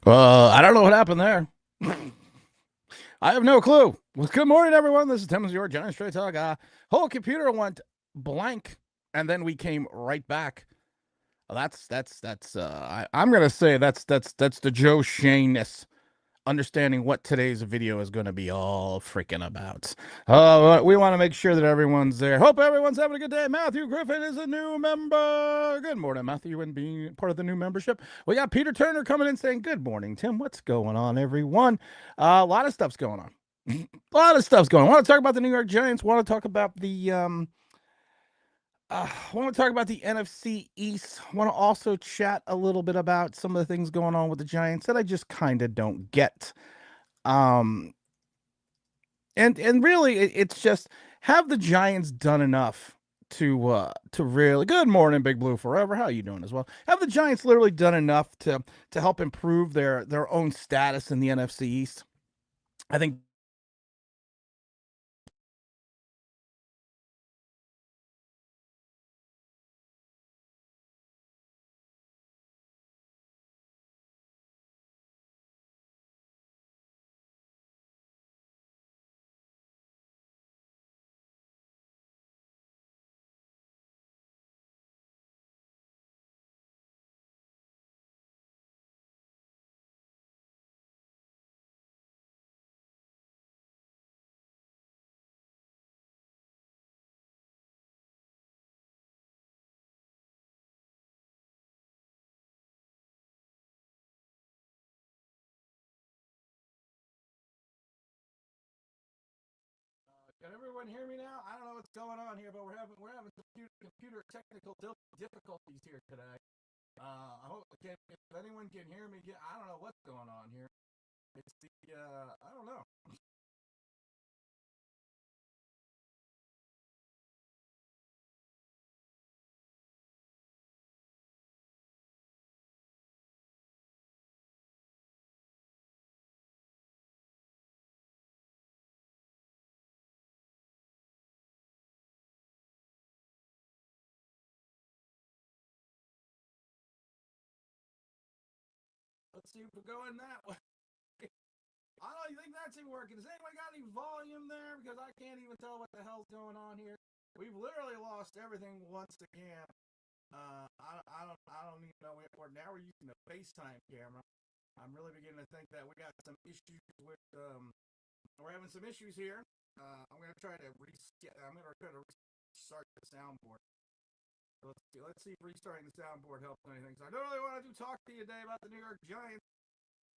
I don't know what happened there. I have no clue. Well, good morning, everyone. This is Tim, your Giant Straight Talk. Whole computer went blank, and then we came right back. I'm gonna say that's the Joe Shaneness understanding what today's video is going to be all freaking about. We want to make sure that everyone's there. Hope everyone's having a good day. Matthew Griffin is a new member. Good morning, Matthew, and being part of the new membership. We got Peter Turner coming in saying, good morning, Tim. What's going on, everyone? A lot of stuff's going on. A lot of stuff's going on. Want to talk about the New York Giants. Want to talk about the want to talk about the NFC East. Want to also chat a little bit about some of the things going on with the Giants that I just kind of don't get. Um, and really, it's just, have the Giants done enough to really, good morning, Big Blue Forever. How you doing as well? Have the Giants literally done enough to help improve their own status in the NFC East? I think. Can everyone hear me now? I don't know what's going on here, but we're having computer technical difficulties here today. I hope if anyone can hear me. I don't know what's going on here. It's the I don't know. Let's see if we're going that way. I don't think that's even working. Does anyone got any volume there? Because I can't even tell what the hell's going on here. We've literally lost everything once again. I don't even know. Now we're using the FaceTime camera. I'm really beginning to think that we got some issues with. We're having some issues here. I'm gonna try to restart the soundboard. Let's see if restarting the soundboard helps anything. So I don't really want to talk to you today about the New York Giants,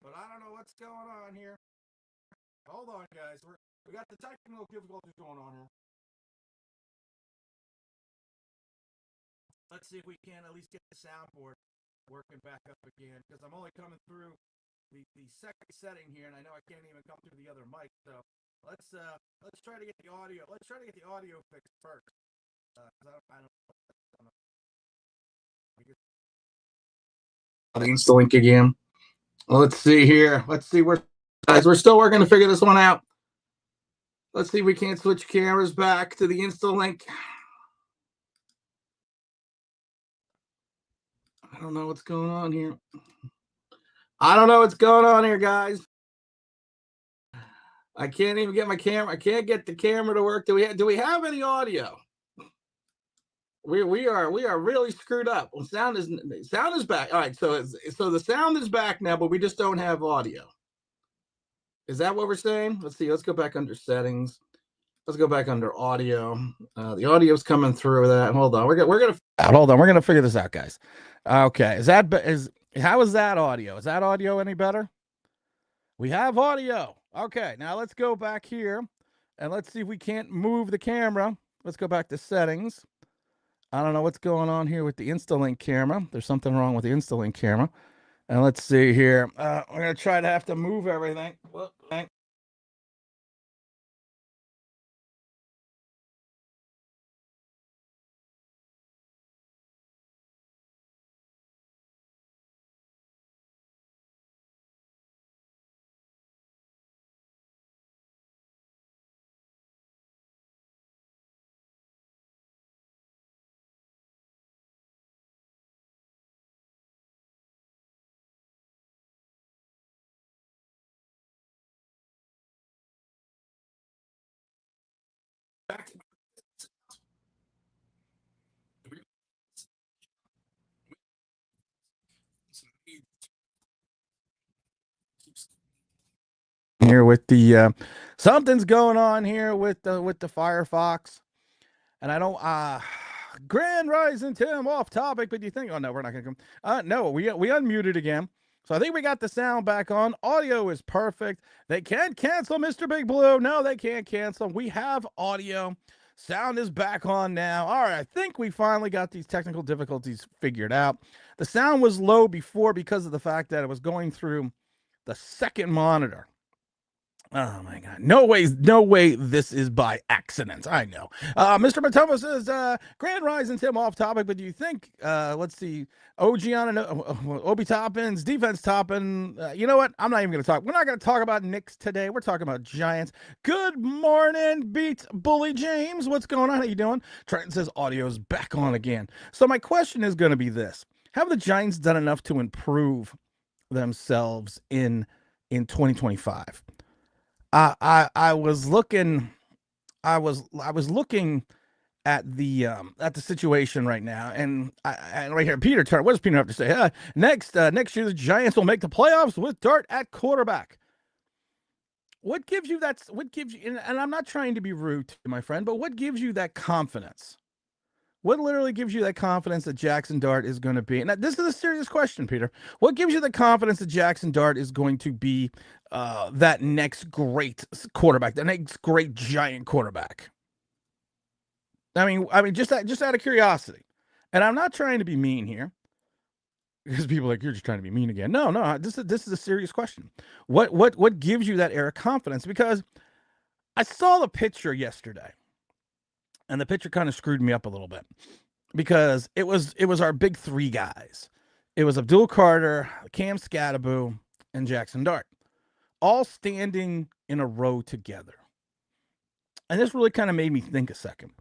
but I don't know what's going on here. Hold on, guys. We got the technical difficulties going on here. Let's see if we can at least get the soundboard working back up again, because I'm only coming through the second setting here, and I know I can't even come through the other mic. So let's try to get the audio. Let's try to get the audio fixed first. I don't know. The Insta link again. Let's see here. Let's see where, guys. We're still working to figure this one out. Let's see if we can't switch cameras back to the Insta link. I don't know what's going on here. I don't know what's going on here, guys. I can't even get my camera. I can't get the camera to work. Do we have any audio? We are really screwed up. Well, sound is back. All right, so the sound is back now, but we just don't have audio. Is that what we're saying? Let's see. Let's go back under settings. Let's go back under audio. The audio's coming through that. Hold on. We're gonna figure this out, guys. Okay. Is how is that audio? Is that audio any better? We have audio. Okay. Now let's go back here and let's see if we can't move the camera. Let's go back to settings. I don't know what's going on here with the Instalink camera. There's something wrong with the Instalink camera. And let's see here. We're gonna try to have to move everything. back to here with the something's going on here with the Firefox, and I don't Grand Rising Tim off topic, but you think, oh no, we're not gonna come. No, we unmuted again. So I think we got the sound back on. Audio is perfect. They can't cancel Mr. Big Blue. No, they can't cancel. We have audio. Sound is back on now. All right, I think we finally got these technical difficulties figured out. The sound was low before because of the fact that it was going through the second monitor. Oh my God! No way. This is by accident. I know. Mr. Matoma says, "Grand Rising Tim off topic, but do you think? Let's see. OG on Obi Toppins defense topping. You know what? I'm not even going to talk. We're not going to talk about Knicks today. We're talking about Giants. Good morning, Beat Bully James. What's going on? How you doing? Trenton says audio's back on again. So my question is going to be this: have the Giants done enough to improve themselves in 2025? I was looking at the situation right now, and right here, Peter Turner. What does Peter have to say? Next year, the Giants will make the playoffs with Dart at quarterback. What gives you that? What gives you? And I'm not trying to be rude, my friend, but what gives you that confidence? What literally gives you that confidence that Jackson Dart is going to be? And this is a serious question, Peter. What gives you the confidence that Jackson Dart is going to be that next great quarterback, the next great Giant quarterback? I mean, just out of curiosity, and I'm not trying to be mean here, because people are like, you're just trying to be mean again. No. This is a serious question. What gives you that air of confidence? Because I saw the picture yesterday. And the picture kind of screwed me up a little bit because it was our big three guys. It was Abdul Carter, Cam Scatterbo, and Jackson Dart, all standing in a row together. And this really kind of made me think a second,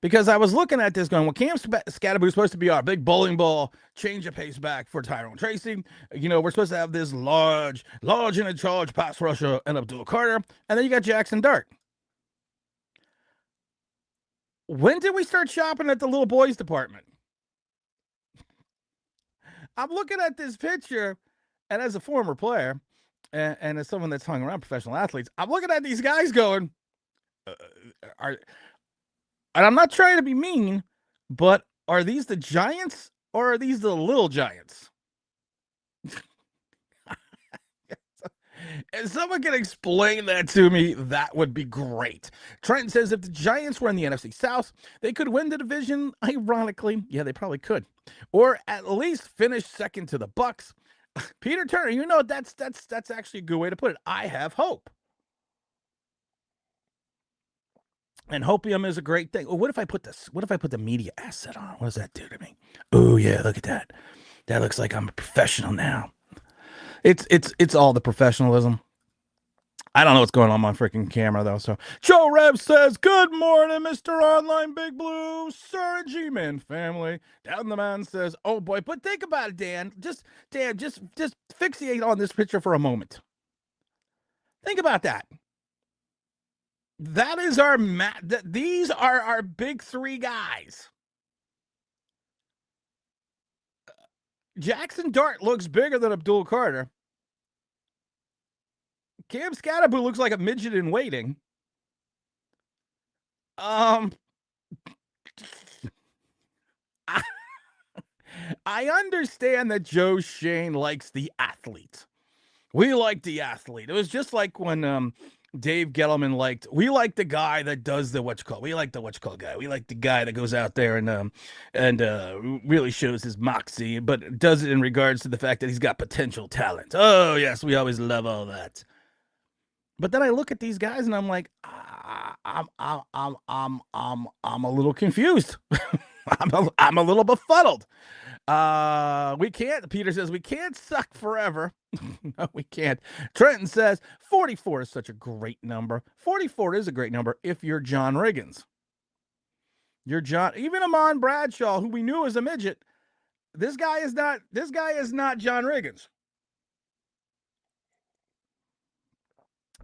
because I was looking at this going, well, Cam Scatterbo is supposed to be our big bowling ball, change of pace back for Tyrone Tracy. You know, we're supposed to have this large and in charge pass rusher and Abdul Carter. And then you got Jackson Dart. When did we start shopping at the little boys department? I'm looking at this picture, and as a former player, and as someone that's hung around professional athletes, I'm looking at these guys going, and I'm not trying to be mean, but are these the Giants or are these the little Giants? If someone can explain that to me, that would be great. Trenton says if the Giants were in the NFC South, they could win the division. Ironically, yeah, they probably could, or at least finish second to the Bucks. Peter Turner, you know that's actually a good way to put it. I have hope, and hopium is a great thing. What if I put this? What if I put the media asset on? What does that do to me? Oh yeah, look at that. That looks like I'm a professional now. It's all the professionalism. I don't know what's going on my freaking camera though. So Joe Rev says, "Good morning, Mr. Online Big Blue, Sir G-Man family." Down the man says, "Oh boy," but think about it, Dan. Just fixate on this picture for a moment. Think about that. That is our these are our big three guys. Jackson Dart looks bigger than Abdul Carter. Cam Scatterbo looks like a midget in waiting. I understand that Joe Shane likes the athlete. We like the athlete. It was just like when Dave Gettleman we like the guy that does the we like the guy. We like the guy that goes out there and really shows his moxie, but does it in regards to the fact that he's got potential talent. Oh yes, we always love all that. But then I look at these guys and I'm like, I'm a little confused. I'm a little befuddled. We can't. Peter says we can't suck forever. No, we can't. Trenton says 44 is such a great number. 44 is a great number if you're John Riggins. You're John. Even Amon Bradshaw, who we knew as a midget, this guy is not. This guy is not John Riggins.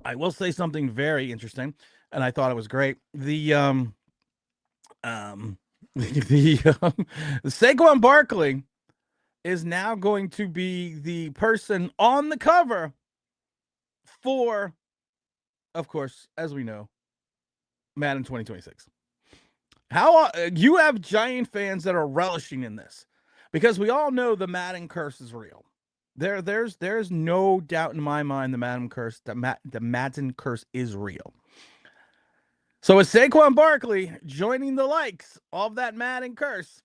I will say something very interesting, and I thought it was great. Um, Saquon Barkley is now going to be the person on the cover for, of course, as we know, Madden 2026. How you have Giant fans that are relishing in this, because we all know the Madden curse is real. There's no doubt in my mind the Madden curse is real. So with Saquon Barkley joining the likes of that Madden curse,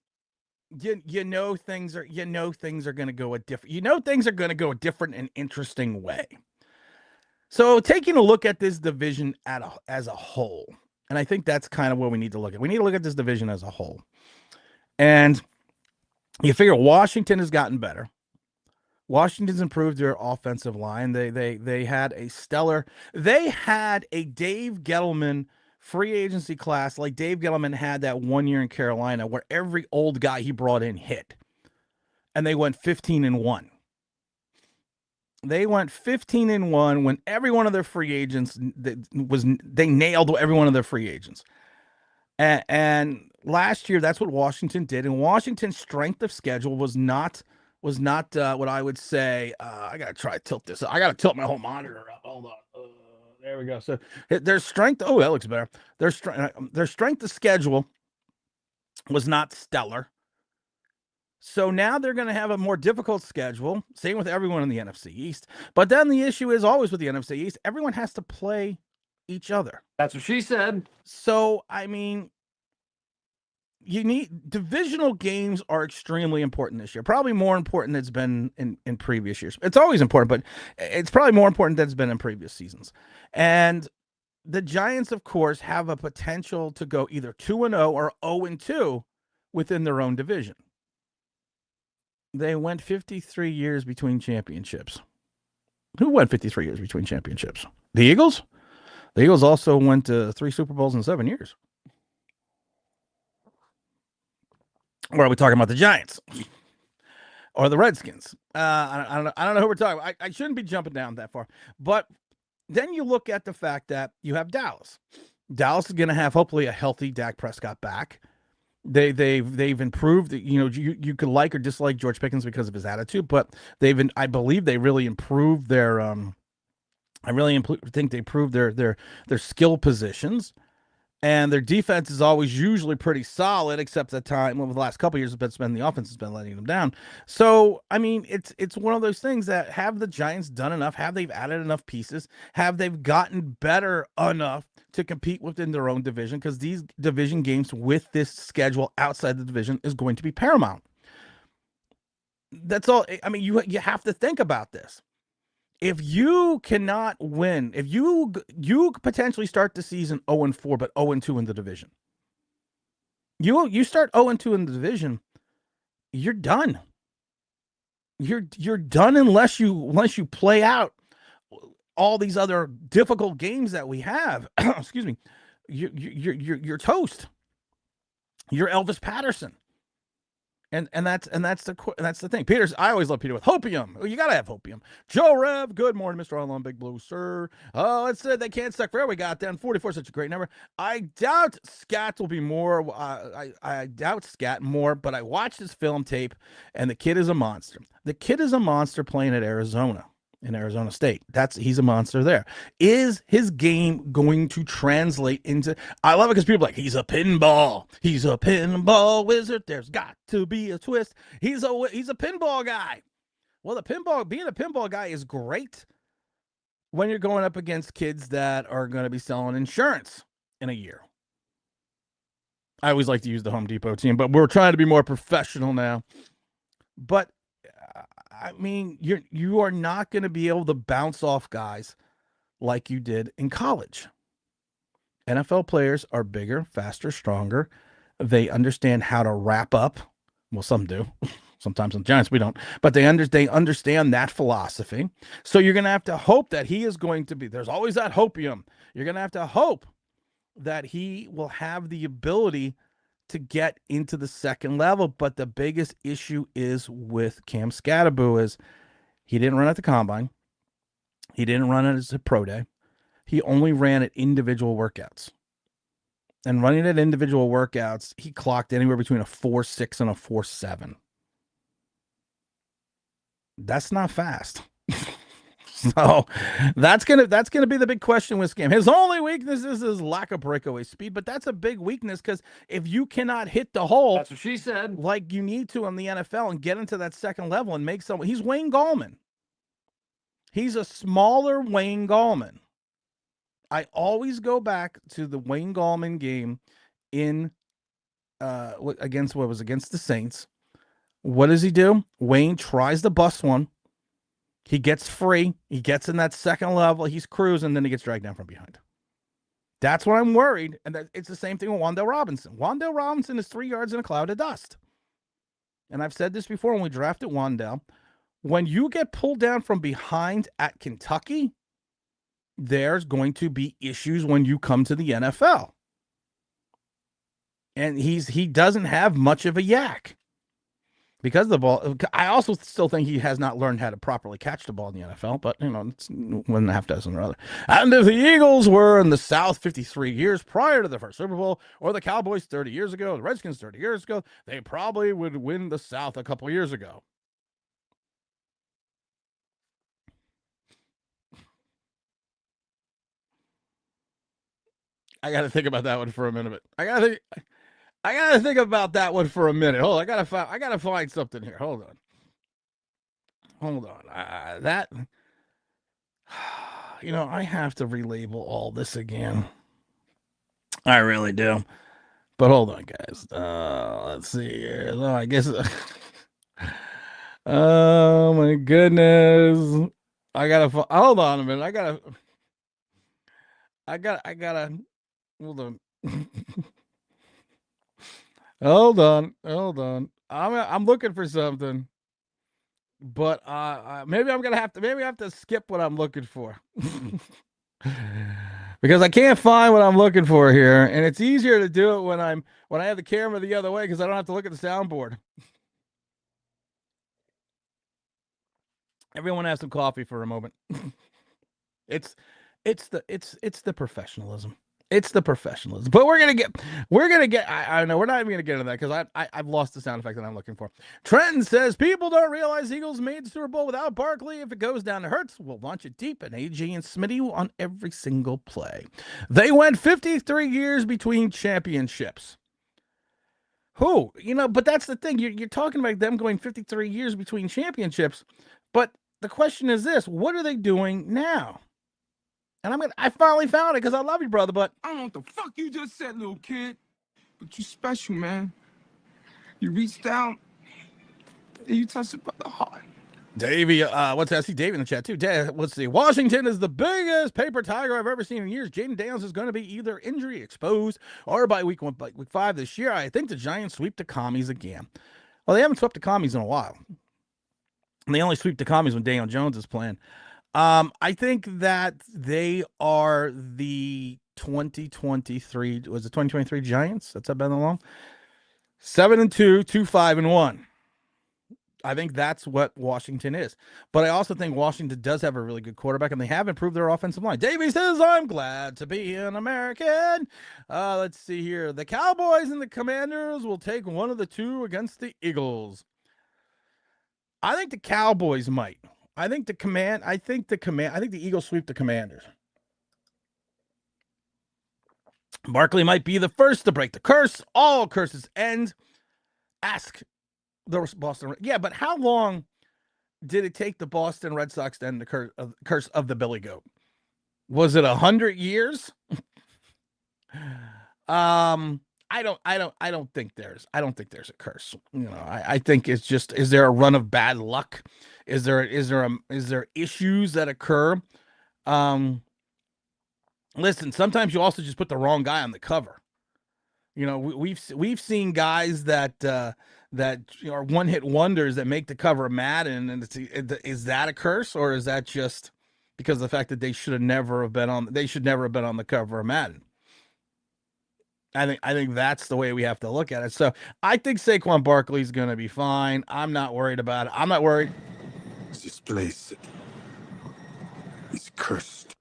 you know things are going to go a different things are going to go a different and interesting way. So taking a look at this division as a whole, and I think that's kind of what we need to look at. We need to look at this division as a whole. And you figure Washington has gotten better. Washington's improved their offensive line. They had a Dave Gettleman free agency class, like Dave Gettleman had that 1 year in Carolina where every old guy he brought in hit. And they went 15-1. They went 15-1 when every one of their free agents they nailed every one of their free agents. And last year, that's what Washington did. And Washington's strength of schedule was not what I would say. I gotta try to tilt this. I gotta tilt my whole monitor up. Hold on. There we go. So their strength. Oh, that looks better. Their strength of schedule was not stellar. So now they're going to have a more difficult schedule. Same with everyone in the NFC East. But then the issue is always with the NFC East, everyone has to play each other. That's what she said. So, I mean, you need divisional games are extremely important this year. Probably more important than it's been in previous years. It's always important, but it's probably more important than it's been in previous seasons. And the Giants, of course, have a potential to go either 2-0 or 0-2 within their own division. They went 53 years between championships. Who went 53 years between championships? The Eagles? The Eagles also went to 3 Super Bowls in 7 years. Or are we talking about the Giants? Or the Redskins? I don't know who we're talking about. I shouldn't be jumping down that far. But then you look at the fact that you have Dallas. Dallas is going to have hopefully a healthy Dak Prescott back. They've improved. You know, you could like or dislike George Pickens because of his attitude, but I believe they really improved their I really think they improved their skill positions, and their defense is always usually pretty solid, except the time over the last couple of years, it's been the offense has been letting them down. So I mean, it's one of those things that have the Giants done enough? Have they added enough pieces? Have they gotten better enough to compete within their own division? Because these division games with this schedule outside the division is going to be paramount. That's all. I mean, you have to think about this. If you cannot win, if you potentially start the season 0-4, but 0-2 in the division, you start 0-2 in the division, you're done. You're done unless you play out all these other difficult games that we have. Excuse me. You're toast. You're Elvis Patterson. And that's the thing. Peters, I always love Peter with hopium. You gotta have hopium. Joe Rev, good morning, Mr. All on Big Blue, sir. Oh, it said they can't suck forever. We got down 44, such a great number. I doubt Scat will be more. I doubt Scat more, but I watched his film tape, and the kid is a monster. The kid is a monster playing at Arizona. In Arizona State. He's a monster there. Is his game going to translate into? I love it because people are like, he's a pinball wizard. There's got to be a twist. He's a pinball guy. Well, being a pinball guy is great when you're going up against kids that are going to be selling insurance in a year. I always like to use the Home Depot team, but we're trying to be more professional now. But I mean, you are not going to be able to bounce off guys like you did in college. NFL players are bigger, faster, stronger. They understand how to wrap up. Well, some do. Sometimes on Giants we don't, but they understand that philosophy. So you're going to have to hope that he is going to be. There's always that hopium. You're going to have to hope that he will have the ability to get into the second level. But the biggest issue is with Cam Scatterboo is he didn't run at the combine. He didn't run it as a pro day. he only ran at individual workouts. And running at individual workouts, he clocked anywhere between a 4.6 and a 4.7. That's not fast. So that's gonna be the big question with Scam. His only weakness is his lack of breakaway speed, but that's a big weakness because if you cannot hit the hole, That's what she said, like you need to in the NFL and get into that second level and make some. He's Wayne Gallman. He's a smaller Wayne Gallman. I always go back to the Wayne Gallman game in against the Saints. What does he do? Wayne tries to bust one. He gets free. He gets in that second level. He's cruising, then he gets dragged down from behind. That's what I'm worried. And it's the same thing with Wan'Dale Robinson. Wan'Dale Robinson is 3 yards in a cloud of dust. And I've said this before when we drafted Wan'Dale. When you get pulled down from behind at Kentucky, there's going to be issues when you come to the NFL. And he doesn't have much of a yak. Because of the ball, I also still think he has not learned how to properly catch the ball in the NFL, but, it's 1.5 dozen or other. And if the Eagles were in the South 53 years prior to the first Super Bowl, or the Cowboys 30 years ago, the Redskins 30 years ago, they probably would win the South a couple years ago. I got to think about that one for a minute. I got to think about that one for a minute. Hold on, I gotta find something here. Hold on. That I have to relabel all this again. I really do. But hold on, guys. Let's see here. I guess. Oh my goodness! I gotta hold on a minute. I gotta hold on. Hold on. I'm looking for something, but maybe I'm gonna have to. Maybe I have to skip what I'm looking for because I can't find what I'm looking for here, and it's easier to do it when I have the camera the other way because I don't have to look at the soundboard. Everyone have some coffee for a moment. It's the professionalism. It's the professionalism. But we're gonna get. I know we're not even gonna get into that because I've lost the sound effect that I'm looking for. Trenton says people don't realize Eagles made the Super Bowl without Barkley. If it goes down to Hurts, we'll launch it deep and AJ and Smitty on every single play. They went 53 years between championships. Who? But that's the thing. You're talking about them going 53 years between championships. But the question is this: what are they doing now? And I finally found it because I love you, brother, but I don't know what the fuck you just said, little kid. But you special, man. You reached down and you touched it by the heart. Davey, what's that? I see Davey in the chat too. Let's see. Washington is the biggest paper tiger I've ever seen in years. Jaden Daniels is going to be either injury exposed or by week 5 this year. I think the Giants sweep the commies again. Well, they haven't swept the commies in a while. And they only sweep the commies when Daniel Jones is playing. I think that they are the 2023. Was it 2023 Giants? That's been long. 7-2, 2-5-1. I think that's what Washington is. But I also think Washington does have a really good quarterback, and they have improved their offensive line. Davey says, I'm glad to be an American. Let's see here. The Cowboys and the Commanders will take one of the two against the Eagles. I think the Cowboys might. I think the Eagles sweep the Commanders. Barkley might be the first to break the curse. All curses end. Ask the Boston. Yeah, but how long did it take the Boston Red Sox to end the curse of the Billy Goat? Was it 100 years? I don't think there's a curse. I think it's just, is there a run of bad luck? Is there issues that occur? Listen, sometimes you also just put the wrong guy on the cover. We've seen guys that are one-hit wonders that make the cover of Madden, and is that a curse, or is that just because of the fact that they should never have been on the cover of Madden? I think that's the way we have to look at it. So I think Saquon Barkley's going to be fine. I'm not worried about it. I'm not worried. This place is cursed.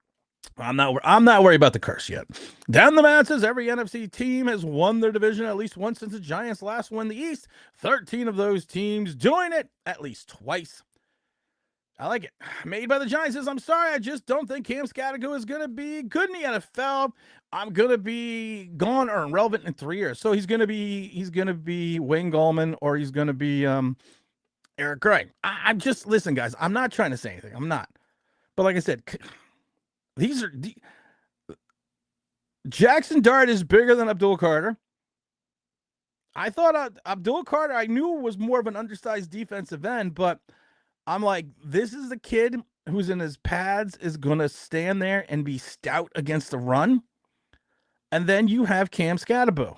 I'm not worried about the curse yet. Down the mat says every NFC team has won their division at least once since the Giants last won the East. 13 of those teams doing it at least twice. I like it. Made by the Giants says, I'm sorry, I just don't think Cam Scattergood is going to be good in the NFL. I'm going to be gone or irrelevant in 3 years. So he's going to be Wayne Gallman, or he's going to be Eric Gray. I'm just, listen, guys, I'm not trying to say anything. I'm not. But like I said, Jackson Dart is bigger than Abdul Carter. I thought Abdul Carter, I knew was more of an undersized defensive end, but I'm like, this is the kid who's in his pads, is going to stand there and be stout against the run. And then you have Cam Scattergood.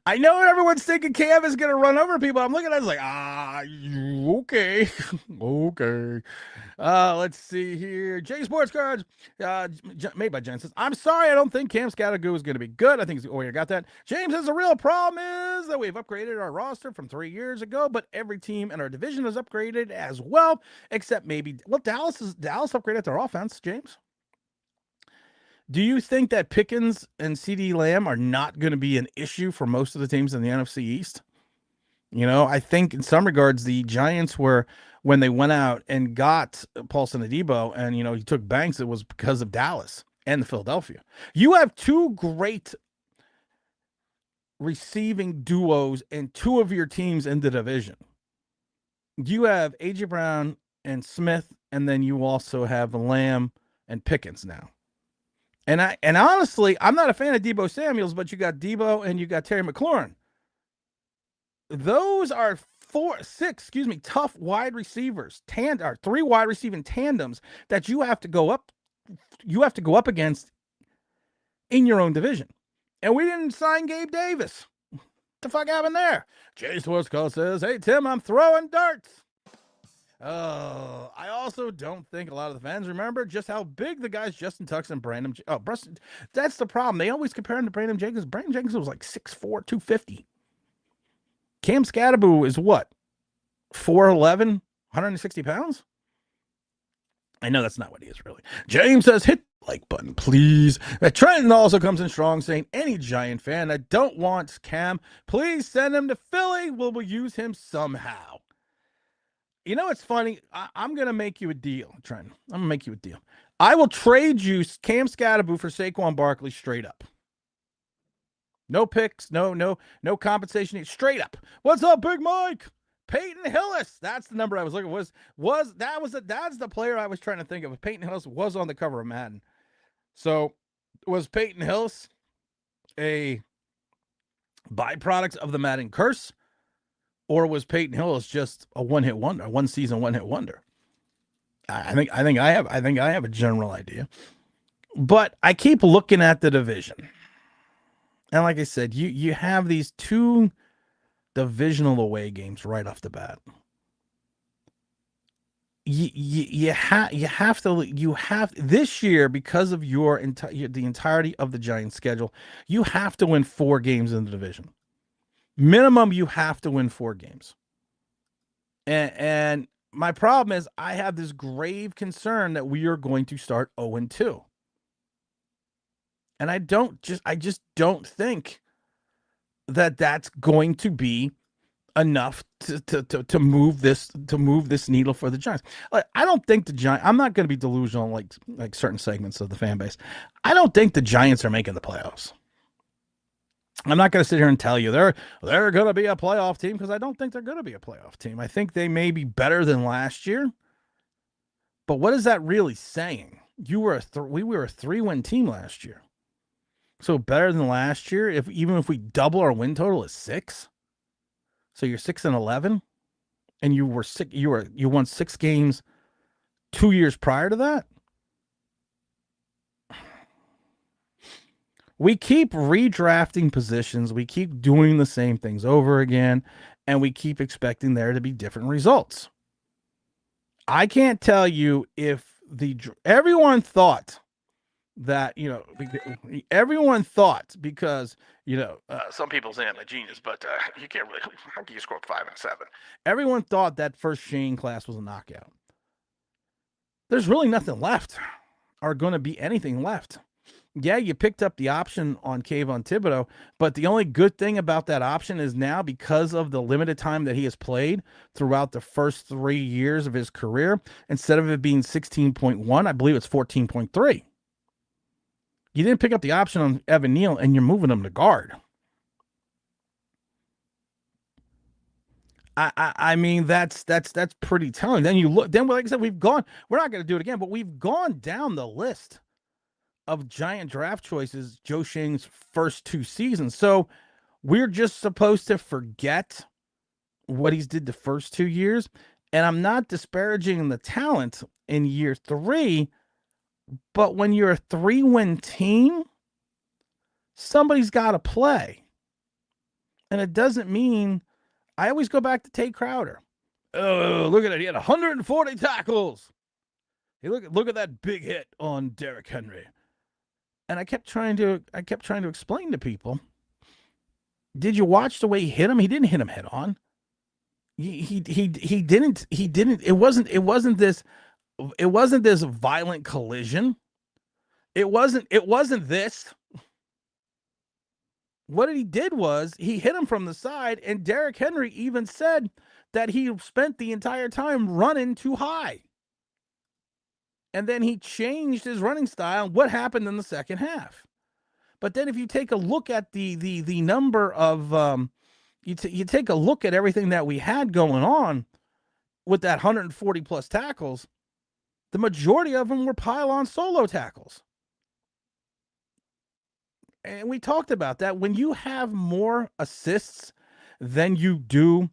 I know everyone's thinking Cam is going to run over people. I'm looking at it like, okay. Okay. Let's see here. J Sports Cards, made by Jen says, I'm sorry, I don't think Cam Scattergood is going to be good. I think you got that. James says the real problem is that we've upgraded our roster from 3 years ago, but every team in our division has upgraded as well, except maybe, well, Dallas upgraded their offense, James. Do you think that Pickens and CeeDee Lamb are not going to be an issue for most of the teams in the NFC East? You know, I think in some regards, the Giants were, when they went out and got Paulson Adebo and, he took Banks, it was because of Dallas and the Philadelphia. You have two great receiving duos and two of your teams in the division. You have A.J. Brown and Smith, and then you also have Lamb and Pickens now. And honestly, I'm not a fan of Deebo Samuels, but you got Deebo and you got Terry McLaurin. Those are tough wide receivers, three wide receiving tandems that you have to go up against in your own division. And we didn't sign Gabe Davis. What the fuck happened there? Jay Swartzko says, hey, Tim, I'm throwing darts. Oh, I also don't think a lot of the fans remember just how big the guys Justin Tucks and Brandon. That's the problem. They always compare him to Brandon Jenkins. Brandon Jenkins was like 6'4", 250. Cam Scattergood is what? 4'11", 160 pounds? I know that's not what he is, really. James says, hit the like button, please. Trenton also comes in strong, saying, any Giant fan that don't want Cam, please send him to Philly. We'll use him somehow. You know, it's funny. I'm going to make you a deal, Trenton. I'm going to make you a deal. I will trade you Cam Scattergood for Saquon Barkley straight up. No picks, no compensation, straight up. What's up, Big Mike? Peyton Hillis. That's the number I was looking for. That's the player I was trying to think of. Peyton Hillis was on the cover of Madden. So was Peyton Hillis a byproduct of the Madden curse? Or was Peyton Hillis just a one-hit wonder, one-season one-hit wonder? I think I have a general idea. But I keep looking at the division. And like I said, you have these two divisional away games right off the bat. You have this year, because of the entirety of the Giants schedule, you have to win 4 games in the division. Minimum, you have to win 4 games. And my problem is I have this grave concern that we are going to start 0-2. And I just don't think that that's going to be enough to move this needle for the Giants. Like, I don't think the Giants, I'm not going to be delusional like certain segments of the fan base. I don't think the Giants are making the playoffs. I'm not going to sit here and tell you they're going to be a playoff team, because I don't think they're going to be a playoff team. I think they may be better than last year. But what is that really saying? We were a 3-win team last year. So better than last year, even if we double our win total is 6. So you're 6-11, and you won 6 games 2 years prior to that. We keep redrafting positions. We keep doing the same things over again, and we keep expecting there to be different results. I can't tell you if everyone thought that, everyone thought, because, some people say I'm a genius, but you can't really, how can you score 5 and 7? Everyone thought that first Shane class was a knockout. There's really nothing left, or going to be anything left. Yeah, you picked up the option on Kayvon Thibodeau, but the only good thing about that option is now, because of the limited time that he has played throughout the first 3 years of his career, instead of it being 16.1, I believe it's 14.3. You didn't pick up the option on Evan Neal, and you're moving him to guard. I mean, that's pretty telling. Then you look, then like I said, we're not going to do it again, but we've gone down the list of Giant draft choices Joe Schoen's first 2 seasons. So we're just supposed to forget what he's did the first 2 years. And I'm not disparaging the talent in year 3, but when you're a 3-win team, somebody's got to play. And it doesn't mean, I always go back to Tate Crowder. Oh, look at it. He had 140 tackles. Hey, look at that big hit on Derrick Henry. And I kept trying to explain to people, did you watch the way he hit him? He didn't hit him head on. He didn't it wasn't this violent collision. It wasn't this. What he did was he hit him from the side, and Derrick Henry even said that he spent the entire time running too high. And then he changed his running style. What happened in the second half? But then if you take a look at the number of you take a look at everything that we had going on with that 140 plus tackles, the majority of them were pylon solo tackles. And we talked about that. When you have more assists than you do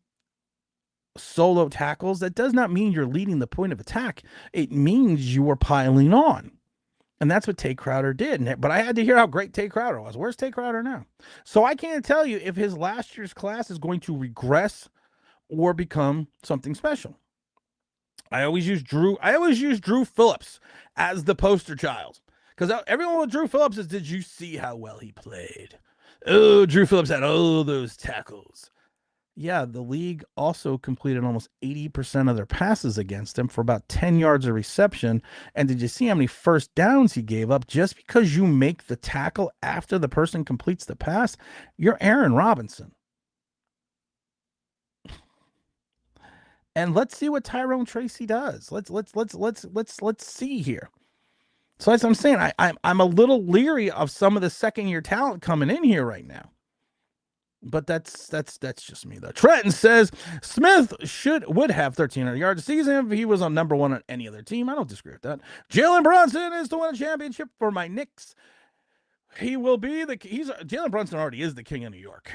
solo tackles, that does not mean you're leading the point of attack. It means you are piling on. And that's what Tate Crowder did. But I had to hear how great Tate Crowder was. Where's Tate Crowder now? So I can't tell you if his last year's class is going to regress or become something special. I always use Drew Phillips as the poster child. Because everyone with Drew Phillips is, did you see how well he played? Oh, Drew Phillips had all those tackles. Yeah, the league also completed almost 80% of their passes against him for about 10 yards of reception. And did you see how many first downs he gave up? Just because you make the tackle after the person completes the pass, you're Aaron Robinson. And let's see what Tyrone Tracy does. Let's see here. So that's what I'm saying. I'm a little leery of some of the second-year talent coming in here right now. But that's just me, though. Trenton says Smith would have 1,300 yards a season if he was on number 1 on any other team. I don't disagree with that. Jalen Brunson is to win a championship for my Knicks. He will be Jalen Brunson already is the king of New York.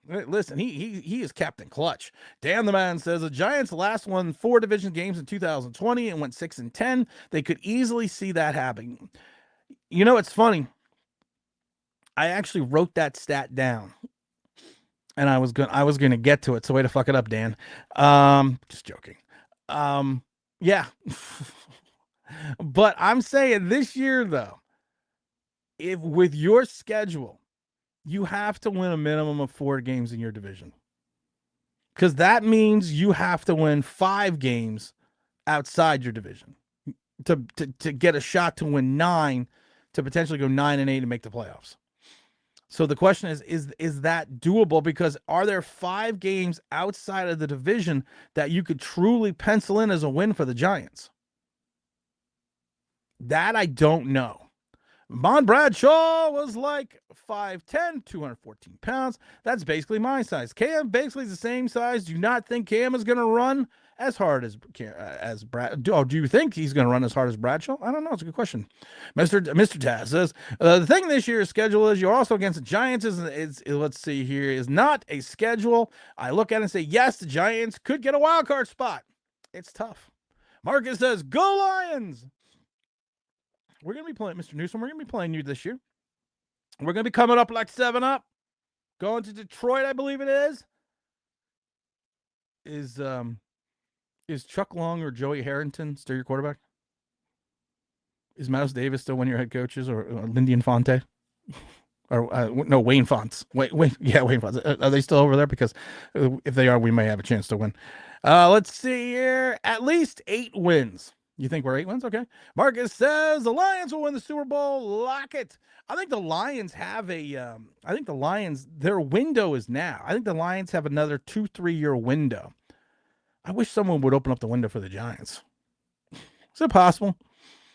Listen, he is Captain Clutch. Dan the Man says the Giants last won 4 division games in 2020 and went 6-10. They could easily see that happening. You know, it's funny. I actually wrote that stat down. And I was going to get to it. So way to fuck it up, Dan. Just joking. Yeah. But I'm saying this year, though, if with your schedule, you have to win a minimum of 4 games in your division. Because that means you have to win 5 games outside your division to get a shot to win 9, to potentially go 9-8 and make the playoffs. So the question is that doable? Because are there 5 games outside of the division that you could truly pencil in as a win for the Giants? That I don't know. Von Bradshaw was like 5'10", 214 pounds. That's basically my size. Cam basically is the same size. Do you not think Cam is going to run as hard as Brad? Do you think he's going to run as hard as Bradshaw? I don't know. It's a good question. Mr. Taz says, the thing this year's schedule is you're also against the Giants. Let's see here, is not a schedule. I look at it and say, yes, the Giants could get a wild card spot. It's tough. Marcus says, go Lions. We're going to be playing, Mr. Newsom, we're going to be playing you this year. We're going to be coming up like 7-up. Going to Detroit, I believe it is. Is Chuck Long or Joey Harrington still your quarterback? Is Mouse Davis still one of your head coaches, or Lindy Infante? Or no, Wayne Fonts. Wait, yeah, Wayne Fonts. Are they still over there? Because if they are, we may have a chance to win. Let's see here. At least 8 wins. You think we're 8 wins? Okay. Marcus says the Lions will win the Super Bowl. Lock it. I think the Lions have a. I think the Lions, their window is now. I think the Lions have another 2-3 year window. I wish someone would open up the window for the Giants. Is it possible?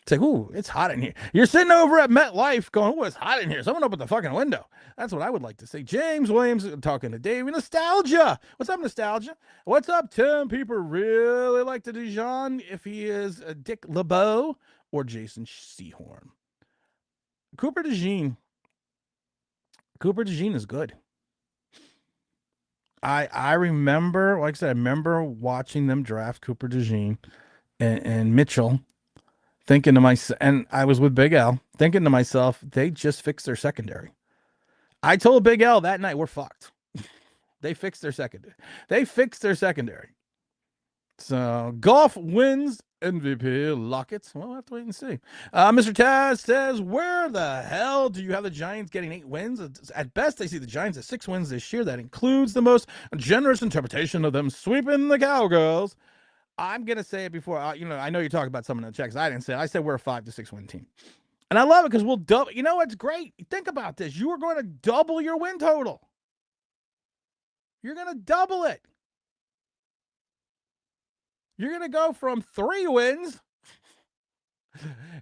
It's like, ooh, it's hot in here. You're sitting over at MetLife going, ooh, it's hot in here. Someone open the fucking window. That's what I would like to see. James Williams talking to Dave. Nostalgia. What's up, Nostalgia? What's up, Tim? People really like the Dijon if he is Dick LeBeau or Jason Sehorn. Cooper DeJean is good. I remember, like I said, I remember watching them draft Cooper DeJean and Mitchell, thinking to myself, and I was with Big L, thinking to myself, they just fixed their secondary. I told Big L that night, we're fucked. They fixed their secondary. So golf wins MVP Lockett. Well, we'll have to wait and see. Mr. Taz says, where the hell do you have the Giants getting 8 wins? At best, I see the Giants at 6 wins this year. That includes the most generous interpretation of them sweeping the Cowgirls. I'm going to say it before, I know you talk about someone in the checks. I didn't say it. I said we're a 5-6 win team. And I love it because we'll double. You know what's great? Think about this. You are going to double your win total. You're going to double it. You're going to go from 3 wins.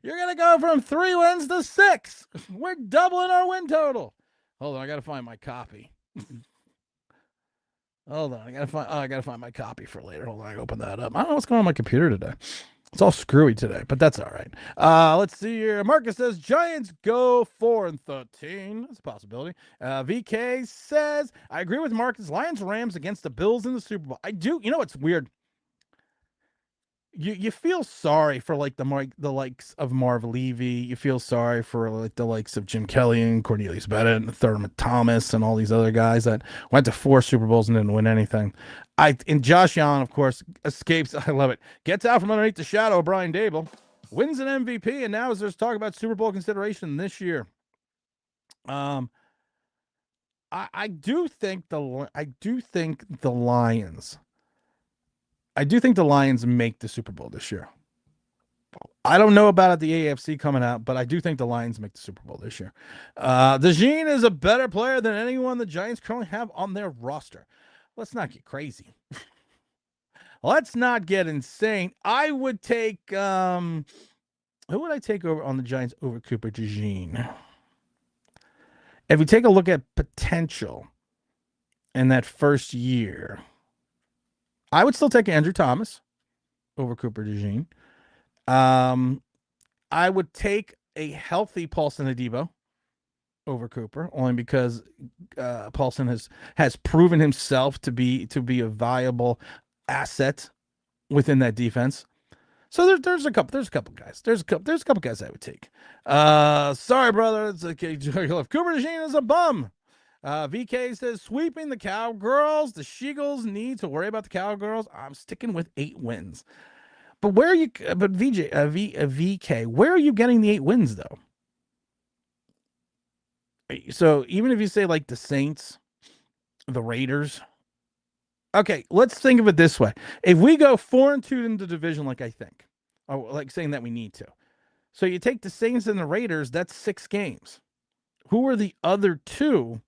You're going to go from 3 wins to 6. We're doubling our win total. Hold on. I got to find my copy. Hold on. I gotta find my copy for later. Hold on. I open that up. I don't know what's going on my computer today. It's all screwy today, but that's all right. Let's see here. Marcus says Giants go 4-13. That's a possibility. VK says I agree with Marcus. Lions Rams against the Bills in the Super Bowl. I do. You know what's weird? You feel sorry for like the likes of Marv Levy. You feel sorry for like the likes of Jim Kelly and Cornelius Bennett and Thurman Thomas and all these other guys that went to 4 Super Bowls and didn't win anything. And Josh Allen, of course, escapes. I love it. Gets out from underneath the shadow of Brian Dable, wins an MVP, and now there's talk about Super Bowl consideration this year. I do think the Lions. I do think the Lions make the Super Bowl this year. I don't know about the AFC coming out, but I do think the Lions make the Super Bowl this year. DeJean is a better player than anyone the Giants currently have on their roster. Let's not get crazy. Let's not get insane. I would take who would I take over on the Giants over Cooper DeJean? If we take a look at potential in that first year, I would still take Andrew Thomas over Cooper DeJean. I would take a healthy Paulson Adebo over Cooper, only because Paulson has proven himself to be a viable asset within that defense. So there's a couple guys. There's a couple guys I would take. Sorry, brother. It's okay. Cooper DeJean is a bum. VK says sweeping the Cowgirls. The Sheagles need to worry about the Cowgirls. I'm sticking with 8 wins. But where are you? But VK, where are you getting the 8 wins though? So even if you say like the Saints, the Raiders. Okay, let's think of it this way. If we go 4-2 in the division, like I think, or like saying that we need to, so you take the Saints and the Raiders, that's 6 games. Who are the other 2?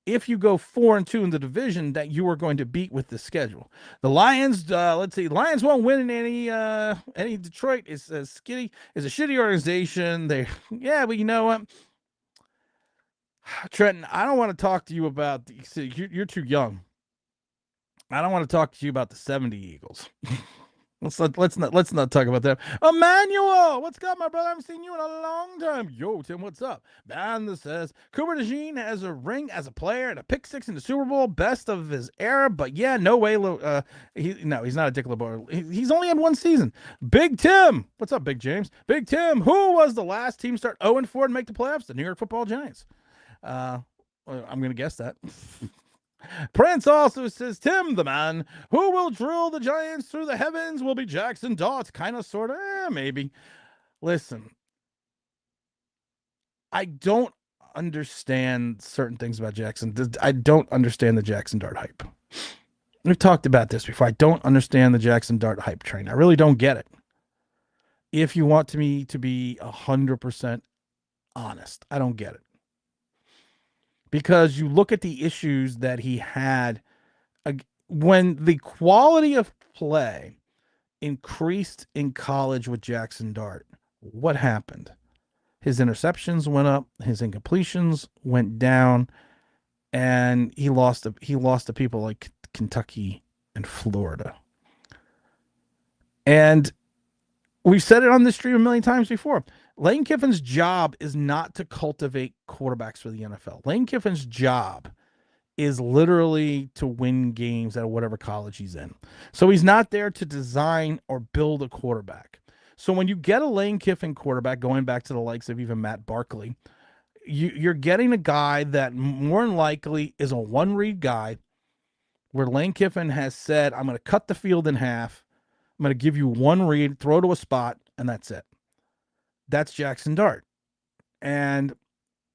If you go 4-2 in the division that you are going to beat with the schedule. The Lions, let's see, Lions won't win in any Detroit is a shitty organization. But you know what? Trenton, I don't want to talk to you about you're too young. I don't want to talk to you about the 70 Eagles. Let's not talk about that. Emmanuel, what's up, my brother? I haven't seen you in a long time. Yo, Tim, what's up? Man, this says Cooper DeJean has a ring as a player and a pick 6 in the Super Bowl, best of his era. But yeah, no way. He's not a Dick LeBeau. He's only had 1 season. Big Tim, what's up, Big James? Big Tim, who was the last team to start 0-4 and make the playoffs? The New York Football Giants. I'm gonna guess that. Prince also says, Tim, the man who will drill the Giants through the heavens will be Jackson Dart. Kind of, sort of, maybe. Listen, I don't understand certain things about Jackson. I don't understand the Jackson Dart hype. We've talked about this before. I don't understand the Jackson Dart hype train. I really don't get it. If you want me to be 100% honest, I don't get it. Because you look at the issues that he had when the quality of play increased in college with Jackson Dart. What happened? His interceptions went up, his incompletions went down, and he lost to people like Kentucky and Florida. And we've said it on this stream a million times before. Lane Kiffin's job is not to cultivate quarterbacks for the NFL. Lane Kiffin's job is literally to win games at whatever college he's in. So he's not there to design or build a quarterback. So when you get a Lane Kiffin quarterback, going back to the likes of even Matt Barkley, you're getting a guy that more than likely is a one-read guy where Lane Kiffin has said, I'm going to cut the field in half. I'm going to give you one read, throw to a spot, and that's it. That's Jackson Dart. And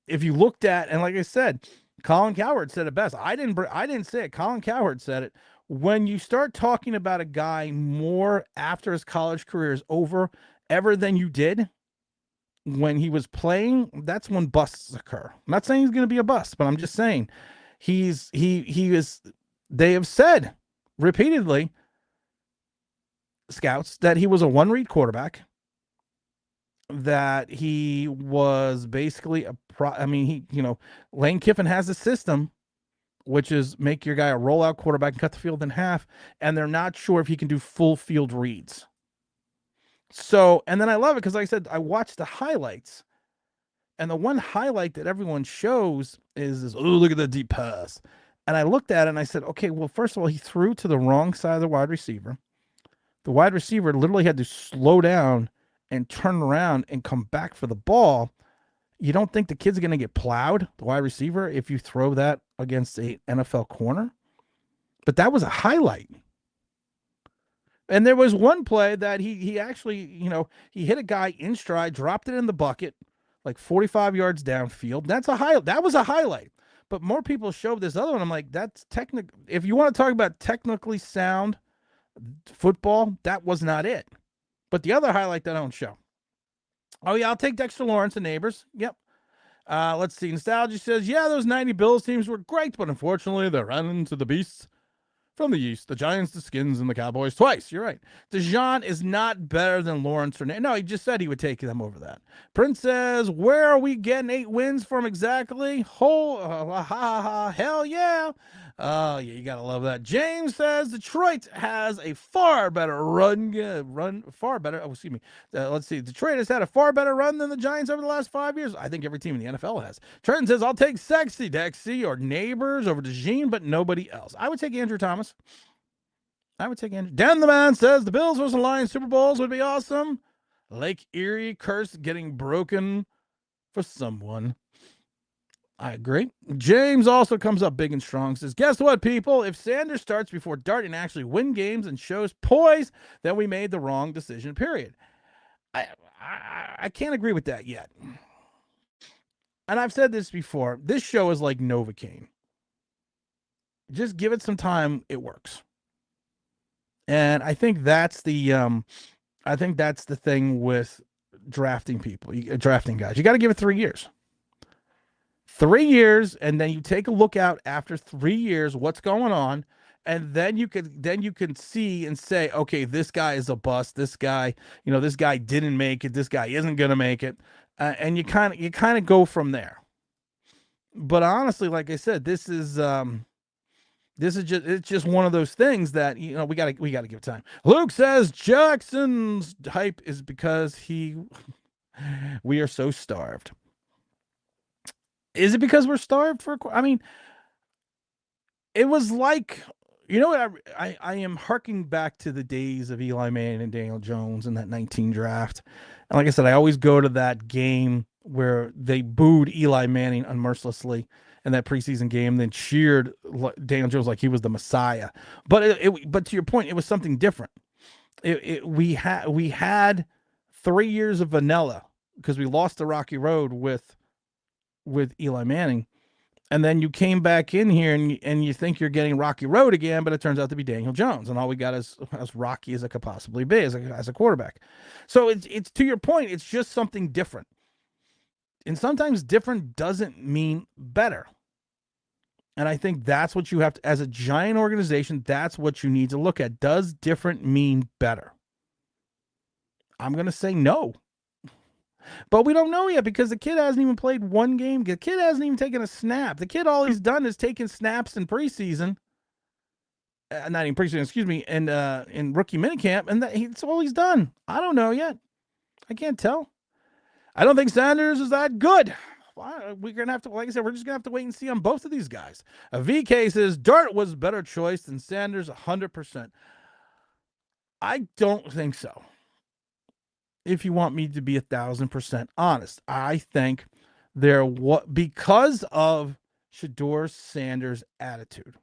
if you looked at, and like I said, Colin Cowherd said it best. I didn't say it. Colin Cowherd said it. When you start talking about a guy more after his college career is over ever than you did when he was playing, that's when busts occur. I'm not saying he's going to be a bust, but I'm just saying he is. They have said repeatedly, scouts, that he was a one-read quarterback, that he was basically Lane Kiffin has a system, which is make your guy a rollout quarterback and cut the field in half, and they're not sure if he can do full field reads. So, and then I love it because, like I said, I watched the highlights, and the one highlight that everyone shows is, oh, look at the deep pass. And I looked at it and I said, okay, well, first of all, he threw to the wrong side of the wide receiver. The wide receiver literally had to slow down and turn around and come back for the ball. You don't think the kid's going to get plowed, the wide receiver, if you throw that against a NFL corner? But that was a highlight. And there was one play that he actually, he hit a guy in stride, dropped it in the bucket, like 45 yards downfield. That's a highlight. That was a highlight. But more people showed this other one. I'm like, that's technical. If you want to talk about technically sound football, that was not it. But the other highlight that I don't show. Oh, yeah, I'll take Dexter Lawrence and Neighbors. Yep. Let's see. Nostalgia says, yeah, those 90 Bills teams were great, but unfortunately, they ran into the beasts from the East, the Giants, the Skins, and the Cowboys twice. You're right. Dijon is not better than Lawrence or no, he just said he would take them over that. Prince says, where are we getting 8 wins from exactly? Hell yeah. Oh, yeah, you got to love that. James says Detroit has a far better let's see. Detroit has had a far better run than the Giants over the last 5 years. I think every team in the NFL has. Trenton says, I'll take Sexy Dexy or Neighbors over Dijon, but nobody else. I would take Andrew Thomas. Dan the Man says the Bills versus the Lions Super Bowls would be awesome. Lake Erie curse getting broken for someone. I agree. James also comes up big and strong, says, guess what, people? If Sanders starts before Dart and actually win games and shows poise, then we made the wrong decision, period. I can't agree with that yet. And I've said this before. This show is like Novocaine. Just give it some time. It works. And I think that's the thing with drafting guys. You got to give it 3 years. 3 years, and then you take a look out after 3 years, what's going on, and then you can see and say, okay, this guy is a bust. This guy, this guy didn't make it. This guy isn't gonna make it, and you kind of go from there. But honestly, like I said, this is just one of those things that we gotta give time. Luke says Jackson's hype is because we are so starved. Is it because we're starved for? I mean, it was like, what I am harking back to the days of Eli Manning and Daniel Jones in that 19 draft. And like I said, I always go to that game where they booed Eli Manning unmercilessly in that preseason game, then cheered Daniel Jones like he was the Messiah. But but to your point, it was something different. We had 3 years of vanilla because we lost the rocky road with with Eli Manning. And then you came back in here and you think you're getting Rocky Road again, but it turns out to be Daniel Jones, and all we got is as rocky as it could possibly be as a quarterback. So it's to your point, it's just something different, and sometimes different doesn't mean better. And I think that's what you have to, as a giant organization, that's what you need to look at. Does different mean better? I'm going to say no. But we don't know yet because the kid hasn't even played one game. The kid hasn't even taken a snap. The kid, all he's done is taken snaps in preseason. Not in preseason, excuse me, and in rookie minicamp, and that's all he's done. I don't know yet. I can't tell. I don't think Sanders is that good. We're going to have to, like I said, we're just going to have to wait and see on both of these guys. VK says Dart was a better choice than Sanders 100%. I don't think so. If you want me to be 1,000% honest, I think because of Shedeur Sanders' attitude,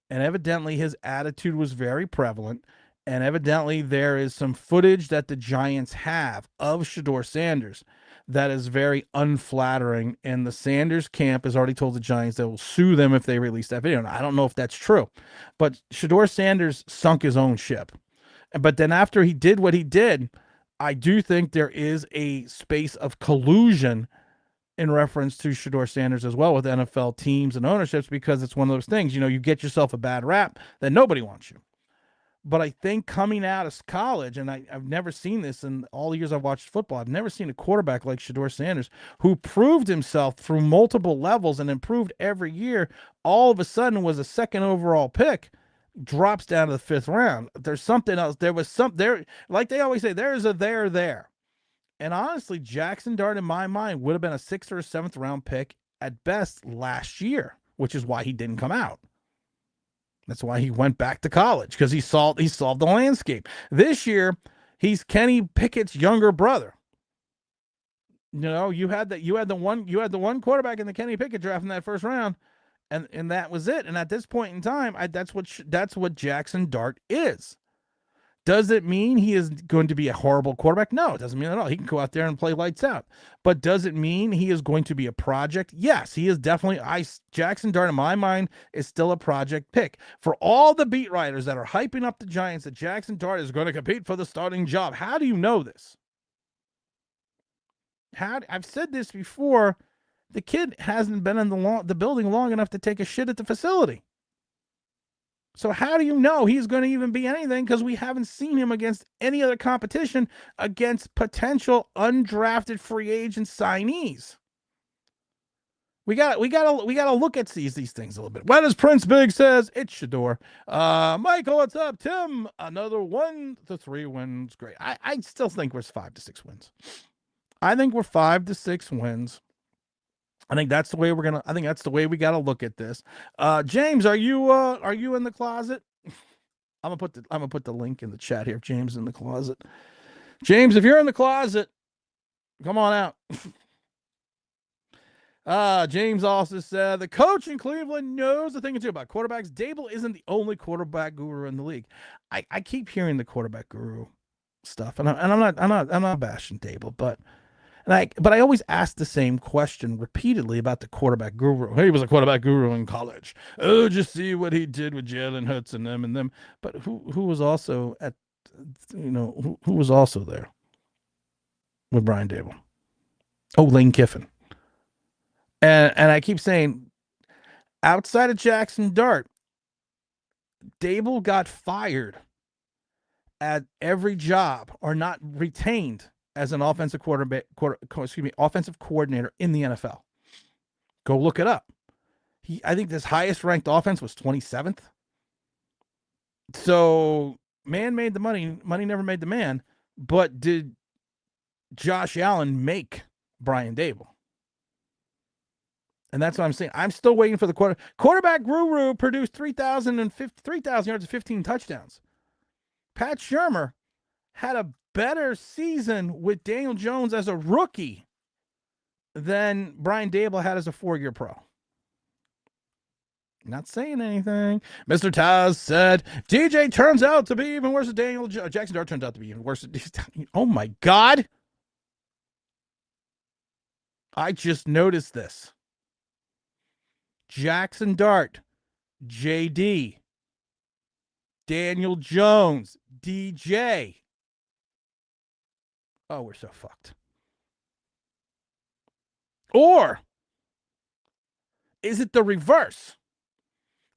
and evidently his attitude was very prevalent, and evidently there is some footage that the Giants have of Shedeur Sanders that is very unflattering, and the Sanders camp has already told the Giants they will sue them if they release that video. And I don't know if that's true, but Shedeur Sanders sunk his own ship. But then after he did what he did, I do think there is a space of collusion in reference to Shedeur Sanders as well with NFL teams and ownerships, because it's one of those things, you get yourself a bad rap, then nobody wants you. But I think coming out of college, and I've never seen this in all the years I've watched football, I've never seen a quarterback like Shedeur Sanders who proved himself through multiple levels and improved every year, all of a sudden was a second overall pick, drops down to the 5th round. There's something else. There was there, like they always say, there's a there. And honestly, Jackson Dart, in my mind, would have been a 6th or 7th round pick at best last year, which is why he didn't come out. That's why he went back to college, because he solved the landscape. This year, he's Kenny Pickett's younger brother. You had the one quarterback in the Kenny Pickett draft in that first round, and that was it. And at this point in time, that's what Jackson Dart is. Does it mean he is going to be a horrible quarterback? No, it doesn't mean at all. He can go out there and play lights out. But does it mean he is going to be a project? Yes, he is definitely. Jackson Dart, in my mind, is still a project pick. For all the beat writers that are hyping up the Giants that Jackson Dart is going to compete for the starting job, how do you know this? I've said this before. The kid hasn't been in the building long enough to take a shit at the facility. So how do you know he's going to even be anything? Because we haven't seen him against any other competition against potential undrafted free agent signees. We got to look at these things a little bit. What does Prince Big says? It's Shedeur. Michael, what's up? Tim, another 1 to 3 wins. Great. I still think we're 5 to 6 wins. I think we're 5 to 6 wins. I think that's the way we got to look at this. James, are you in the closet? I'm gonna put the link in the chat here. James is in the closet. James, if you're in the closet, come on out. James also said the coach in Cleveland knows a thing or two about quarterbacks. Dable isn't the only quarterback guru in the league. I keep hearing the quarterback guru stuff, and I'm not bashing Dable, but I always ask the same question repeatedly about the quarterback guru. He was a quarterback guru in college. Oh, just see what he did with Jalen Hurts and them. But who was also who was also there with Brian Dable? Oh, Lane Kiffin. And I keep saying, outside of Jackson Dart, Dable got fired at every job or not retained as an offensive offensive coordinator in the NFL. Go look it up. I think his highest ranked offense was 27th. So man made the money. Money never made the man. But did Josh Allen make Brian Dable? And that's what I'm saying. I'm still waiting for the quarterback guru produced 3,000 yards and 15 touchdowns. Pat Shurmur had a better season with Daniel Jones as a rookie than Brian Dable had as a 4-year pro. Not saying anything. Mr. Taz said, DJ turns out to be even worse than Daniel Jackson Dart turns out to be even worse. Oh my God. I just noticed this. Jackson Dart, JD, Daniel Jones, DJ. Oh, we're so fucked. Or is it the reverse?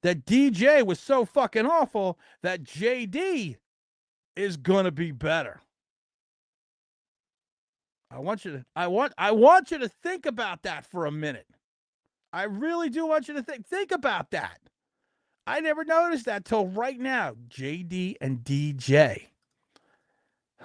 That DJ was so fucking awful that JD is gonna be better. I want you to think about that for a minute. I really do want you to think about that. I never noticed that till right now. JD and DJ.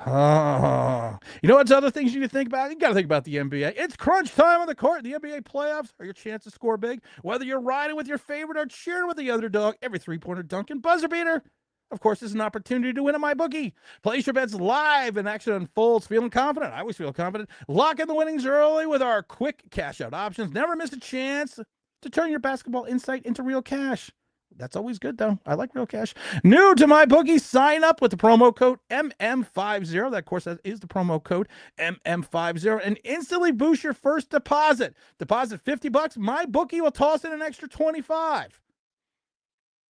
Oh. You know what's other things you need to think about? You got to think about the NBA. It's crunch time on the court. The NBA playoffs are your chance to score big. Whether you're riding with your favorite or cheering with the underdog, every three-pointer dunk and buzzer beater. Of course, this is an opportunity to win at MyBookie. Place your bets live and action unfolds. Feeling confident? I always feel confident. Lock in the winnings early with our quick cash-out options. Never miss a chance to turn your basketball insight into real cash. That's always good, though. I like real cash. New to MyBookie, sign up with the promo code MM50. That, of course, that is the promo code MM50, and instantly boost your first deposit. Deposit $50. MyBookie will toss in an extra $25.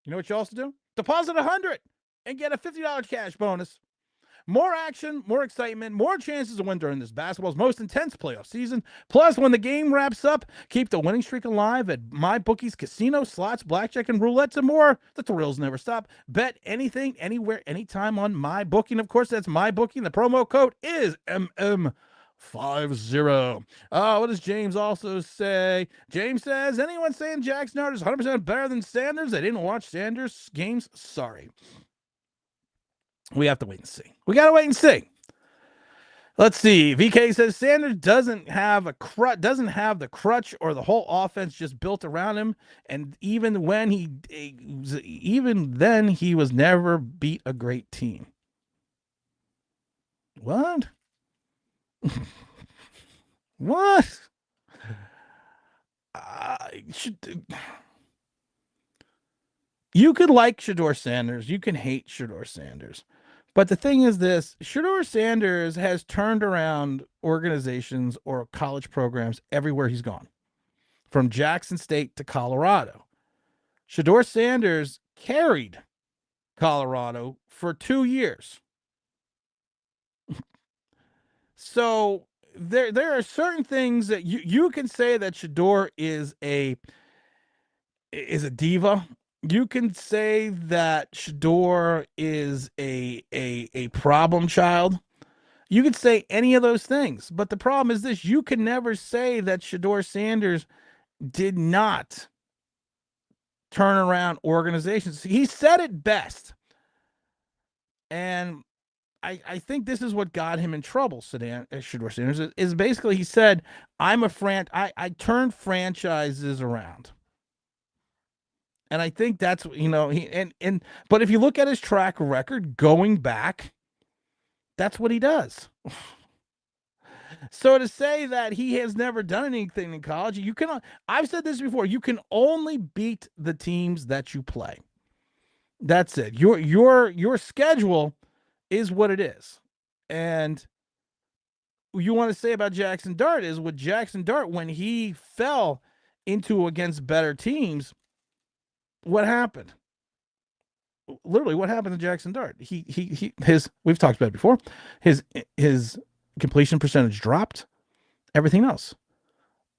You know what you also do? Deposit $100 and get a $50 cash bonus. More action, more excitement, more chances to win during this basketball's most intense playoff season. Plus, when the game wraps up, keep the winning streak alive at MyBookie's casino, slots, blackjack, and roulettes, and more. The thrills never stop. Bet anything, anywhere, anytime on MyBookie. And of course, that's MyBookie. And the promo code is MM50. What does James also say? James says, anyone saying Jackson Dart is 100% better than Sanders? They didn't watch Sanders' games. Sorry. We have to wait and see. We got to wait and see. Let's see. VK says Sanders doesn't have the crutch or the whole offense just built around him, and even then he was never beat a great team. What? What? You could like Shedeur Sanders. You can hate Shedeur Sanders. But the thing is this, Shedeur Sanders has turned around organizations or college programs everywhere he's gone, from Jackson State to Colorado. Shedeur Sanders carried Colorado for 2 years. So there are certain things that you can say that Shedeur is a diva. You can say that Shedeur is a problem child. You could say any of those things. But the problem is this. You can never say that Shedeur Sanders did not turn around organizations. He said it best. And I think this is what got him in trouble, Shedeur Sanders, is basically he said, I turned franchises around. And I think that's, but if you look at his track record going back, that's what he does. So to say that he has never done anything in college, I've said this before, you can only beat the teams that you play. That's it. Your schedule is what it is. And you want to say about Jackson Dart is with Jackson Dart, when he fell into against better teams, what happened? Literally, what happened to Jackson Dart? We've talked about it before. His completion percentage dropped. Everything else.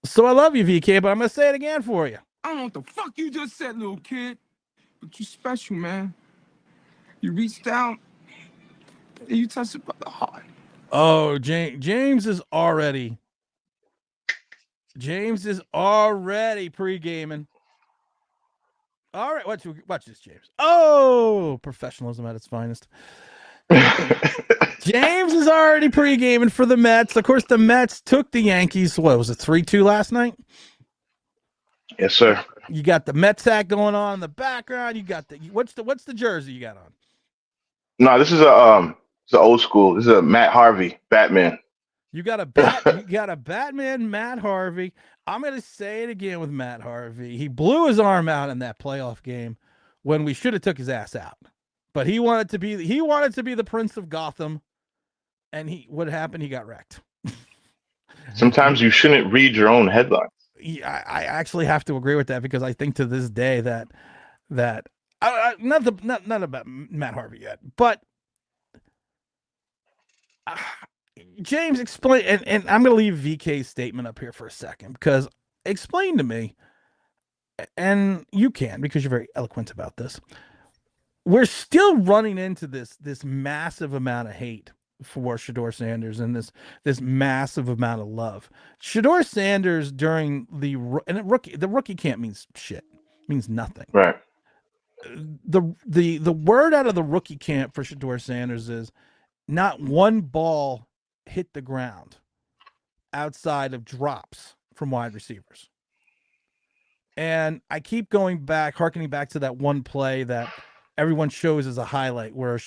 So I love you, VK, but I'm gonna say it again for you. I don't know what the fuck you just said, little kid, but you special, man. You reached out and you touched it by the heart. Oh, James is already pre-gaming. All right, watch this, James. Oh, professionalism at its finest. James is already pre-gaming for the Mets. Of course, the Mets took the Yankees. What was it, 3-2 last night? Yes, sir. You got the Mets hat going on in the background. You got what's the jersey you got on? No, this is it's an old school. This is a Matt Harvey Batman. You got a Batman, Matt Harvey. I'm gonna say it again with Matt Harvey. He blew his arm out in that playoff game when we should have took his ass out. But he wanted to be the Prince of Gotham, and what happened? He got wrecked. Sometimes you shouldn't read your own headlines. Yeah, I actually have to agree with that because I think to this day that not about Matt Harvey yet, but James, explain, and I'm going to leave VK's statement up here for a second because explain to me, and you can because you're very eloquent about this. We're still running into this massive amount of hate for Shedeur Sanders and this massive amount of love. Shedeur Sanders during the rookie camp means shit, means nothing. Right. The word out of the rookie camp for Shedeur Sanders is not one ball hit the ground outside of drops from wide receivers. And I keep harkening back to that one play that everyone shows as a highlight where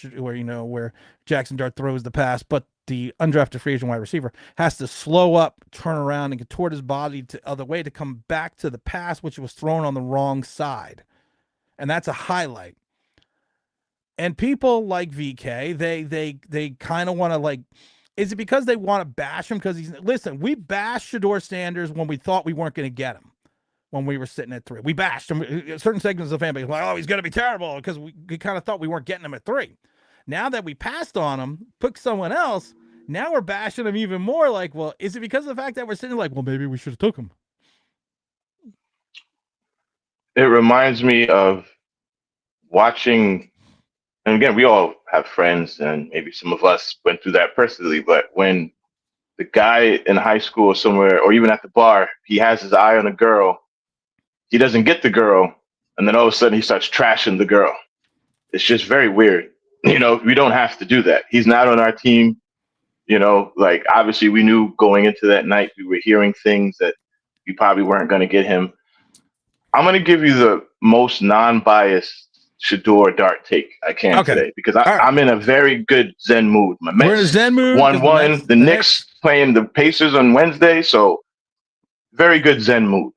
Jackson Dart throws the pass, but the undrafted free agent wide receiver has to slow up, turn around, and contort his body the other way to come back to the pass, which was thrown on the wrong side. And that's a highlight. And people like VK, they kind of want to is it because they want to bash him? Because we bashed Shedeur Sanders when we thought we weren't going to get him. When we were sitting at 3, we bashed him. Certain segments of the fan base were like, oh, he's going to be terrible because we kind of thought we weren't getting him at 3. Now that we passed on him, picked someone else, now we're bashing him even more. Like, well, is it because of the fact that we're sitting like, well, maybe we should have took him? It reminds me of watching, and again, we all have friends, and maybe some of us went through that personally, but when the guy in high school or somewhere, or even at the bar, he has his eye on a girl, he doesn't get the girl, and then all of a sudden he starts trashing the girl. It's just very weird. We don't have to do that. He's not on our team. Obviously we knew going into that night, we were hearing things that we probably weren't going to get him. I'm going to give you the most non-biased Shedeur Dart take I can today because I'm in a very good Zen mood. My Mets, we're in a Zen mood. 1-1. The Knicks playing the Pacers on Wednesday, so very good Zen mood.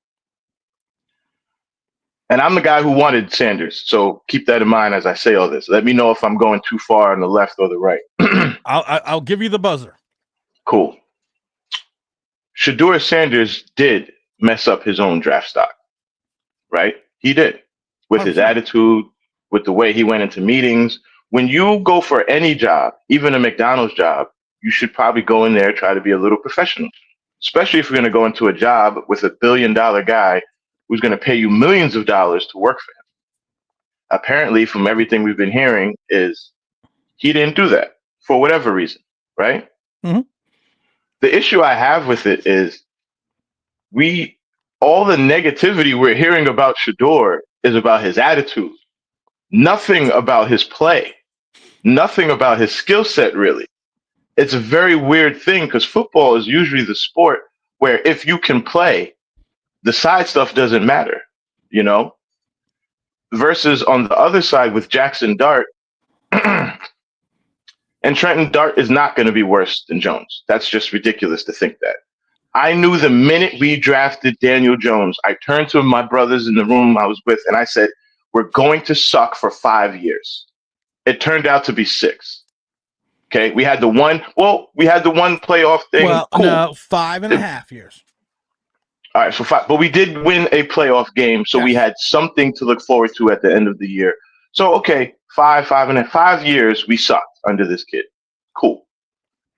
And I'm the guy who wanted Sanders, so keep that in mind as I say all this. Let me know if I'm going too far on the left or the right. I'll give you the buzzer. Cool. Shedeur Sanders did mess up his own draft stock, right? He did. With his attitude, with the way he went into meetings. When you go for any job, even a McDonald's job, you should probably go in there, try to be a little professional, especially if you're going to go into a job with $1 billion guy who's going to pay you millions of dollars to work for him. Apparently, from everything we've been hearing, is he didn't do that for whatever reason, right? Mm-hmm. The issue I have with it is all the negativity we're hearing about Shedeur is about his attitude. Nothing about his play. Nothing about his skill set, really. It's a very weird thing because football is usually the sport where if you can play, the side stuff doesn't matter, Versus on the other side with Jackson Dart, and Trenton Dart is not going to be worse than Jones. That's just ridiculous to think that. I knew the minute we drafted Daniel Jones, I turned to my brothers in the room I was with, and I said, we're going to suck for 5 years. It turned out to be 6. Okay, we had the one playoff thing. Well, cool. No, 5.5 years. All right, so 5, but we did win a playoff game, so we had something to look forward to at the end of the year. So, okay, 5 years, we sucked under this kid. Cool.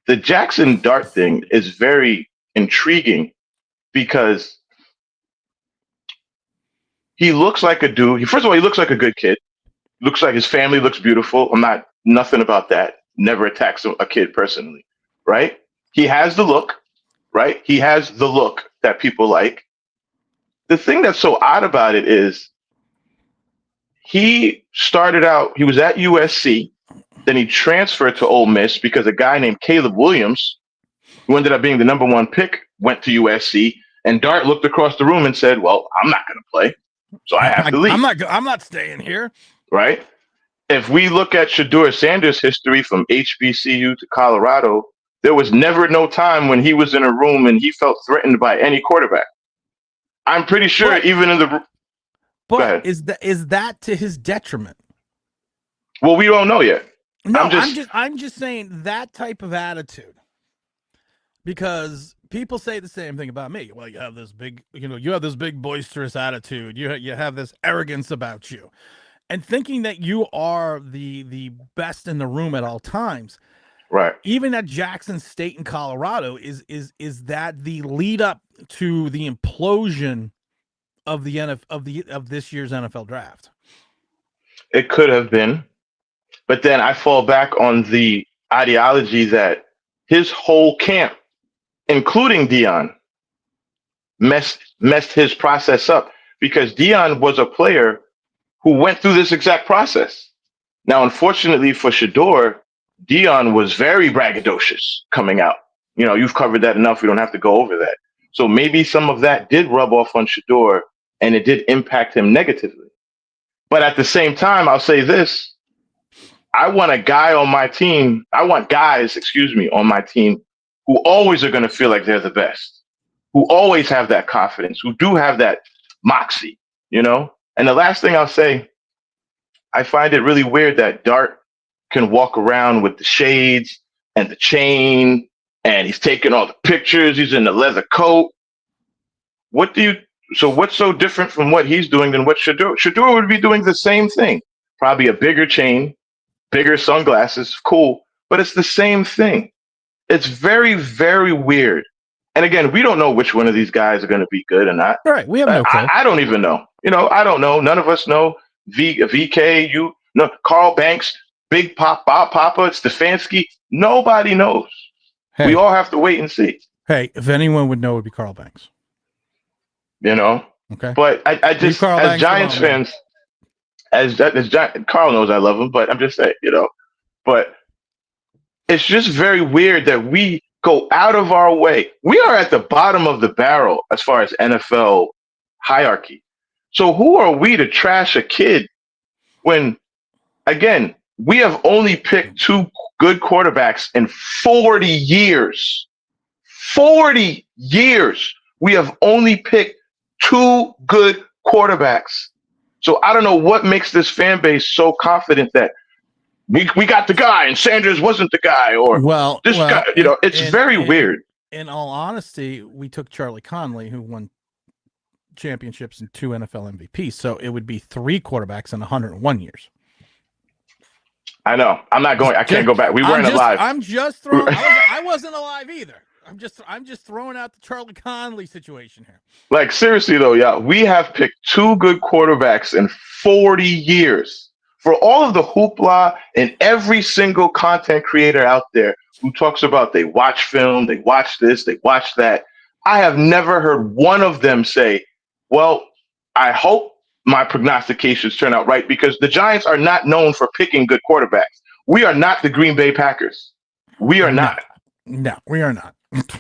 The Jackson Dart thing is very intriguing because he looks like a dude. First of all, he looks like a good kid. Looks like his family looks beautiful. Nothing about that. Never attacks a kid personally, right? He has the look, right? He has the look that people like. The thing that's so odd about it is he started out, he was at USC, then he transferred to Ole Miss because a guy named Caleb Williams, who ended up being the number 1 pick, went to USC, and Dart looked across the room and said, well, I'm not going to play, so I have to leave. I'm not staying here. Right? If we look at Shedeur Sanders' history from HBCU to Colorado, there was never no time when he was in a room and he felt threatened by any quarterback. I'm pretty sure even in the... But is that to his detriment? Well, we don't know yet. No, I'm just saying that type of attitude. Because people say the same thing about me. Well, you have this big, you have this big boisterous attitude. You have this arrogance about you, and thinking that you are the best in the room at all times. Right. Even at Jackson State in Colorado, is that the lead up to the implosion of the of this year's NFL draft? It could have been, but then I fall back on the ideology that his whole camp, including Dion, messed his process up, because Dion was a player who went through this exact process. Now, unfortunately for Shador, Dion was very braggadocious coming out. You've covered that enough. We don't have to go over that. So maybe some of that did rub off on Shador, and it did impact him negatively. But at the same time, I'll say this. I want a guy on my team. I want guys, on my team who always are going to feel like they're the best, who always have that confidence, who do have that moxie, And the last thing I'll say, I find it really weird that Dart can walk around with the shades and the chain, and he's taking all the pictures. He's in the leather coat. What's so different from what he's doing than what Shador? Shador would be doing the same thing. Probably a bigger chain, bigger sunglasses, cool, but it's the same thing. It's very, very weird. And again, we don't know which one of these guys are going to be good or not. Right. We have no clue. I don't even know. I don't know. None of us know. VK, Carl Banks, Big Pop, Bob Papa, Stefanski. Nobody knows. Hey. We all have to wait and see. Hey, if anyone would know, it would be Carl Banks. Okay. But I just, as Giants fans, as Carl knows I love him, but I'm just saying, but it's just very weird that we go out of our way. We are at the bottom of the barrel as far as NFL hierarchy. So who are we to trash a kid when, again, we have only picked 2 good quarterbacks in 40 years. 40 years. We have only picked 2 good quarterbacks. So I don't know what makes this fan base so confident that we got the guy and Sanders wasn't the guy, or this guy. It's very weird. In all honesty, we took Charlie Conley, who won championships and 2 NFL MVPs. So it would be 3 quarterbacks in 101 years. I know. I can't go back. We weren't alive. I'm just throwing. I wasn't alive either. I'm just throwing out the Charlie Conley situation here. Like, seriously though, yeah, we have picked 2 good quarterbacks in 40 years. For all of the hoopla and every single content creator out there who talks about they watch film, they watch this, they watch that, I have never heard one of them say, well, I hope my prognostications turn out right, because the Giants are not known for picking good quarterbacks. We are not the Green Bay Packers. We are not. No, we are not.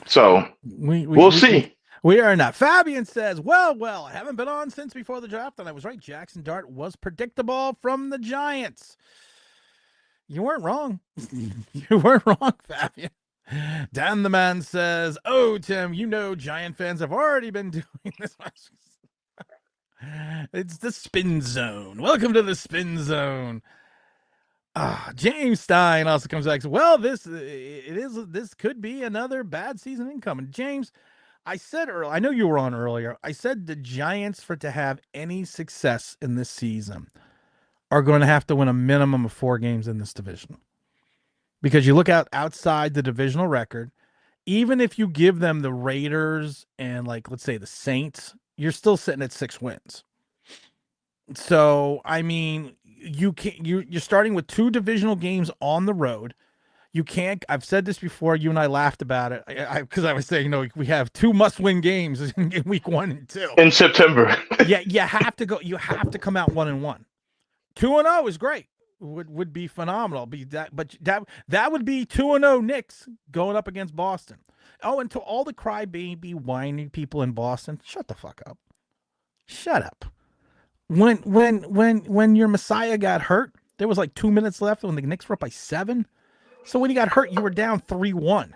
So we'll see. We are not. Fabian says, well, I haven't been on since before the draft, and I was right. Jackson Dart was predictable from the Giants. You weren't wrong. You weren't wrong, Fabian. Dan the Man says, oh, Tim, Giant fans have already been doing this. It's the spin zone. Welcome to the spin zone. James Stein also comes back and says, well, this could be another bad season incoming. James, I said earlier, I know you were on earlier, I said the Giants, to have any success in this season, are going to have to win a minimum of 4 games in this division. Because you look outside the divisional record, even if you give them the Raiders and, let's say the Saints, you're still sitting at 6 wins. So, I mean, you're starting with 2 divisional games on the road. You can't. I've said this before. You and I laughed about it because I was saying, we have 2 must-win games in week 1 and 2 in September. Yeah, you have to go. You have to come out 1-1. 2-0 is great. Would be phenomenal. But that would be 2-0 Knicks going up against Boston. Oh, and to all the crybaby, whiny people in Boston, shut the fuck up. Shut up. When your Messiah got hurt, there was 2 minutes left when the Knicks were up by 7. So when he got hurt, you were down 3-1.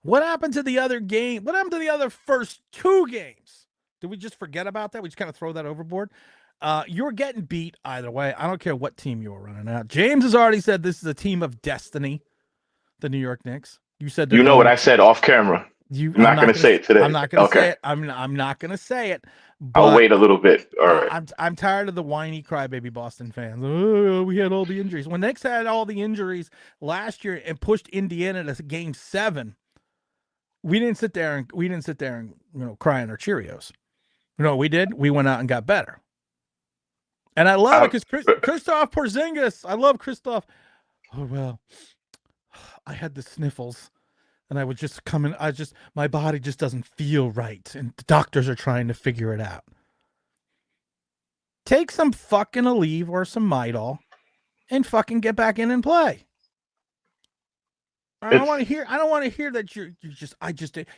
What happened to the other game? What happened to the other first 2 games? Did we just forget about that? We just kind of throw that overboard? You're getting beat either way. I don't care what team you were running out. James has already said this is a team of destiny, the New York Knicks. You said what I said off camera. I'm not going to say it today. I'm not going to Okay. say it. I'm not going to say it. I'll But wait a little bit. All right. I'm tired of the whiny crybaby Boston fans. Oh, we had all the injuries. When Knicks had all the injuries last year and pushed Indiana to Game 7, we didn't sit there and cry on our Cheerios. You know what we did? We went out and got better. And I love it because Kristaps Porzingis. I love Kristaps. Oh well, I had the sniffles. And I would just come in. My body just doesn't feel right. And the doctors are trying to figure it out. Take some fucking Aleve or some Midol and fucking get back in and play. I don't want to hear that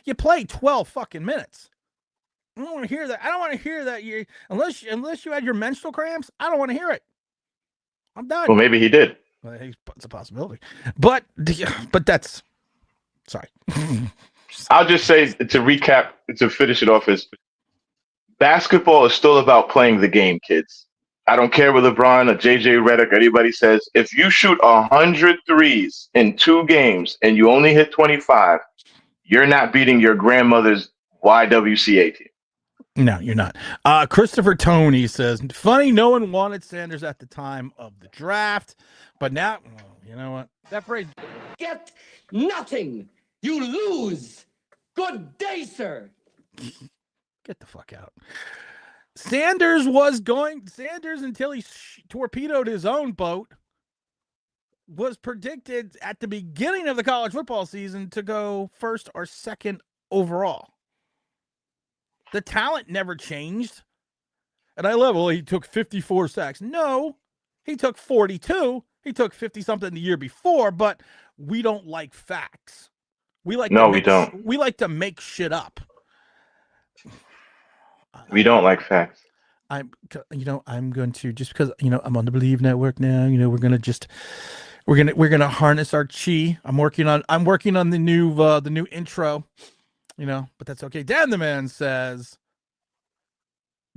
you played 12 fucking minutes. I don't want to hear that. I don't want to hear that unless you had your menstrual cramps, I don't want to hear it. I'm done. Well, maybe he did. Well, it's a possibility. But that's sorry. I'll just say to recap, to finish it off, is basketball is still about playing the game, kids. I don't care what LeBron or JJ Redick or anybody says. If you shoot 100 threes in 2 games and you only hit 25, you're not beating your grandmother's YWCA team. No, you're not. Christopher Tony says, funny, no one wanted Sanders at the time of the draft, but now, you know what? That phrase, get nothing. You lose. Good day, sir. Get the fuck out. Sanders until he torpedoed his own boat, was predicted at the beginning of the college football season to go first or second overall. The talent never changed. And I love, well, he took 54 sacks. No, he took 42. He took 50-something the year before, but we don't like facts. We don't. We like to make shit up. We don't like facts. I'm going to, just because, I'm on the Believe Network now, we're going to harness our chi. I'm working on the new intro, but that's okay. Dan the Man says,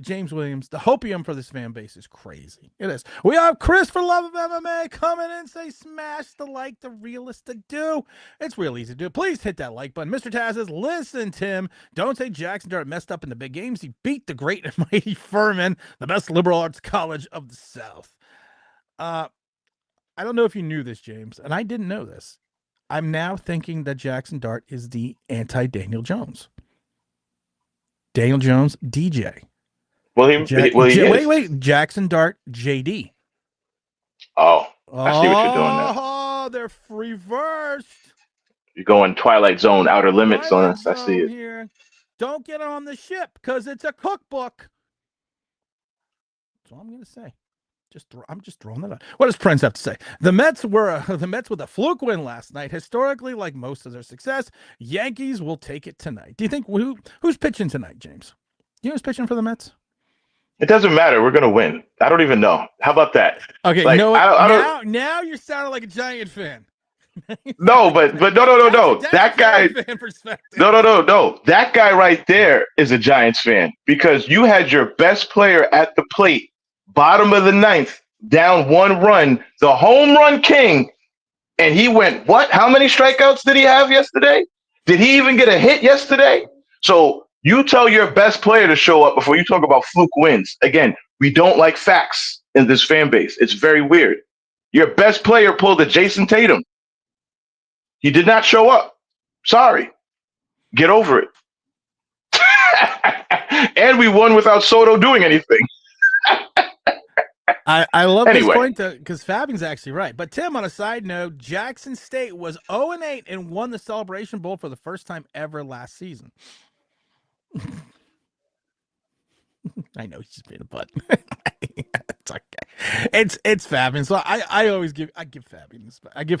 James Williams, the hopium for this fan base is crazy. It is. We have Chris for Love of MMA coming in, say smash the like, the realistic do. It's real easy to do. Please hit that like button. Mr. Taz says, listen, Tim, don't say Jackson Dart messed up in the big games. He beat the great and mighty Furman, the best liberal arts college of the South. I don't know if you knew this, James, and I didn't know this. I'm now thinking that Jackson Dart is the anti-Daniel Jones. Daniel Jones, DJ. Wait. Jackson Dart, JD. Oh, I see what you're doing now. Oh, they're reversed. You're going Twilight Zone, Outer Limits on us. I see it. Here. Don't get on the ship because it's a cookbook. That's all I'm going to say. I'm just throwing that out. What does Prince have to say? The Mets with a fluke win last night. Historically, like most of their success, Yankees will take it tonight. Do you think who's pitching tonight, James? Do you know who's pitching for the Mets? It doesn't matter. We're gonna win. I don't even know. How about that? Okay, like, now you're sounding like a Giant fan. No, but no. That guy. No. That guy right there is a Giants fan because you had your best player at the plate, bottom of the 9th, down 1 run, the home run king, and he went what? How many strikeouts did he have yesterday? Did he even get a hit yesterday? So. You tell your best player to show up before you talk about fluke wins. Again, we don't like facts in this fan base. It's very weird. Your best player pulled a Jason Tatum. He did not show up. Sorry. Get over it. And we won without Soto doing anything. I love this point because Fabian's actually right. But Tim, on a side note, Jackson State was 0-8 and won the Celebration Bowl for the first time ever last season. I know he's just being a butt. It's okay. It's Fabian. So I give Fabian this. I give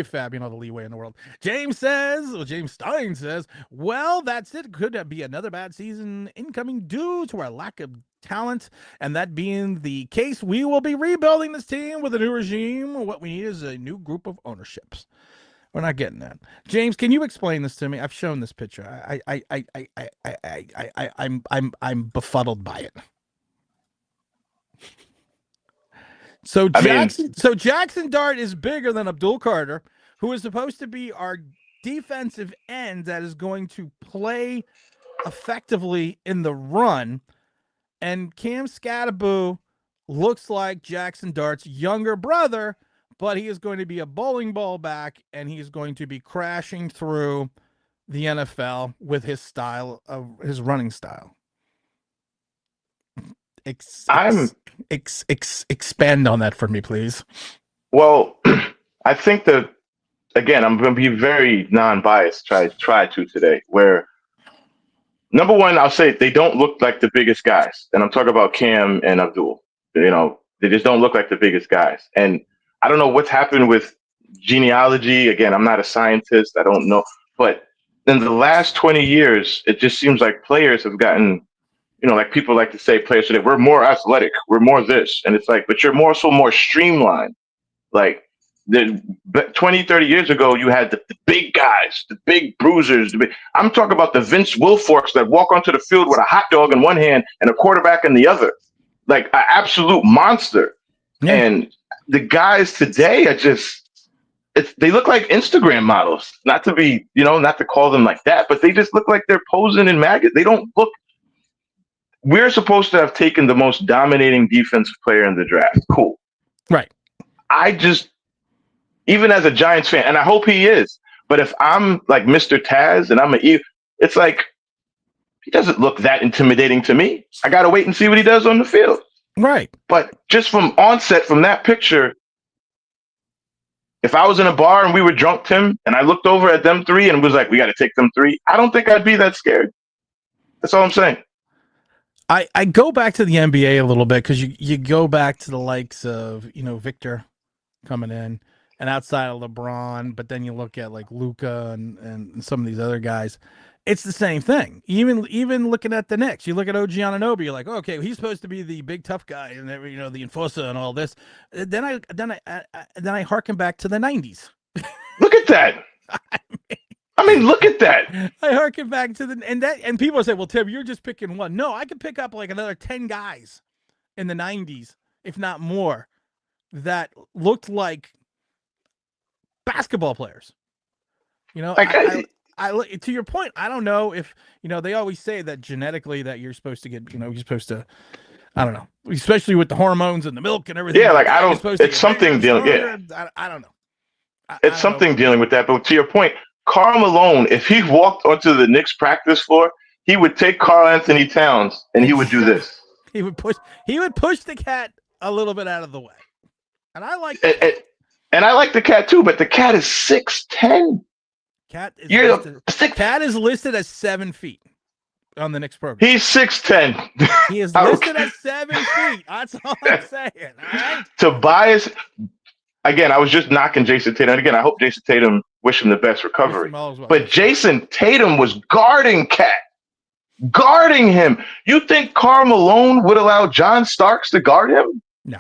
Fabian all the leeway in the world. James Stein says, well, that's it. Could be another bad season incoming due to our lack of talent. And that being the case, we will be rebuilding this team with a new regime. What we need is a new group of ownerships. We're not getting that. James, can you explain this to me? I've shown this picture. I'm befuddled by it. So Jackson Dart is bigger than Abdul Carter, who is supposed to be our defensive end that is going to play effectively in the run. And Cam Scatterbo looks like Jackson Dart's younger brother, but he is going to be a bowling ball back, and he's going to be crashing through the NFL with his style of his running style. Expand on that for me, please. Well, I think that, again, I'm going to be very non-biased. Try to today. Where number one, I'll say they don't look like the biggest guys, and I'm talking about Cam and Abdul. They just don't look like the biggest guys. And I don't know what's happened with genealogy. Again, I'm not a scientist. I don't know, but in the last 20 years, it just seems like players have gotten, like people like to say, players today, we're more athletic, we're more this, and it's like, but you're more streamlined. Like 20, 30 years ago, you had the big guys, the big bruisers. I'm talking about the Vince Wilforks that walk onto the field with a hot dog in one hand and a quarterback in the other, like an absolute monster. Yeah. And the guys today are they look like Instagram models. Not to be, not to call them like that, but they just look like they're posing in magazines. They don't look. We're supposed to have taken the most dominating defensive player in the draft. Cool. Right. Even as a Giants fan, and I hope he is, but if I'm like Mr. Taz and it's like, he doesn't look that intimidating to me. I got to wait and see what he does on the field. Right. But just from onset, from that picture, if I was in a bar and we were drunk, Tim, and I looked over at them three and was like, we got to take them three, I don't think I'd be that scared. That's all I'm saying. I go back to the NBA a little bit because you go back to the likes of, Victor coming in and outside of LeBron, but then you look at like Luka and some of these other guys. It's the same thing. Even looking at the Knicks, you look at OG Anunoby, you're like, oh, okay, he's supposed to be the big tough guy and the enforcer and all this. Then I harken back to the 90s. Look at that. I mean, look at that. I harken back to and people say, well, Tim, you're just picking one. No, I could pick up like another 10 guys in the 90s, if not more, that looked like basketball players. I to your point, I don't know if, they always say that genetically that you're supposed to get, you're supposed to, I don't know, especially with the hormones and the milk and everything. Yeah, like I don't, it's something dealing, yeah. I don't know. It's something dealing with that. But to your point, Karl Malone, if he walked onto the Knicks practice floor, he would take Karl Anthony Towns and he would do this. He would push the cat a little bit out of the way. And I like and I like the cat too, but the cat is 6'10". Cat is listed as 7 feet on the Knicks program. He's 6'10". He is listed as 7 feet. That's all I'm saying. All right? Tobias, again, I was just knocking Jason Tatum. And again, I hope Jason Tatum, wish him the best recovery. Well. But Jason Tatum was guarding Cat. Guarding him. You think Karl Malone would allow John Starks to guard him? No.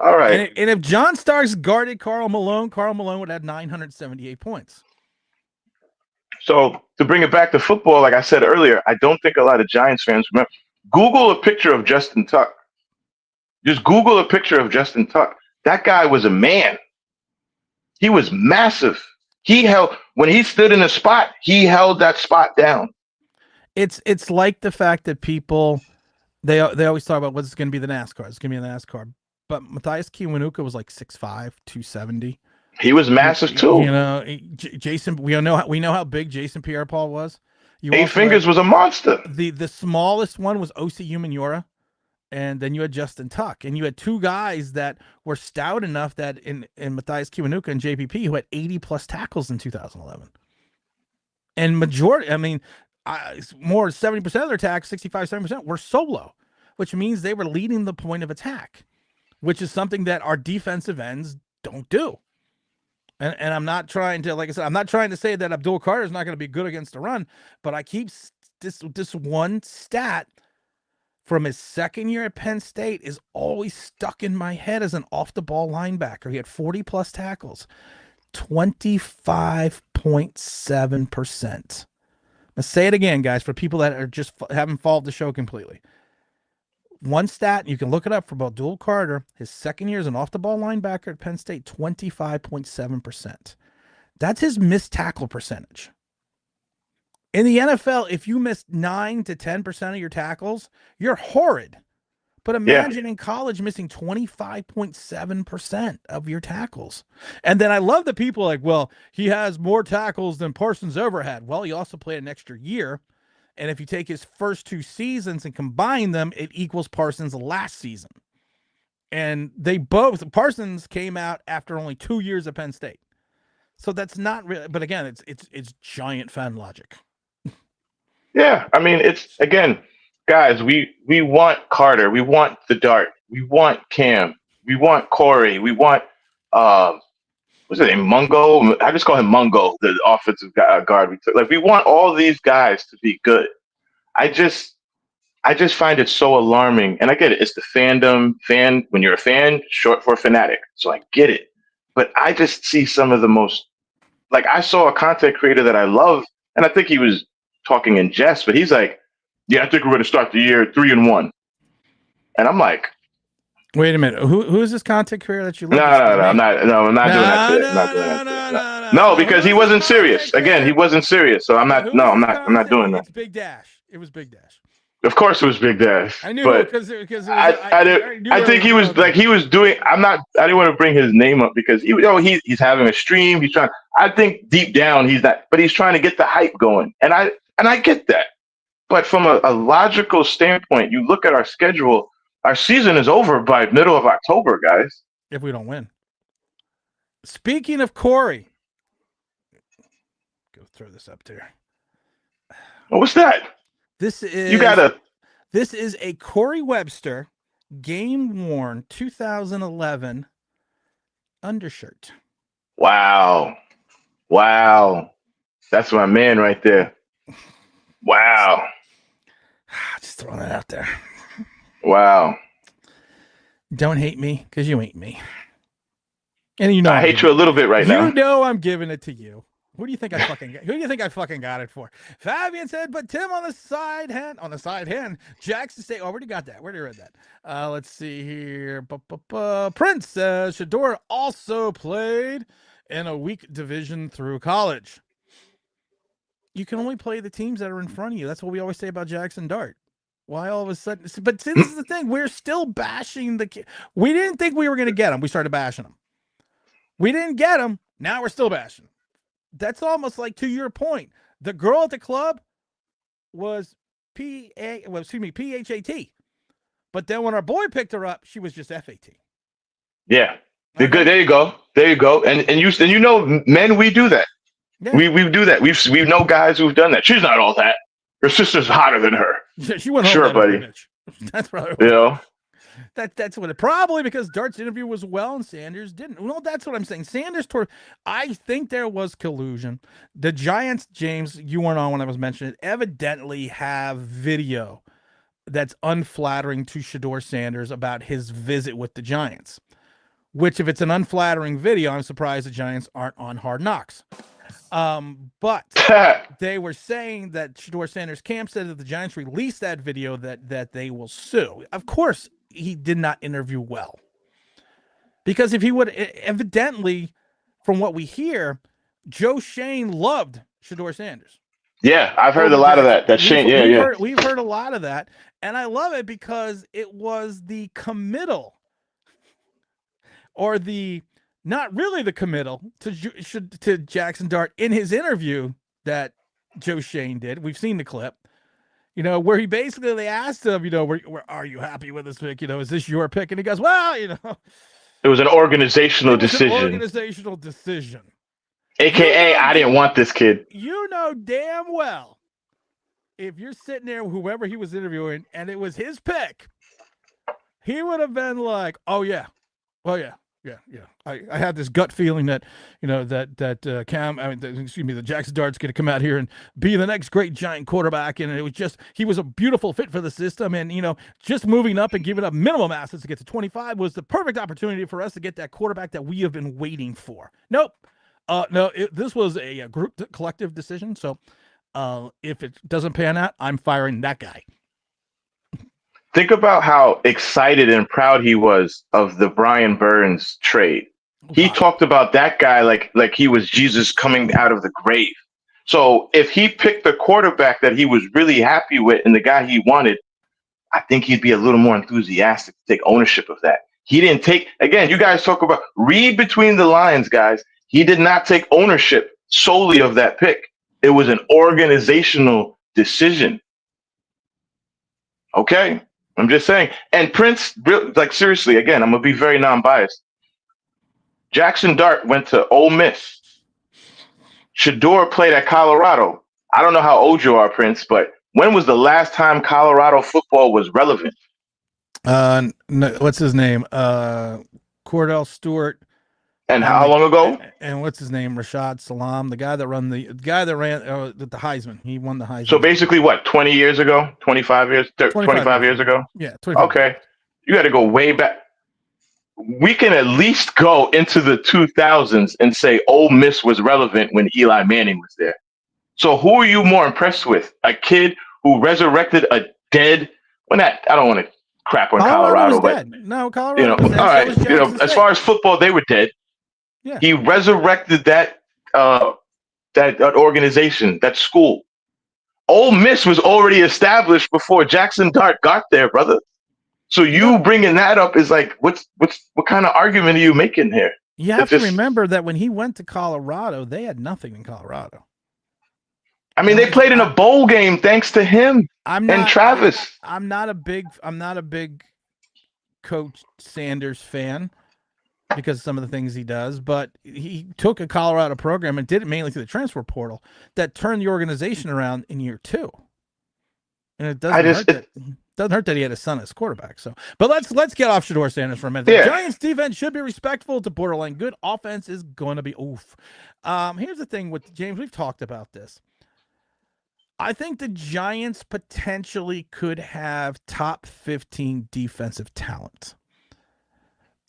All right. And if John Starks guarded Karl Malone would have 978 points. So to bring it back to football, like I said earlier, I don't think a lot of Giants fans remember. Google a picture of Justin Tuck. Just Google a picture of Justin Tuck. That guy was a man. He was massive. When he stood in a spot, he held that spot down. It's like the fact that people they always talk about what's going to be the NASCAR. It's going to be the NASCAR. But Matthias Kiwanuka was like 6'5", 270. He was massive too. Jason. We know how big Jason Pierre-Paul was. 8 Fingers was a monster. The smallest one was Osi Umenyiora, and then you had Justin Tuck, and you had two guys that were stout enough that in Matthias Kiwanuka and JPP who had 80+ tackles in 2011. And majority, more 70% of their attacks, 65-70% were solo, which means they were leading the point of attack, which is something that our defensive ends don't do. And I'm not trying to, like I said, I'm not trying to say that Abdul Carter is not going to be good against the run, but I keep this one stat from his second year at Penn State is always stuck in my head as an off-the-ball linebacker. He had 40+ tackles, 25.7%. Let's say it again, guys, for people that are just haven't followed the show completely. One stat, you can look it up for Abdul Carter, his second year as an off-the-ball linebacker at Penn State, 25.7%. That's his missed tackle percentage. In the NFL, if you miss 9 to 10% of your tackles, you're horrid. But imagine in college missing 25.7% of your tackles. And then I love the people like, well, he has more tackles than Parsons ever had. Well, he also played an extra year. And if you take his first 2 seasons and combine them, it equals Parsons' last season. And Parsons came out after only 2 years at Penn State. So that's not really, but again, it's giant fan logic. Yeah, I mean, it's again, guys. We want Carter. We want the Dart. We want Cam. We want Corey. We want what's his name? Mungo. I just call him Mungo, the offensive guard. We took. Like we want all these guys to be good. I just find it so alarming, and I get it. It's the fandom. When you're a fan, short for fanatic. So I get it, but I just see some of the most. Like I saw a content creator that I love, and I think he was talking in jest, but he's like, "Yeah, I think we're going to start the year 3-1," and I'm like, "Wait a minute, who is this content creator that you love?" No, I'm not doing that. No, because he wasn't serious. Again, he wasn't serious, so I'm not. No, I'm not doing that. It's Big Dash. It was Big Dash. Of course, it was Big Dash. I knew because I think he was like he was doing. I didn't want to bring his name up because he's having a stream. He's trying. I think deep down he's not, but he's trying to get the hype going, and I get that. But from a logical standpoint, you look at our schedule. Our season is over by middle of October, guys. If we don't win. Speaking of Corey, go throw this up there. Oh, what's that? This is This is a Corey Webster game worn 2011 undershirt. Wow, that's my man right there. Wow, just throwing that out there. Wow. Don't hate me because you ain't me. And I hate you a little bit right now. You know I'm giving it to you. Who do you think I fucking got it for? Fabian said, but Tim on the side hand. Jackson say, already got that. Where did you read that? Let's see here. Prince says Shedeur also played in a weak division through college. You can only play the teams that are in front of you. That's what we always say about Jackson Dart. Why all of a sudden? But see, this is the thing. We're still bashing the kid. We didn't think we were going to get him. We started bashing him. We didn't get him. Now we're still bashing. That's almost like, to your point, the girl at the club was PHAT. But then when our boy picked her up, she was just FAT. Yeah. Okay. Good. There you go. And you know, men, we do that. Yeah. We do that. We know guys who've done that. She's not all that. Her sister's hotter than her. Yeah, she went home. Sure, buddy. That's probably that's what it probably because Dart's interview was well and Sanders didn't. Well, that's what I'm saying. I think there was collusion. The Giants, James, you weren't on when I was mentioning it, evidently have video that's unflattering to Shedeur Sanders about his visit with the Giants. Which, if it's an unflattering video, I'm surprised the Giants aren't on Hard Knocks. But they were saying that Shedeur Sanders' camp said that the Giants released that video that they will sue. Of course, he did not interview well. Because if he would, evidently, from what we hear, Joe Shane loved Shedeur Sanders. Yeah, I've heard a lot of that. We've heard a lot of that. And I love it because it was the committal or not really the committal to Jackson Dart in his interview that Joe Shane did. We've seen the clip, where he basically, they asked him, where are you happy with this pick? Is this your pick? And he goes, well, it was an organizational decision. AKA, I didn't want this kid. You know damn well, if you're sitting there, whoever he was interviewing, and it was his pick, he would have been like, oh yeah. Well, yeah. I had this gut feeling that, the Jackson Dart's going to come out here and be the next great Giant quarterback. And it was he was a beautiful fit for the system. And, just moving up and giving up minimum assets to get to 25 was the perfect opportunity for us to get that quarterback that we have been waiting for. Nope. This was a collective decision. So if it doesn't pan out, I'm firing that guy. Think about how excited and proud he was of the Brian Burns trade. He Wow. talked about that guy like he was Jesus coming out of the grave. So if he picked the quarterback that he was really happy with and the guy he wanted, I think he'd be a little more enthusiastic to take ownership of that. He didn't take, again, you guys talk about read between the lines, guys. He did not take ownership solely of that pick. It was an organizational decision. Okay. I'm just saying. And Prince, like seriously, again, I'm going to be very non biased. Jackson Dart went to Ole Miss. Shador played at Colorado. I don't know how old you are, Prince, but when was the last time Colorado football was relevant? No, what's his name? Cordell Stewart. And how long ago? And what's his name? Rashad Salam, the guy that ran the Heisman. He won the Heisman. So basically, what, 20 years ago, 25 years, 25 years ago? Yeah, 25 okay. Years. You got to go way back. We can at least go into the 2000s and say Ole Miss was relevant when Eli Manning was there. So who are you more impressed with? A kid who resurrected a dead? Well, not. I don't want to crap on Colorado, but dead. No, Colorado. all right. As far as football, they were dead. Yeah. He resurrected that organization, that school. Ole Miss was already established before Jackson Dart got there, brother. So you bringing that up is like, what kind of argument are you making here? You have to remember that when he went to Colorado, they had nothing in Colorado. I mean, they played in a bowl game thanks to him and Travis. I'm not a big Coach Sanders fan because of some of the things he does, but he took a Colorado program and did it mainly through the transfer portal that turned the organization around in year 2. And it doesn't hurt that he had a son as quarterback. So, but let's get off Shador Sanders for a minute. The Giants defense should be respectful to borderline good. Offense is going to be oof. Here's the thing with James. We've talked about this. I think the Giants potentially could have top 15 defensive talent.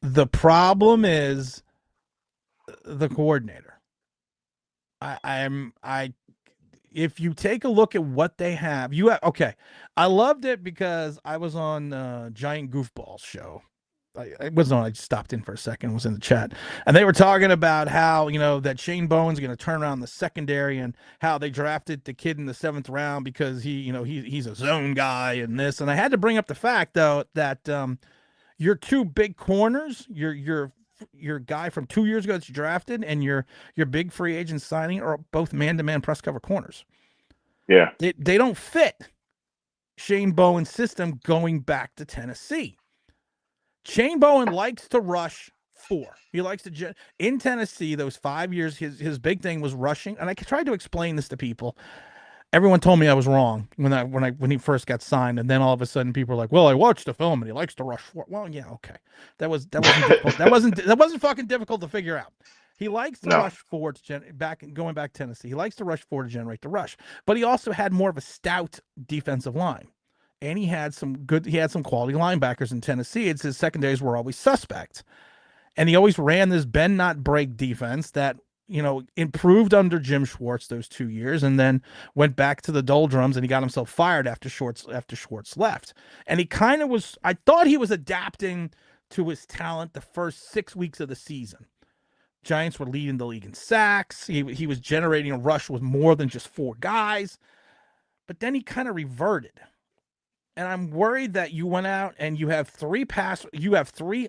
The problem is the coordinator. If you take a look at what they have, I loved it because I was on Giant Goofball show. I wasn't on, I just stopped in for a second, was in the chat. And they were talking about how, that Shane Bowen's going to turn around the secondary and how they drafted the kid in the 7th round because he's a zone guy and this. And I had to bring up the fact, though, that your 2 big corners, your guy from 2 years ago that you drafted and your big free agent signing are both man-to-man press cover corners. Yeah. They don't fit Shane Bowen's system going back to Tennessee. Shane Bowen likes to rush 4. He likes to in Tennessee those 5 years. His big thing was rushing, and I tried to explain this to people. Everyone told me I was wrong when he first got signed, and then all of a sudden people were like, "Well, I watched the film and he likes to rush 4." Well, yeah, okay, that wasn't difficult. that wasn't fucking difficult to figure out. He likes to rush 4 going back to Tennessee. He likes to rush 4 to generate the rush, but he also had more of a stout defensive line. And he had some quality linebackers in Tennessee. His secondaries were always suspect. And he always ran this bend not break defense that, improved under Jim Schwartz those 2 years and then went back to the doldrums and he got himself fired after Schwartz left. And he kind of I thought he was adapting to his talent the first 6 weeks of the season. Giants were leading the league in sacks. He was generating a rush with more than just 4 guys. But then he kind of reverted. And I'm worried that you went out and you have 3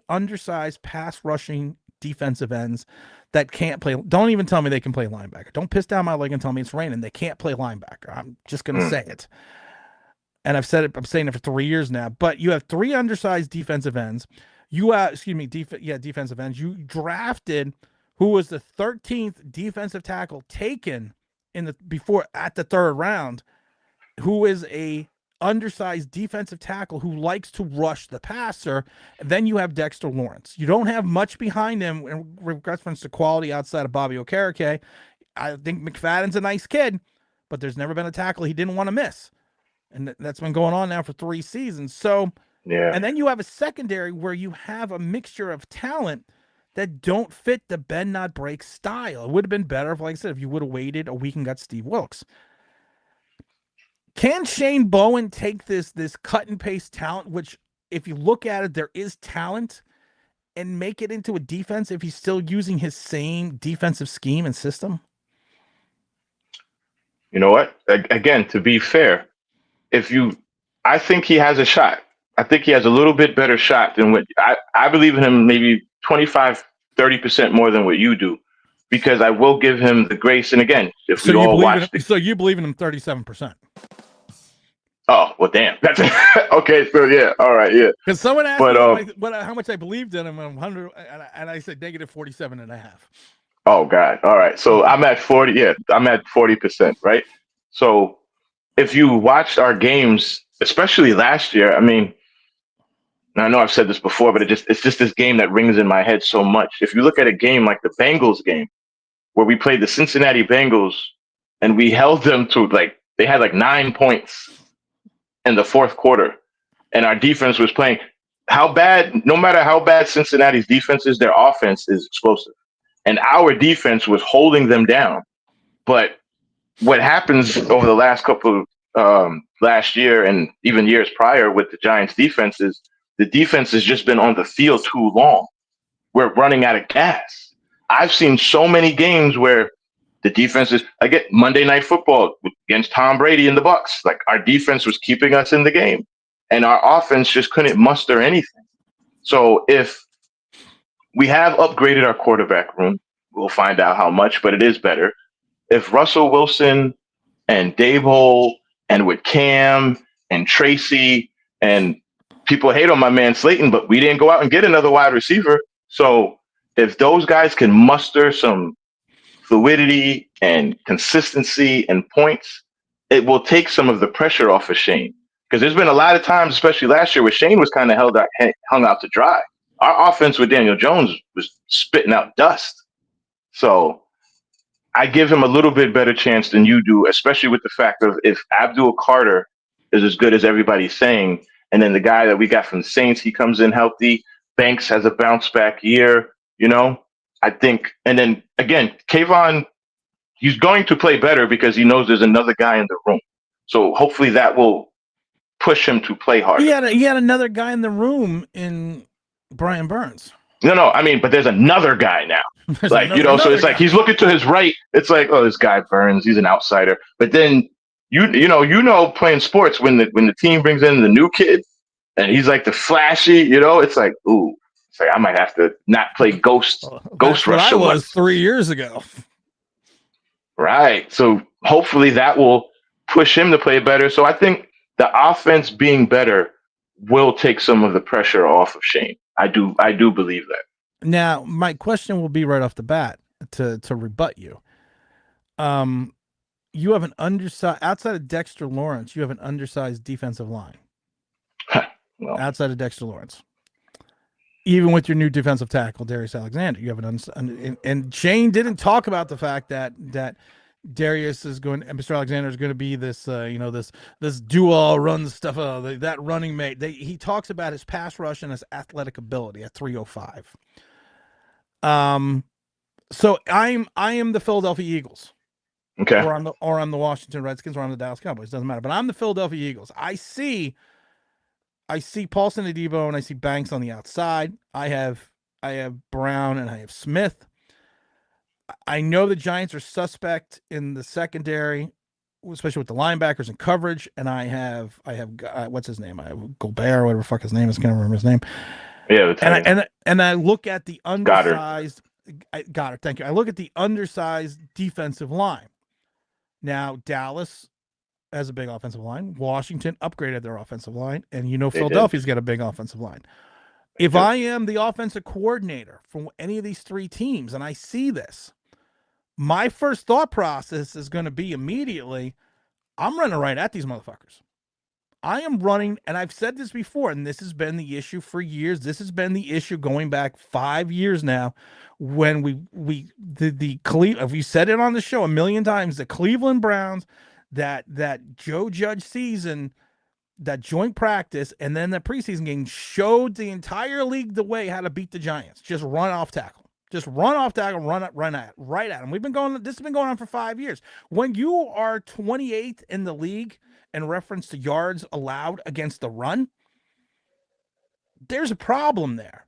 undersized pass rushing defensive ends that can't play. Don't even tell me they can play linebacker. Don't piss down my leg and tell me it's raining. They can't play linebacker. I'm just going to say it. And I've said it. I'm saying it for 3 years now. But you have 3 undersized defensive ends. Defensive ends. You drafted who was the 13th defensive tackle taken at the 3rd round, who is a undersized defensive tackle who likes to rush the passer. And then you have Dexter Lawrence. You don't have much behind him in reference to quality outside of Bobby Okereke. I think McFadden's a nice kid, but there's never been a tackle he didn't want to miss. And that's been going on now for 3 seasons. So, and then you have a secondary where you have a mixture of talent that don't fit the bend not break style. It would have been better if, like I said, if you would have waited a week and got Steve Wilkes. Can Shane Bowen take this cut and paste talent, which if you look at it, there is talent, and make it into a defense if he's still using his same defensive scheme and system? You know what? Again, to be fair, I think he has a shot. I think he has a little bit better shot than what I believe in him, maybe 25, 30% more than what you do, because I will give him the grace. And again, if So we you all believe in watch him, so you believe in him 37%. oh, well, damn. That's okay. So yeah. All right. Yeah. Because someone asked But me how much I believed in him, and 100, and I said negative 47.5. oh God. All right. So I'm at 40. Yeah, I'm at 40%. Right. So if you watched our games, especially last year, I mean, I know I've said this before, but it's just this game that rings in my head so much. If you look at a game like the Bengals game, where we played the Cincinnati Bengals and we held them to they had like 9 points in the fourth quarter, and our defense was playing no matter how bad Cincinnati's defense is, their offense is explosive. And our defense was holding them down. But what happens over the last couple last year and even years prior with the Giants defense is the defense has just been on the field too long. We're running out of gas. I've seen so many games where the defense is, I get Monday Night Football against Tom Brady and the Bucks. Like, our defense was keeping us in the game, and our offense just couldn't muster anything. So if we have upgraded our quarterback room, we'll find out how much, but it is better. If Russell Wilson and Dable and with Cam and Tracy, and people hate on my man Slayton, but we didn't go out and get another wide receiver. So if those guys can muster some fluidity and consistency and points, it will take some of the pressure off of Shane. Because there's been a lot of times, especially last year, where Shane was kind of hung out to dry. Our offense with Daniel Jones was spitting out dust. So I give him a little bit better chance than you do, especially with the fact of if Abdul Carter is as good as everybody's saying, and then the guy that we got from the Saints, he comes in healthy. Banks has a bounce back year, I think. And then again, Kayvon, he's going to play better because he knows there's another guy in the room. So hopefully that will push him to play harder. He had another guy in the room in Brian Burns. No, I mean, but there's another guy now. So it's like he's looking to his right. It's like, oh, this guy Burns, he's an outsider. But then playing sports, when the team brings in the new kid and he's like the flashy, it's like, ooh, it's like I might have to not play ghost rush. I was 3 years ago. Right. So hopefully that will push him to play better. So I think the offense being better will take some of the pressure off of Shane. I do believe that. Now, my question will be right off the bat to rebut you. You have an undersized, outside of Dexter Lawrence, you have an undersized defensive line. Well, outside of Dexter Lawrence. Even with your new defensive tackle, Darius Alexander, you have and Shane didn't talk about the fact that Darius is going, and Mr. Alexander is going to be this, this do-all run stuff, that running mate. He talks about his pass rush and his athletic ability at 305. So I am the Philadelphia Eagles. Okay. Or I'm the Washington Redskins, or I'm the Dallas Cowboys. Doesn't matter. But I'm the Philadelphia Eagles. I see Paulson Adebo and I see Banks on the outside. I have Brown and I have Smith. I know the Giants are suspect in the secondary, especially with the linebackers and coverage. And I have what's his name? I have Gobert, or whatever the fuck his name is. I can't remember his name. Yeah. And I look at the undersized. Goddard. Thank you. I look at the undersized defensive line. Now Dallas has a big offensive line. Washington upgraded their offensive line, and Philadelphia's got a big offensive line. If I am the offensive coordinator for any of these three teams and I see this, my first thought process is going to be immediately, I'm running right at these motherfuckers. I am running, and I've said this before, and this has been the issue for years. This has been the issue going back 5 years now, when we said it on the show a million times, the Cleveland Browns, that Joe Judge season, that joint practice, and then the preseason game showed the entire league the way how to beat the Giants. Just run off tackle. Just run off tackle, right at them. This has been going on for 5 years. When you are 28th in the league in reference to yards allowed against the run, there's a problem there.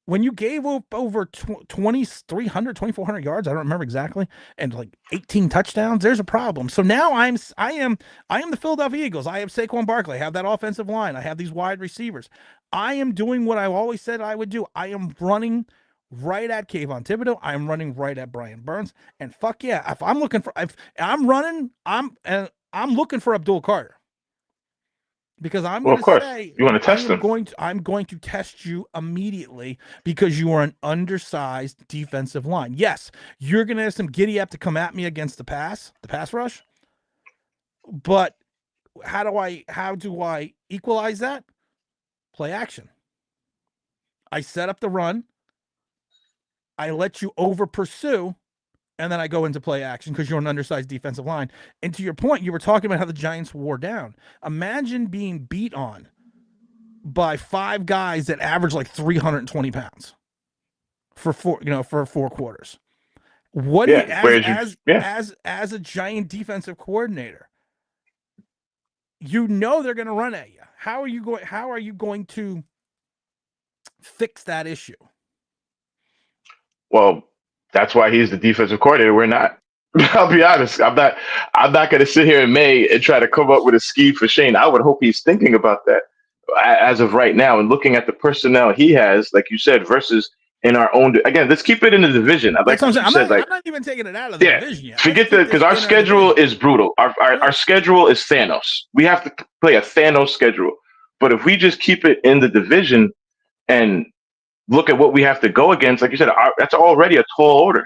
when you gave up over 2,300, 2,400 yards, I don't remember exactly, and like 18 touchdowns, there's a problem. So now I am the Philadelphia Eagles. I have Saquon Barkley. I have that offensive line. I have these wide receivers. I am doing what I always said I would do. I am running right at Kayvon Thibodeau. I'm running right at Brian Burns. And fuck yeah, if I'm looking for, if I'm running, I'm looking for Abdul Carter. Because I'm Well, going of to course, say you want to test them. I'm going to test you immediately because you are an undersized defensive line. Yes, you're going to have some giddy up to come at me against the pass rush. But how do I equalize that? Play action. I set up the run. I let you over pursue, and then I go into play action because you're an undersized defensive line. And to your point, you were talking about how the Giants wore down. Imagine being beat on by 5 guys that average like 320 pounds for 4 quarters. What do you, as a Giant defensive coordinator, you know they're going to run at you. How are you going to fix that issue? Well, that's why he's the defensive coordinator. We're not. I'll be honest. I'm not going to sit here in May and try to come up with a scheme for Shane. I would hope he's thinking about that as of right now and looking at the personnel he has, like you said, versus in our own. Again, let's keep it in the division. That's what I'm saying. I'm not even taking it out of the division yet. Forget that because our schedule is brutal. Our schedule is Thanos. We have to play a Thanos schedule. But if we just keep it in the division and look at what we have to go against, like you said, that's already a tall order.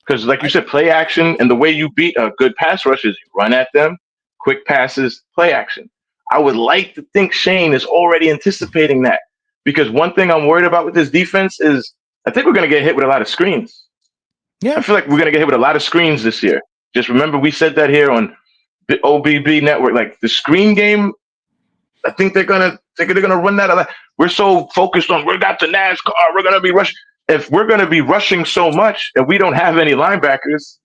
Because, like you said, play action and the way you beat a good pass rush is you run at them, quick passes, play action. I would like to think Shane is already anticipating that. Because one thing I'm worried about with this defense is I think we're going to get hit with a lot of screens. Yeah. I feel like we're going to get hit with a lot of screens this year. Just remember we said that here on the OBB network. Like the screen game, I think they're gonna run that a lot. We're so focused on we got the NASCAR, we're gonna be rushing. If we're gonna be rushing so much and we don't have any linebackers,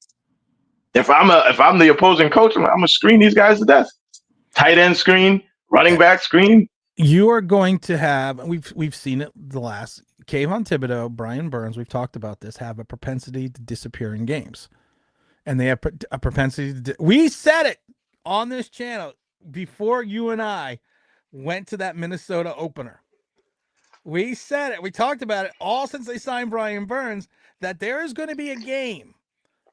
if I'm the opposing coach, I'm gonna screen these guys to death. Tight end screen, running back screen. You are going to have we've seen it the last Kayvon Thibodeau, Brian Burns, we've talked about this, have a propensity to disappear in games. And they have a propensity to we said it on this channel before you and I went to that Minnesota opener. We said it. We talked about it all since they signed Brian Burns, that there is going to be a game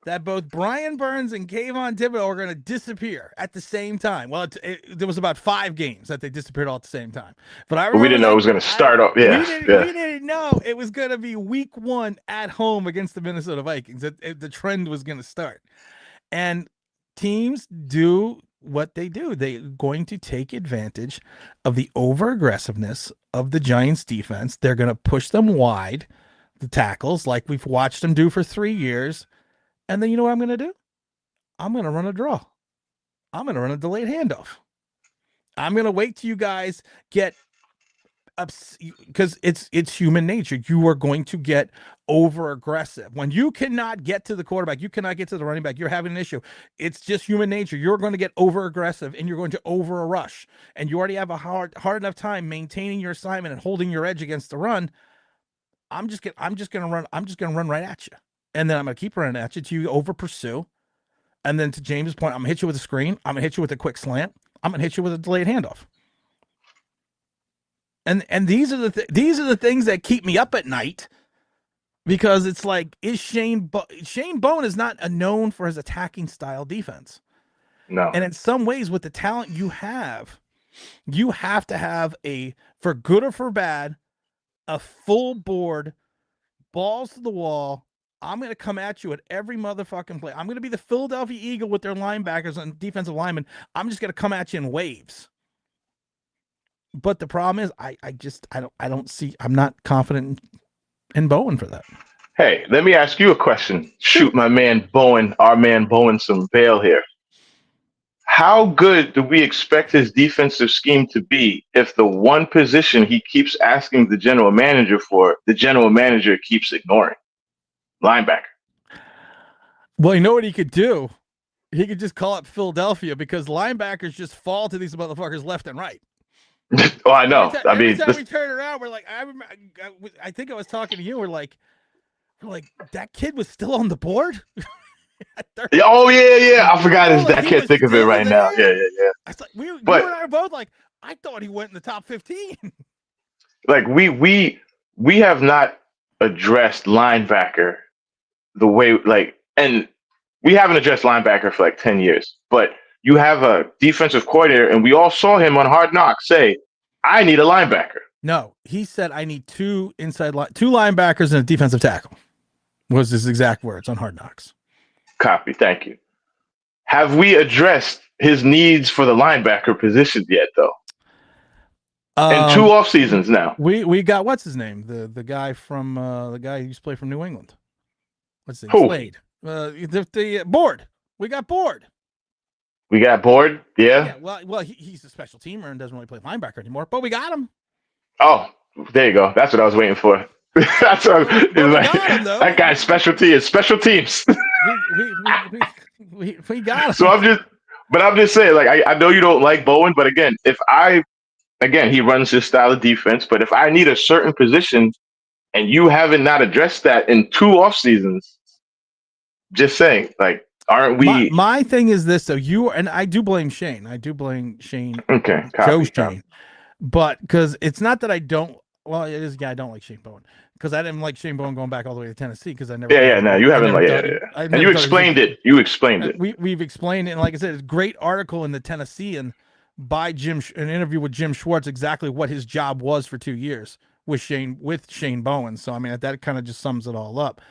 that both Brian Burns and Kayvon Thibodeau are going to disappear at the same time. Well, there was about 5 games that they disappeared all at the same time. But we didn't know it was going to start off. Yeah, we didn't know it was going to be week 1 at home against the Minnesota Vikings. The trend was going to start. And teams do what they do. They're going to take advantage of the over-aggressiveness of the Giants defense. They're going to push them wide, the tackles, like we've watched them do for 3 years. And then you know what I'm going to do? I'm going to run a draw. I'm going to run a delayed handoff. I'm going to wait till you guys get because it's human nature. You are going to get over aggressive when you cannot get to the quarterback. You cannot get to the running back. You're having an issue. It's just human nature. You're going to get over aggressive and you're going to over rush. And you already have a hard enough time maintaining your assignment and holding your edge against the run. I'm just going to run right at you. And then I'm going to keep running at you till you over pursue. And then to James's point, I'm going to hit you with a screen. I'm going to hit you with a quick slant. I'm going to hit you with a delayed handoff. And these are the things that keep me up at night, because it's like, is Shane Bowen is not known for his attacking style defense. No. And in some ways, with the talent you have to have for good or for bad, a full board, balls to the wall. I'm going to come at you at every motherfucking play. I'm going to be the Philadelphia Eagle with their linebackers and defensive linemen. I'm just going to come at you in waves. But the problem is, I don't see. I'm not confident in Bowen for that. Hey, let me ask you a question. Shoot my man Bowen, our man Bowen, some bail here. How good do we expect his defensive scheme to be if the one position he keeps asking the general manager for, the general manager keeps ignoring? Linebacker. Well, you know what he could do? He could just call up Philadelphia, because linebackers just fall to these motherfuckers left and right. Oh, I know. I Every mean, time we turn around, we're like, I remember. I think I was talking to you. We're like, that kid was still on the board. oh yeah. I forgot his. Like, I he can't was think of it still right now. there. Yeah. I thought you and But I are both like, I thought he went in the top 15. like we have not addressed linebacker the way like, and we haven't addressed linebacker for like 10 years. But you have a defensive coordinator, and we all saw him on Hard Knocks say, "I need a linebacker." No, he said, I need two linebackers and a defensive tackle. Was his exact words on Hard Knocks. Copy. Thank you. Have we addressed his needs for the linebacker position yet, though? In 2 off seasons now. We got what's his name? The guy from the guy who used to play from New England. What's his name? Who? Slade. The Board. We got Board. We got Board. Yeah. Well, he's a special teamer and doesn't really play linebacker anymore, but we got him. Oh, there you go. That's what I was waiting for. That's what got him, though. That guy's special teams. We got him. So I'm just saying, like, I know you don't like Bowen, but again, he runs his style of defense, but if I need a certain position and you haven't not addressed that in 2 off seasons, just saying, like, aren't we? My thing is this, though. And I do blame Shane. Okay. Joe Shane. But because it's not that I don't. Well, it is. Yeah, I don't like Shane Bowen because I didn't like Shane Bowen going back all the way to Tennessee because I never. No, you haven't. And you explained it. You explained it. We've explained it, and like I said, it's a great article in the Tennessean by an interview with Jim Schwartz, exactly what his job was for 2 years with Shane Bowen. So I mean, that kind of just sums it all up.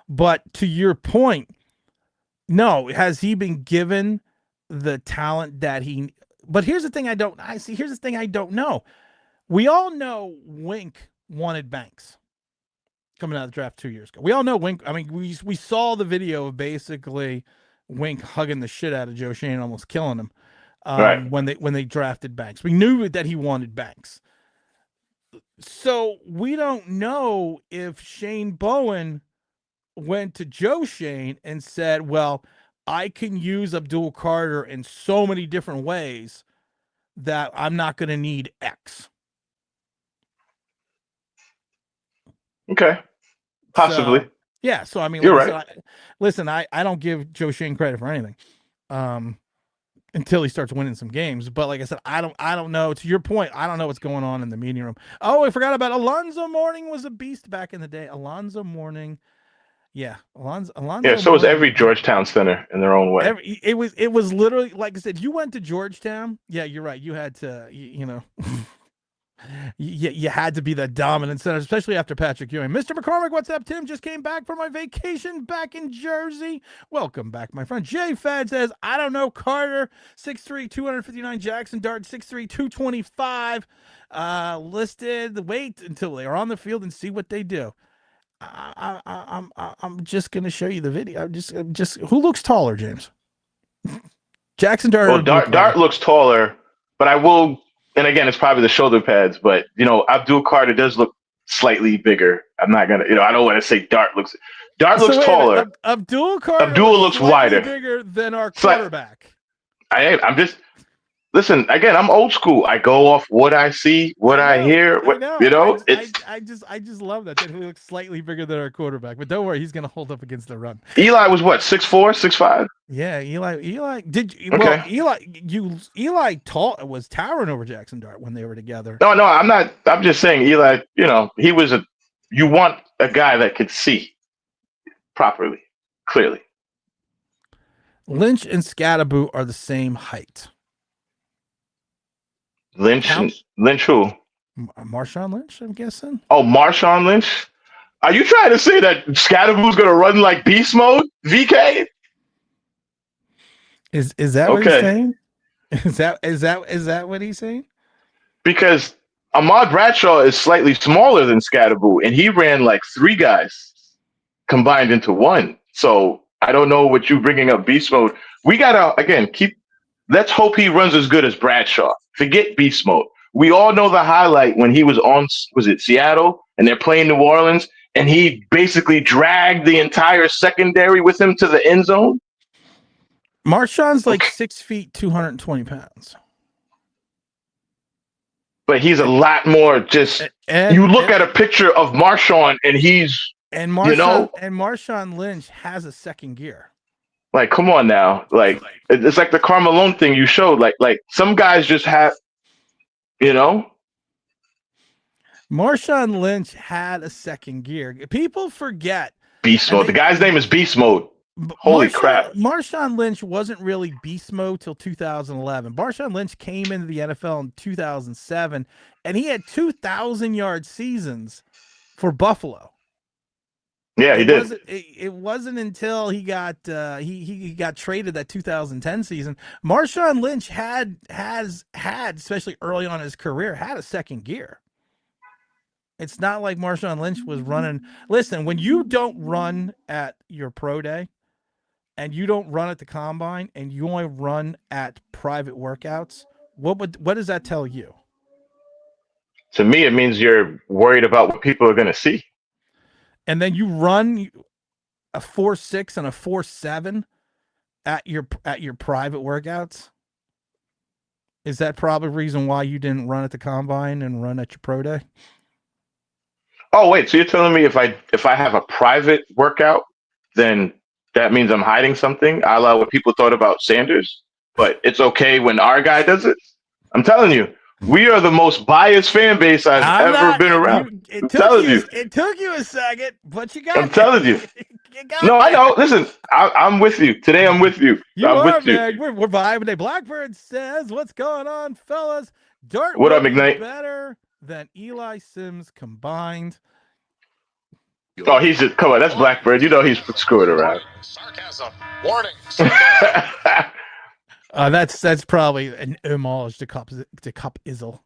But to your point, no, has he been given the talent that he? But here's the thing Here's the thing I don't know. We all know Wink wanted Banks coming out of the draft 2 years ago. We all know Wink. I mean, we saw the video of basically Wink hugging the shit out of Joe Shane, almost killing him right. when they drafted Banks. We knew that he wanted Banks. So we don't know if Shane Bowen went to Joe Shane and said, well, I can use Abdul Carter in so many different ways that I'm not going to need X. Okay. Possibly. So I mean, you're right. I don't give Joe Shane credit for anything until he starts winning some games. But like I said, I don't know. To your point, I don't know what's going on in the meeting room. Oh, I forgot about Alonzo Mourning was a beast back in the day. Alonzo Mourning. Yeah, Alonzo. Yeah, so was every Georgetown center in their own way. It was literally, like I said, you went to Georgetown. Yeah, you're right. You had to, you know, you had to be that dominant center, especially after Patrick Ewing. Mr. McCormick, what's up, Tim? Just came back from my vacation back in Jersey. Welcome back, my friend. Jay Fad says, I don't know, Carter, 6'3", 259, Jackson Dart, 6'3", 225. Listed. Wait until they are on the field and see what they do. I'm just gonna show you the video. I'm just who looks taller, James? Jackson Dart. Well, Dart looks taller, but I will. And again, it's probably the shoulder pads, but you know, Abdul Carter does look slightly bigger. I'm not gonna, I don't want to say Dart looks taller. Abdul Carter. Abdul looks wider, bigger than our quarterback. I'm just. Listen, again, I'm old school. I go off what I see, what I hear. I just love that he looks slightly bigger than our quarterback. But don't worry, he's going to hold up against the run. Eli was what, 6'4", 6'5"? Yeah, Eli was towering over Jackson Dart when they were together. No, I'm not. I'm just saying Eli. He was you want a guy that could see properly, clearly. Lynch and Scatterbo are the same height. Lynch who? Marshawn Lynch, I'm guessing. Oh, Marshawn Lynch? Are you trying to say that Scatterbo's going to run like beast mode, VK? Is that what he's saying? Is that what he's saying? Because Ahmad Bradshaw is slightly smaller than Scatterbo, and he ran like 3 guys combined into one. So I don't know what you bringing up beast mode. We gotta let's hope he runs as good as Bradshaw. Forget beast mode. We all know the highlight when he was on, was it Seattle? And they're playing New Orleans, and he basically dragged the entire secondary with him to the end zone. Marshawn's like 6 feet, 220 pounds. but he's a lot more just. You look at a picture of Marshawn, and he's Marshawn Lynch has a second gear. Like, come on now. Like, it's like the Carmelo thing you showed. Like some guys just have, Marshawn Lynch had a second gear. People forget. Beast mode. The guy's name is Beast Mode. Holy crap. Marshawn Lynch wasn't really beast mode till 2011. Marshawn Lynch came into the NFL in 2007, and he had 2,000-yard seasons for Buffalo. Yeah, he did. It wasn't until he got he got traded that 2010 season. Marshawn Lynch had especially early on in his career had a second gear. It's not like Marshawn Lynch was running. Listen, when you don't run at your pro day, and you don't run at the combine, and you only run at private workouts, what does that tell you? To me, it means you're worried about what people are going to see. And then you run a 4.6 and a 4.7 at your private workouts. Is that probably the reason why you didn't run at the combine and run at your pro day? Oh, wait. So you're telling me if I have a private workout, then that means I'm hiding something? I allow what people thought about Sanders, but it's okay when our guy does it? I'm telling you, we are the most biased fan base I've ever been around. It took you a second, but you got it. I'm telling you. I know. Listen, I'm with you. Today I'm with you. I'm with you. We're vibing today. Blackbird says, what's going on, fellas? Dart what up, McKnight? Better than Eli Sims combined. Oh, he's just, come on, that's Blackbird. You know he's screwing around. Sarcasm. Warning. Sarcasm. That's probably an homage to Cup Izzle.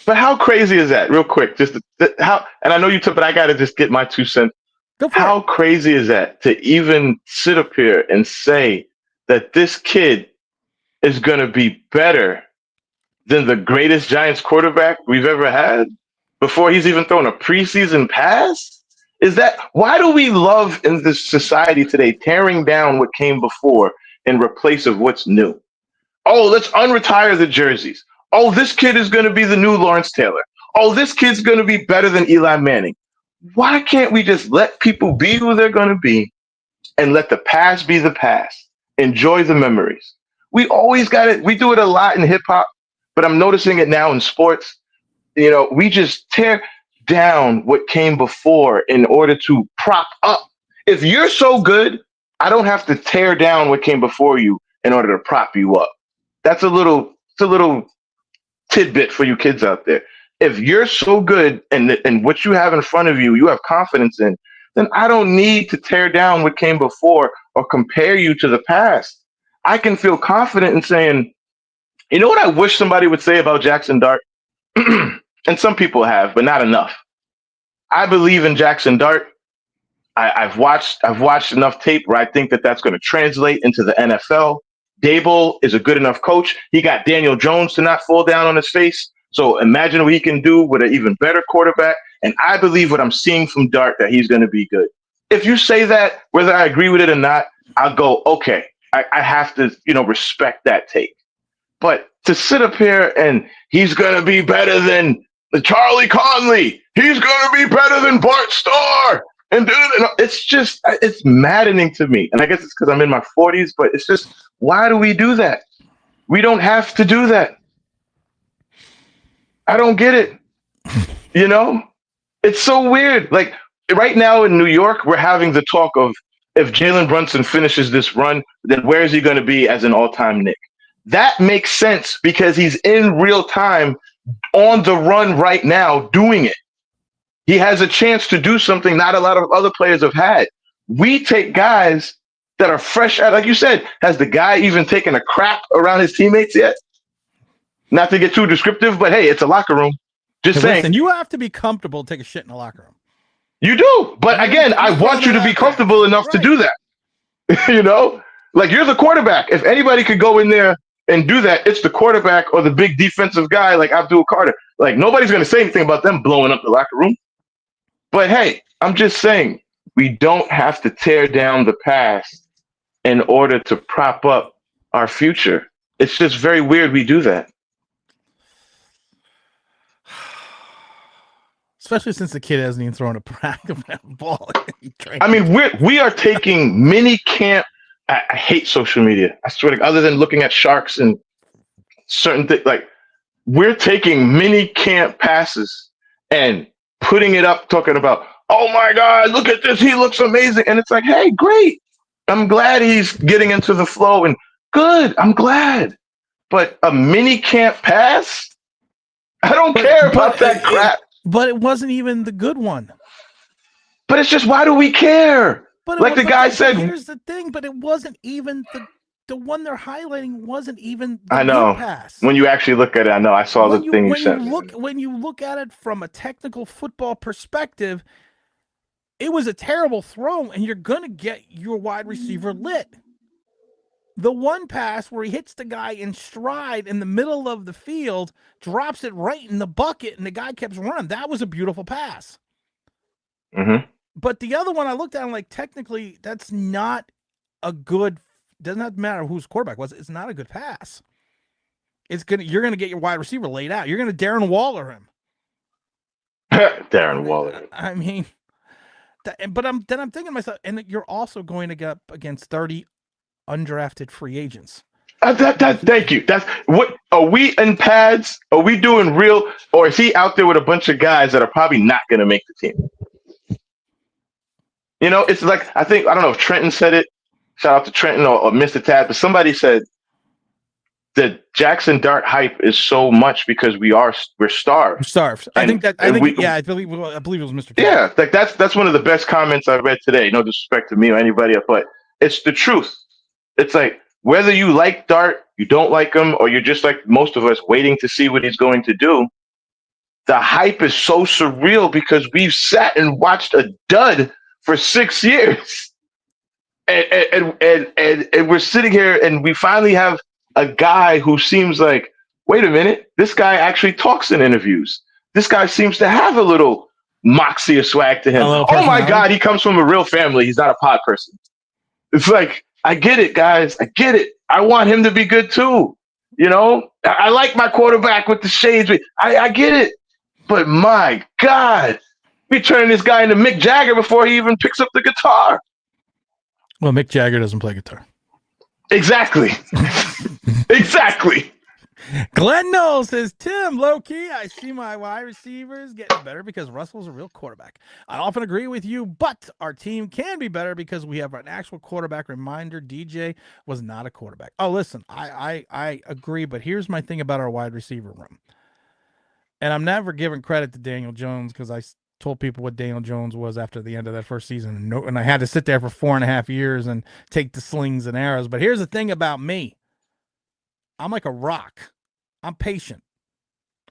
But how crazy is that? Real quick, just how, and I know you took, but I got to just get my 2 cents. How crazy is that to even sit up here and say that this kid is going to be better than the greatest Giants quarterback we've ever had before he's even thrown a preseason pass? Why do we love in this society today tearing down what came before in replace of what's new? Oh, let's unretire the jerseys. Oh, this kid is going to be the new Lawrence Taylor. Oh, this kid's going to be better than Eli Manning. Why can't we just let people be who they're going to be and let the past be the past? Enjoy the memories. We always got it. We do it a lot in hip hop, but I'm noticing it now in sports. We just tear down what came before in order to prop up. If you're so good, I don't have to tear down what came before you in order to prop you up. It's a little tidbit for you kids out there. If you're so good and what you have in front of you, you have confidence in, then I don't need to tear down what came before or compare you to the past. I can feel confident in saying, you know what I wish somebody would say about Jackson Dart? And some people have, but not enough. I believe in Jackson Dart. I've watched enough tape where I think that that's going to translate into the NFL. Dable is a good enough coach. He got Daniel Jones to not fall down on his face. So imagine what he can do with an even better quarterback. And I believe what I'm seeing from Dart, that he's going to be good. If you say that, whether I agree with it or not, I'll go, okay, I have to, respect that take. But to sit up here and he's going to be better than Charlie Conley, he's going to be better than Bart Starr. And it's maddening to me. And I guess it's because I'm in my 40s, but it's just, why do we do that? We don't have to do that. I don't get it. It's so weird. Like right now in New York, we're having the talk of if Jalen Brunson finishes this run, then where is he going to be as an all-time Knick? That makes sense because he's in real time on the run right now doing it. He has a chance to do something not a lot of other players have had. We take guys that are fresh out, like you said, has the guy even taken a crap around his teammates yet? Not to get too descriptive, but hey, it's a locker room. Just saying. Listen, you have to be comfortable to take a shit in the locker room. You do. But again, I want you to be comfortable enough to do that. Like you're the quarterback. If anybody could go in there and do that, it's the quarterback or the big defensive guy like Abdul Carter. Like nobody's going to say anything about them blowing up the locker room. But hey, I'm just saying, we don't have to tear down the past in order to prop up our future. It's just very weird we do that. Especially since the kid hasn't even thrown a practice ball. I mean, we are taking mini camp. I hate social media. I swear to God, other than looking at sharks and certain things, like we're taking mini camp passes and putting it up, talking about, oh my God, look at this. He looks amazing. And it's like, hey, great. I'm glad he's getting into the flow and good. I'm glad. But a mini camp pass? I don't care about that crap. But it wasn't even the good one. But it's just, why do we care? But like the guy said, here's the thing. But it wasn't even the one they're highlighting. Wasn't even the I know. good pass. When you actually look at it, I know. I saw the thing you said. When you look at it from a technical football perspective, it was a terrible throw, and you're gonna get your wide receiver lit. The one pass where he hits the guy in stride in the middle of the field, drops it right in the bucket, and the guy keeps running. That was a beautiful pass. Mm-hmm. But the other one I looked at, I'm like, technically, that's not a good. Doesn't have to matter whose quarterback was. It's not a good pass. You're gonna get your wide receiver laid out. You're gonna Darren Waller him. Darren Waller. I mean, but I'm thinking to myself, and you're also going to get up against 30 undrafted free agents. Thank you. That's what are we in pads? Are we doing real, or is he out there with a bunch of guys that are probably not going to make the team? You know, it's like I don't know if Trenton said it. Shout out to Trenton or Mr. Tad, but somebody said the Jackson Dart hype is so much because we're starved. We're starved. I believe it was Mr. Tad. Yeah, like that's one of the best comments I've read today. No disrespect to me or anybody else, but it's the truth. It's like whether you like Dart, you don't like him, or you're just like most of us waiting to see what he's going to do. The hype is so surreal because we've sat and watched a dud for 6 years. And we're sitting here and we finally have a guy who seems like, wait a minute, this guy actually talks in interviews. This guy seems to have a little moxie or swag to him. Oh my God, he comes from a real family. He's not a pod person. It's like, I get it, guys. I get it. I want him to be good too. You know, I like my quarterback with the shades. I get it. But my God, we turning this guy into Mick Jagger before he even picks up the guitar. Well, Mick Jagger doesn't play guitar. Exactly. Exactly. Glenn Knowles says, Tim, low key, I see my wide receivers getting better because Russell's a real quarterback. I often agree with you, but our team can be better because we have an actual quarterback. Reminder, DJ was not a quarterback. Oh, listen, I agree, but here's my thing about our wide receiver room. And I'm never giving credit to Daniel Jones because I told people what Daniel Jones was after the end of that first season. And I had to sit there for 4.5 years and take the slings and arrows. But here's the thing about me. I'm like a rock. I'm patient.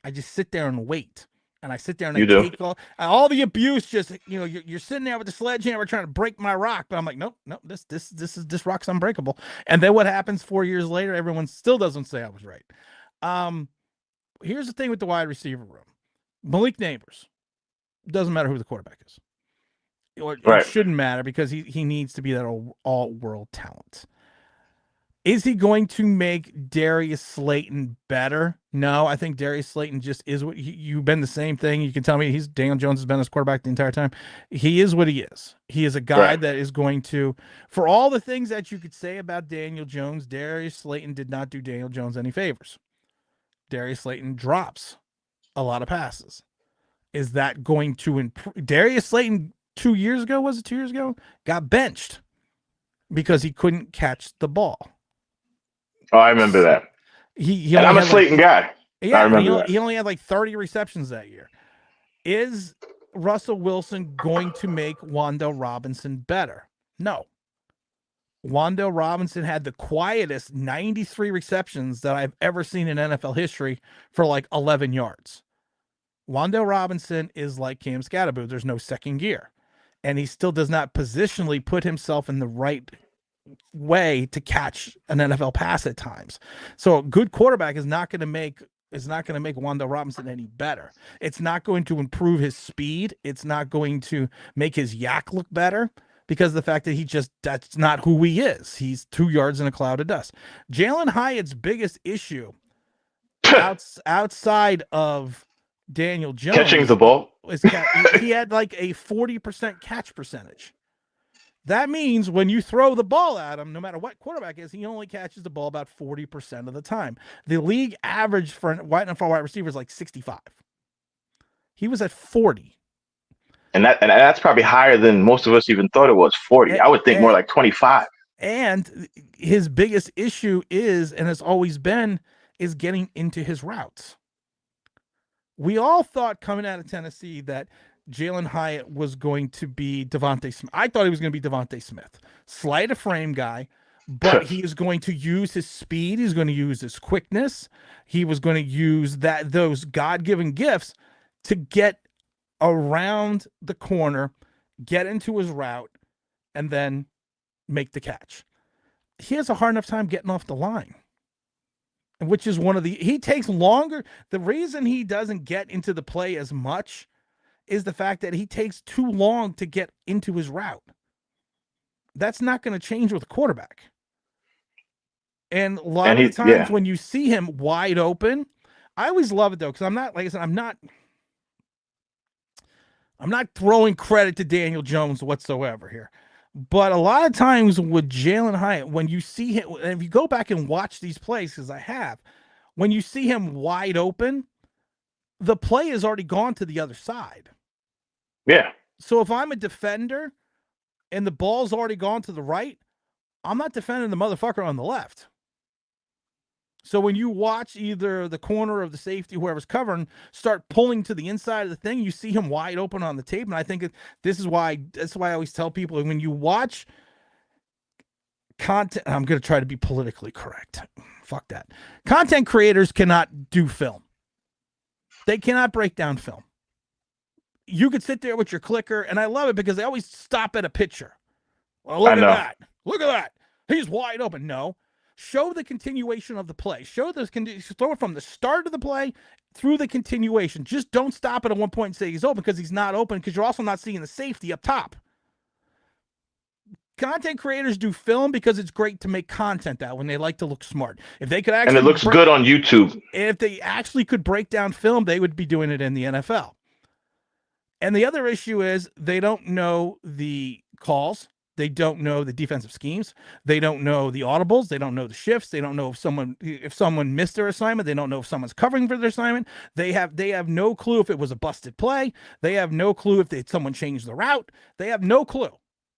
I just sit there and wait. And I sit there and I take all the abuse. Just, you know, you're sitting there with the sledgehammer trying to break my rock. But I'm like, nope, this rock's unbreakable. And then what happens 4 years later? Everyone still doesn't say I was right. Here's the thing with the wide receiver room. Malik Neighbors. Doesn't matter who the quarterback is. It shouldn't matter because he needs to be that all-world talent. Is he going to make Darius Slayton better? No, I think Darius Slayton just is what you've been the same thing. You can tell me Daniel Jones has been his quarterback the entire time. He is what he is. He is a guy that is going to, for all the things that you could say about Daniel Jones, Darius Slayton did not do Daniel Jones any favors. Darius Slayton drops a lot of passes. Is that going to improve? Darius Slayton 2 years ago, got benched because he couldn't catch the ball. Oh, I remember that. And I'm a Slayton guy. Yeah, I remember that. He only had like 30 receptions that year. Is Russell Wilson going to make Wan'Dale Robinson better? No. Wan'Dale Robinson had the quietest 93 receptions that I've ever seen in NFL history for like 11 yards. Wan'Dale Robinson is like Cam Scatterbo. There's no second gear. And he still does not positionally put himself in the right way to catch an NFL pass at times. So a good quarterback is not going to make Wan'Dale Robinson any better. It's not going to improve his speed. It's not going to make his yak look better because of the fact that that's not who he is. He's 2 yards in a cloud of dust. Jalen Hyatt's biggest issue outside of Daniel Jones catching the ball. he had like a 40% catch percentage. That means when you throw the ball at him, no matter what quarterback is, he only catches the ball about 40% of the time. The league average for wide receiver is like 65. He was at 40. And that's probably higher than most of us even thought it was. 40. I would think more like 25. And his biggest issue is, and has always been, is getting into his routes. We all thought coming out of Tennessee that Jalen Hyatt was going to be Devontae Smith. I thought he was going to be Devontae Smith. Slight of frame guy, but he is going to use his speed. He's going to use his quickness. He was going to use those God-given gifts to get around the corner, get into his route, and then make the catch. He has a hard enough time getting off the line, which is he takes longer. The reason he doesn't get into the play as much is the fact that he takes too long to get into his route. That's not going to change with a quarterback. And a lot of the times when you see him wide open, I always love it though, because I'm not, like I said, I'm not throwing credit to Daniel Jones whatsoever here. But a lot of times with Jalen Hyatt, when you see him, and if you go back and watch these plays, because I have, when you see him wide open, the play has already gone to the other side. Yeah. So if I'm a defender and the ball's already gone to the right, I'm not defending the motherfucker on the left. So when you watch either the corner of the safety, whoever's covering, start pulling to the inside of the thing, you see him wide open on the tape. And I think that's why I always tell people, when you watch content, I'm going to try to be politically correct. Fuck that. Content creators cannot do film. They cannot break down film. You could sit there with your clicker, and I love it because they always stop at a picture. Well, look at that. Look at that. He's wide open. No. Show the continuation of the play. Throw it from the start of the play through the continuation. Just don't stop it at one point and say he's open, because he's not open, because you're also not seeing the safety up top. Content creators do film because it's great to make content out when they like to look smart. If they could actually, and it looks good on YouTube. If they actually could break down film, they would be doing it in the NFL. And the other issue is they don't know the calls. They don't know the defensive schemes. They don't know the audibles. They don't know the shifts. They don't know if someone missed their assignment. They don't know if someone's covering for their assignment. They have no clue if it was a busted play. They have no clue if someone changed the route. They have no clue.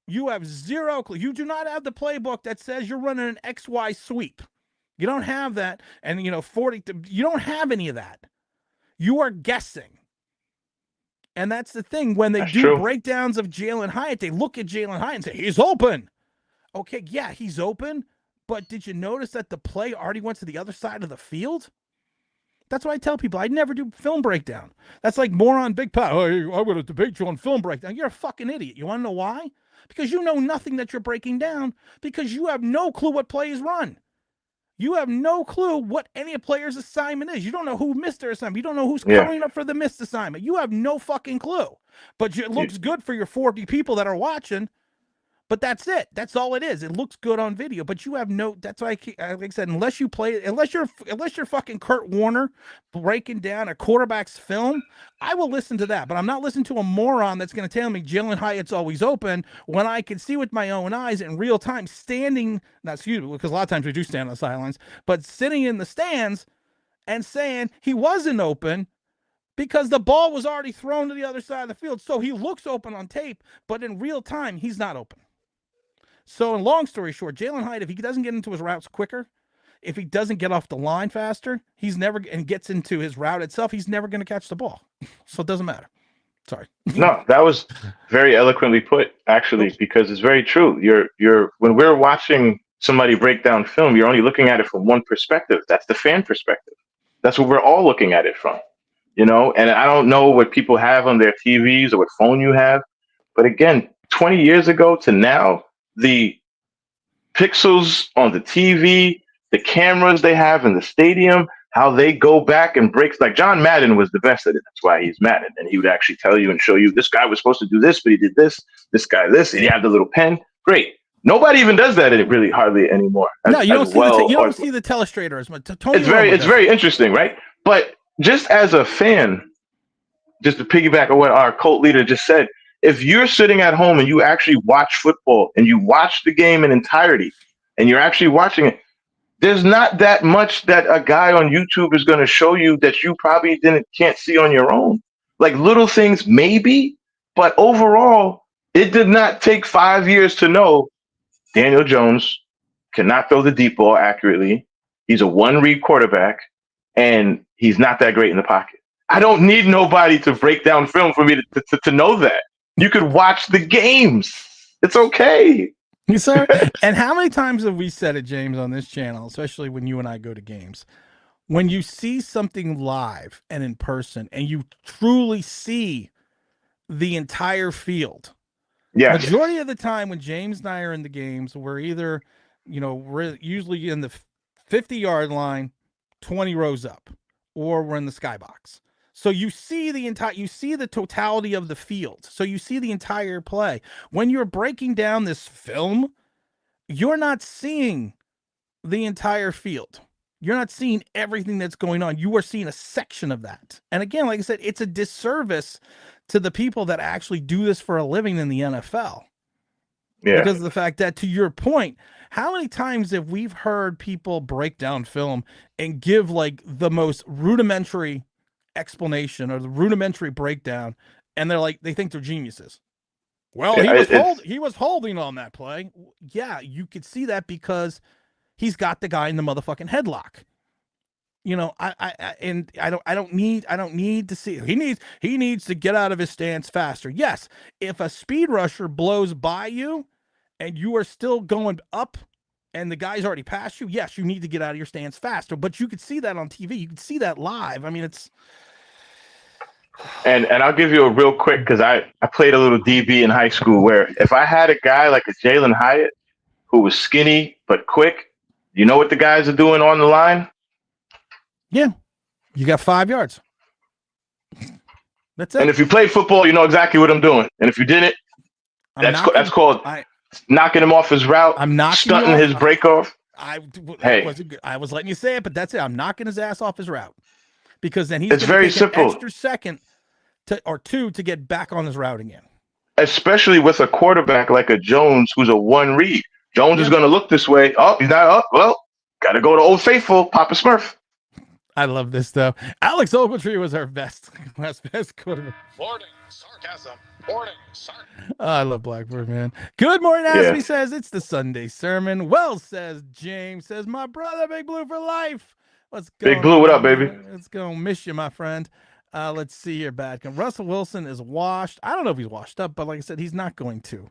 You have zero clue. You do not have the playbook that says you're running an XY sweep. You don't have that. And, you don't have any of that. You are guessing. And that's the thing. When they do breakdowns of Jalen Hyatt, they look at Jalen Hyatt and say, he's open. Okay, yeah, he's open. But did you notice that the play already went to the other side of the field? That's why I tell people I never do film breakdown. That's like moron Big Pat. Oh, I'm going to debate you on film breakdown. You're a fucking idiot. You want to know why? Because you know nothing that you're breaking down, because you have no clue what play is run. You have no clue what any player's assignment is. You don't know who missed their assignment. You don't know who's covering up for the missed assignment. You have no fucking clue. But it looks good for your 40 people that are watching. But that's it. That's all it is. It looks good on video, but you have no. That's why, like I said, unless you're fucking Kurt Warner breaking down a quarterback's film, I will listen to that. But I'm not listening to a moron that's going to tell me Jalen Hyatt's always open when I can see with my own eyes in real time, standing. Not excuse me, because a lot of times we do stand on the sidelines, but sitting in the stands and saying he wasn't open, because the ball was already thrown to the other side of the field. So he looks open on tape, but in real time, he's not open. So, in long story short, Jalen Hyatt, if he doesn't get into his routes quicker, if he doesn't get off the line faster, and gets into his route itself, he's never going to catch the ball. So it doesn't matter. Sorry. No, that was very eloquently put, actually, because it's very true. When we're watching somebody break down film, you're only looking at it from one perspective. That's the fan perspective. That's what we're all looking at it from. And I don't know what people have on their TVs or what phone you have, but again, 20 years ago to now, the pixels on the TV, the cameras they have in the stadium, how they go back and break. Like John Madden was the best at it. That's why he's Madden. And he would actually tell you and show you, this guy was supposed to do this, but he did this, this guy this, and he had the little pen. Great. Nobody even does that really hardly anymore. No, you don't see the telestrator as much. It's very interesting, right? But just as a fan, just to piggyback on what our cult leader just said, if you're sitting at home and you actually watch football and you watch the game in entirety and you're actually watching it, there's not that much that a guy on YouTube is going to show you that you probably can't see on your own. Like little things, maybe, but overall, it did not take 5 years to know Daniel Jones cannot throw the deep ball accurately. He's a one-read quarterback, and he's not that great in the pocket. I don't need nobody to break down film for me to know that. You could watch the games. It's okay. You sir. And how many times have we said it, James, on this channel, especially when you and I go to games? When you see something live and in person and you truly see the entire field, Yes. majority of the time when James and I are in the games, we're either, we're usually in the 50-yard line, 20 rows up, or we're in the skybox. So you see the totality of the field. So you see the entire play. When you're breaking down this film, you're not seeing the entire field. You're not seeing everything that's going on. You are seeing a section of that. And again, like I said, it's a disservice to the people that actually do this for a living in the NFL. Yeah. Because of the fact that, to your point, how many times have we heard people break down film and give like the most rudimentary explanation or the rudimentary breakdown, and they think they're geniuses. Well, Yeah, he was holding on that play. Yeah, you could see that because he's got the guy in the motherfucking headlock. I don't need to see. He needs to get out of his stance faster. Yes, if a speed rusher blows by you and you are still going up and the guy's already passed you, yes, you need to get out of your stance faster. But you could see that on TV. You could see that live. I mean, it's and I'll give you a real quick, because I played a little DB in high school, where if I had a guy like a Jalen Hyatt who was skinny but quick, you know what the guys are doing on the line? Yeah, you got 5 yards. That's it. And if you played football, you know exactly what I'm doing. And if you didn't, that's called knocking him off his route. I'm knocking stunting his break off. I was letting you say it, but that's it. I'm knocking his ass off his route, because then it's very simple. An extra second or two to get back on his route again. Especially with a quarterback like a Jones, who's a one read. Jones is going to look this way. Oh, he's not up. Well, got to go to Old Faithful, Papa Smurf. I love this though. Alex Ogletree was our best quarterback. Warning, sarcasm. Warning, sarcasm. Oh, I love Blackbird, man. Good morning, Asby says it's the Sunday sermon. Well, says James, says my brother, Big Blue for life. What's going on? Big Blue, what up, baby? It's going to miss you, my friend. Let's see here, bad. Russell Wilson is washed. I don't know if he's washed up, but like I said, he's not going to.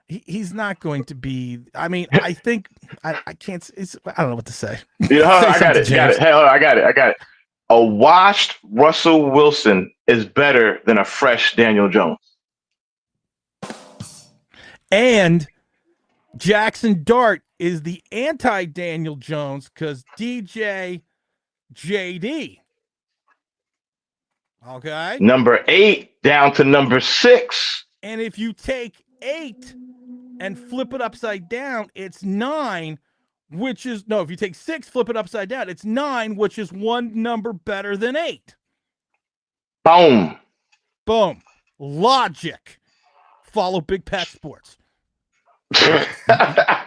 He's not going to be. I mean, I think I can't. I don't know what to say. Yeah, I got it. Hey, I got it. A washed Russell Wilson is better than a fresh Daniel Jones. And Jackson Dart is the anti-Daniel Jones because DJ JD. Okay. Number 8 down to number 6. And if you take 8 and flip it upside down, it's 9, which is if you take 6, flip it upside down, it's 9, which is one number better than 8. Boom. Logic. Follow Big Pat Sports. I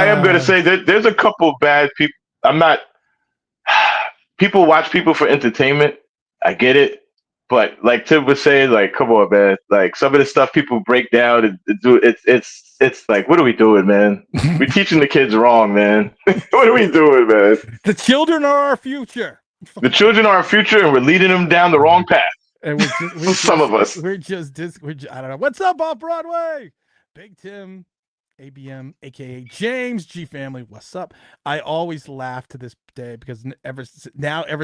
am going to say that there's a couple bad people. People watch people for entertainment. I get it. But like Tim was saying, like, come on, man. Like some of the stuff people break down and do, it's like, what are we doing, man? We're teaching the kids wrong, man. What are we doing, man? The children are our future. The children are our future, and we're leading them down the wrong path. And some of us. I don't know. What's up off Broadway? Big Tim, ABM, aka James G Family. What's up? I always laugh to this day because ever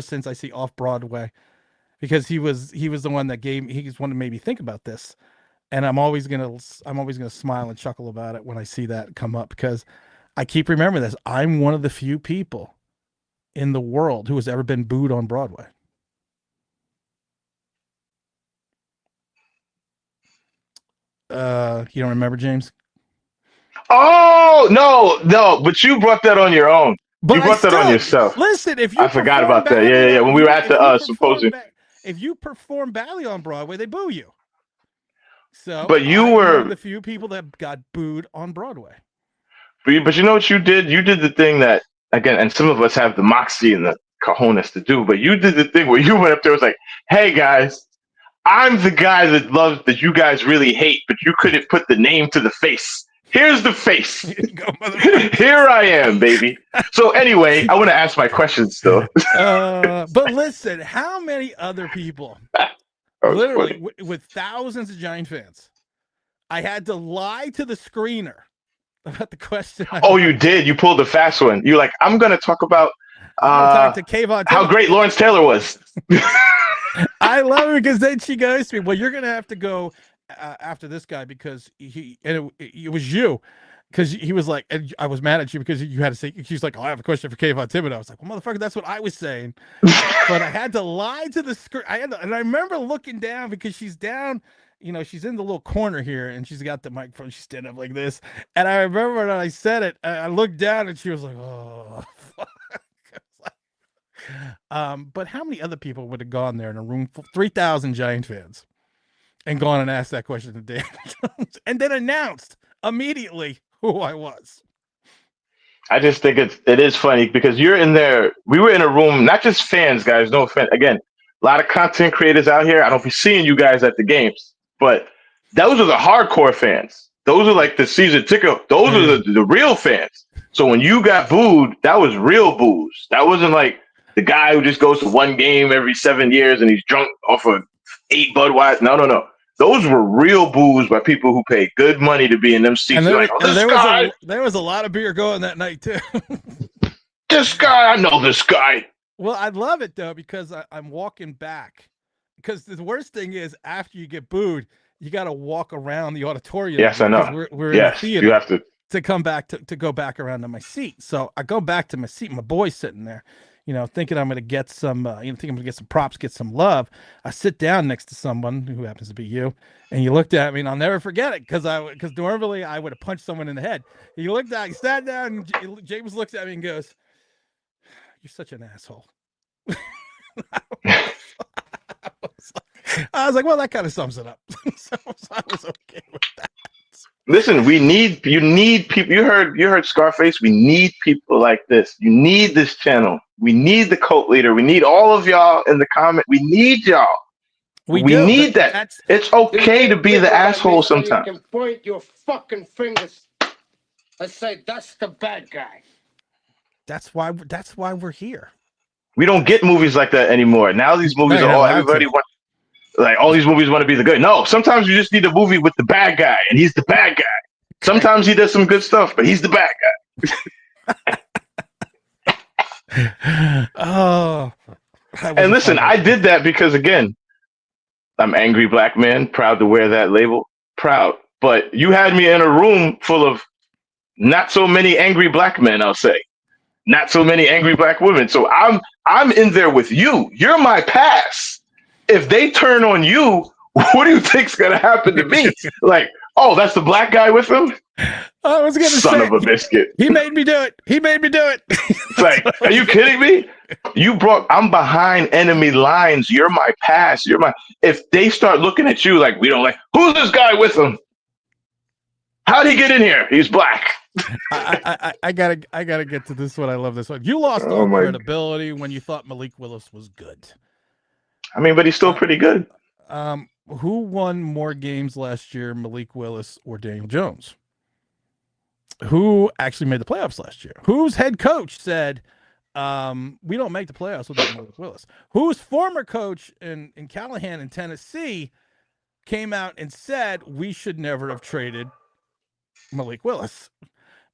since I see off Broadway, because he was the one that he's one that made me think about this, and I'm always gonna smile and chuckle about it when I see that come up, because I keep remembering this. I'm one of the few people in the world who has ever been booed on Broadway. You don't remember, James? Oh, no, but you brought that on your own. But You brought that on yourself. Listen, if you I forgot perform about that. badly Yeah. on- When if we you- were at if the you perform symposium. if you perform badly on Broadway, they boo you. So But you I'm one of were, the few people that got booed on Broadway. but you know what you did? You did the thing that, again, and some of us have the moxie and the cojones to do, but you did the thing where you went up there and was like, hey guys, I'm the guy that loves that you guys really hate, but you couldn't put the name to the face. Here's the face. Go, motherfucker. Here I am, baby. So anyway, I want to ask my questions still. But listen, how many other people, That was literally funny. with thousands of Giant fans, I had to lie to the screener about the question. Oh, you did. You pulled the fast one. You're like, I'm going to talk about I'm gonna talk to Kayvon how Thibodeau. great Lawrence Taylor was. I love it because then she goes to me, well, you're going to have to go after this guy because it was you. Because he was like, and I was mad at you because you had to say, she's like, oh, I have a question for Kayvon Thibodeau. I was like, well, motherfucker, that's what I was saying. But I had to lie to the screen. And I remember looking down because she's down, she's in the little corner here and she's got the microphone. She's standing up like this. And I remember when I said it, I looked down and she was like, oh, fuck. But how many other people would have gone there in a room full 3,000 Giant fans and gone and asked that question to Dan Jones and then announced immediately who I was? I just think it is funny because you're in there. We were in a room, not just fans, guys. No offense. Again, a lot of content creators out here. I don't be seeing you guys at the games, but those are the hardcore fans. Those are like the season ticket. Those are the real fans. So when you got booed, that was real boos. That wasn't like the guy who just goes to one game every 7 years and he's drunk off of 8 Budweiser. No. Those were real boos by people who paid good money to be in them seats. And Like, oh, there was a lot of beer going that night too. This guy, I know this guy. Well, I love it though because I'm walking back. Because the worst thing is after you get booed, you got to walk around the auditorium. Yes, I know. We're in the theater. You have to come back to go back around to my seat. So I go back to my seat. My boy's sitting there, thinking I'm going to get some, think I'm going to get some props, get some love. I sit down next to someone who happens to be you, and you looked at me, and I'll never forget it because normally I would have punched someone in the head. He sat down, and James looks at me and goes, "You're such an asshole." I was like, well, that kind of sums it up. So I was okay with that. Listen, you need people. You heard Scarface. We need people like this. You need this channel. We need the cult leader. We need all of y'all in the comment. We need y'all. We need that. It's okay to be the asshole sometimes. You can point your fucking fingers and say that's the bad guy. That's why we're here. We don't get movies like that anymore. Now these movies are all everybody wants. Like all these movies want to be the good. No, sometimes you just need a movie with the bad guy, and he's the bad guy. Sometimes he does some good stuff, but he's the bad guy. Oh. And listen, I did that because again, I'm angry black man, proud to wear that label, proud. But you had me in a room full of not so many angry black men, I'll say. Not so many angry black women. So I'm in there with you. You're my pass. If they turn on you, what do you think's gonna happen to me? Like, oh, that's the black guy with him? I was gonna Son say, of a biscuit. He made me do it. It's like, are you kidding me? I'm behind enemy lines. You're my pass. If they start looking at you like we don't like, who's this guy with him? How'd he get in here? He's black. I gotta get to this one. I love this one. You lost all credibility when you thought Malik Willis was good. I mean, but he's still pretty good. Who won more games last year, Malik Willis or Daniel Jones? Who actually made the playoffs last year? Whose head coach said, we don't make the playoffs without Malik Willis? Whose former coach in Callahan in Tennessee came out and said we should never have traded Malik Willis?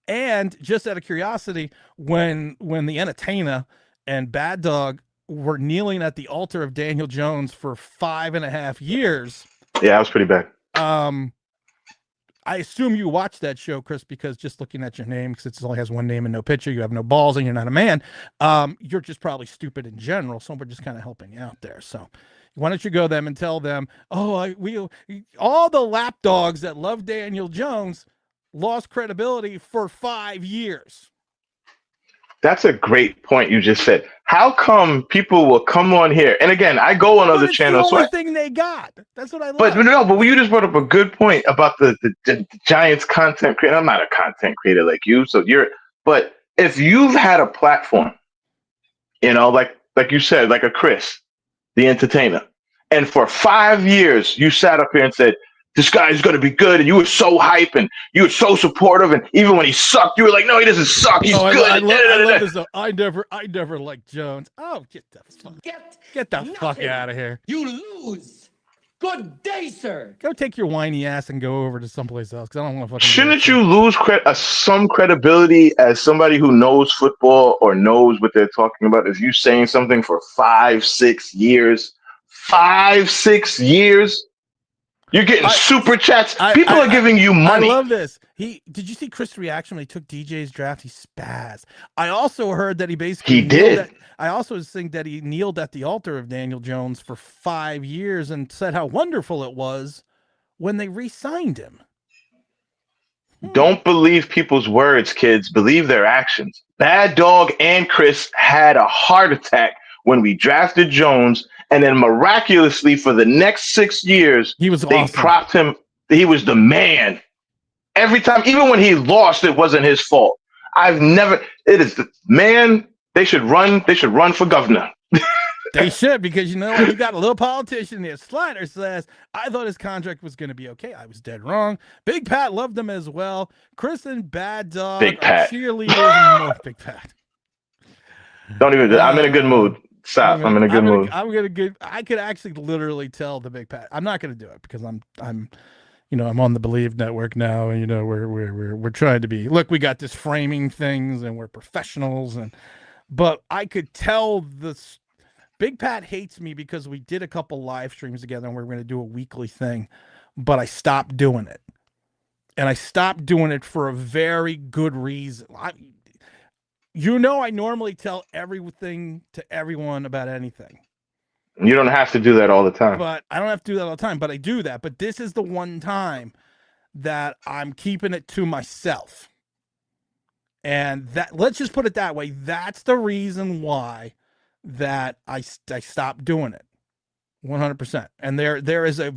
And just out of curiosity, when the Entertainer and Bad Dog were kneeling at the altar of Daniel Jones for 5.5 years. Yeah, that was pretty bad. I assume you watched that show, Chris, because just looking at your name, because it only has one name and no picture, you have no balls and you're not a man. You're just probably stupid in general. So we're just kind of helping you out there. So why don't you go them and tell them, all the lapdogs that love Daniel Jones lost credibility for 5 years. That's a great point you just said. How come people will come on here? And again, I go on But other it's the channels. only thing they got. That's what I But love. no, but you just brought up a good point about the Giants content creator. I'm not a content creator like you, so you're. But if you've had a platform, like you said, like a Chris, the entertainer, and for 5 years you sat up here and said this guy's going to be good, and you were so hype and you were so supportive, and even when he sucked, you were like, no, he doesn't suck, he's good. I love this though. I never liked Jones. Oh, get the fuck nothing. out of here. You lose. Good day, sir. Go take your whiny ass and go over to someplace else because I don't want to fucking. Shouldn't you lose some credibility as somebody who knows football or knows what they're talking about? If you saying something for 5-6 years, 5-6 years, you're getting super chats. People are giving you money. I love this. Did you see Chris' reaction when he took DJ's draft? He spazzed. I also heard that he basically did. I also think that he kneeled at the altar of Daniel Jones for 5 years and said how wonderful it was when they re-signed him. Don't believe people's words, kids. Believe their actions. Bad Dog and Chris had a heart attack when we drafted Jones, and then miraculously for the next 6 years, they awesome. Propped him. He was the man. Every time, even when he lost, it wasn't his fault. It is the man. They should run. They should run for governor. They should, because you know what? You got a little politician there. Slider says, I thought his contract was going to be okay. I was dead wrong. Big Pat loved him as well. Chris and Bad Dog Big Pat. cheerleaders. Big Pat. Don't even. I'm in a good mood. Stop. I'm in a good mood. I could actually literally tell the Big Pat. I'm not going to do it because I'm I'm on the Believe Network now, and we're trying to be. Look, we got this framing things, and we're professionals, but I could tell this. Big Pat hates me because we did a couple live streams together and we were going to do a weekly thing, but I stopped doing it. And I stopped doing it for a very good reason. I normally tell everything to everyone about anything. You don't have to do that all the time. But I don't have to do that all the time, but I do that. But this is the one time that I'm keeping it to myself. And that, let's just put it that way. That's the reason why that I stopped doing it 100%. And there is a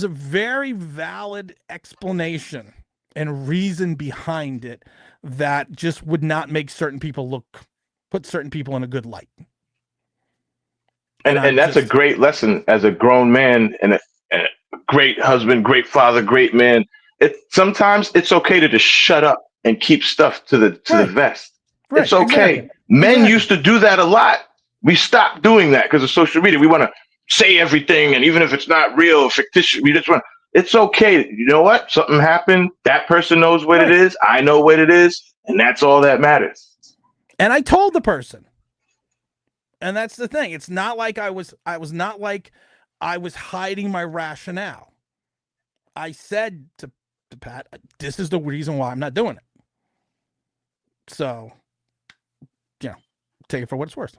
very valid explanation and reason behind it that just would not make put certain people in a good light. And that's a great lesson as a grown man and a great husband, great father, great man. Sometimes it's okay to just shut up and keep stuff to the vest. Right, it's okay. Exactly. Men used to do that a lot. We stopped doing that because of social media. We want to say everything, and even if it's not real or fictitious, we just want. It's okay. You know what? Something happened. That person knows what it is. I know what it is, and that's all that matters. And I told the person, and that's the thing. It's not like I was not like I was hiding my rationale. I said to Pat, "This is the reason why I'm not doing it." So. Take it for what it's worth.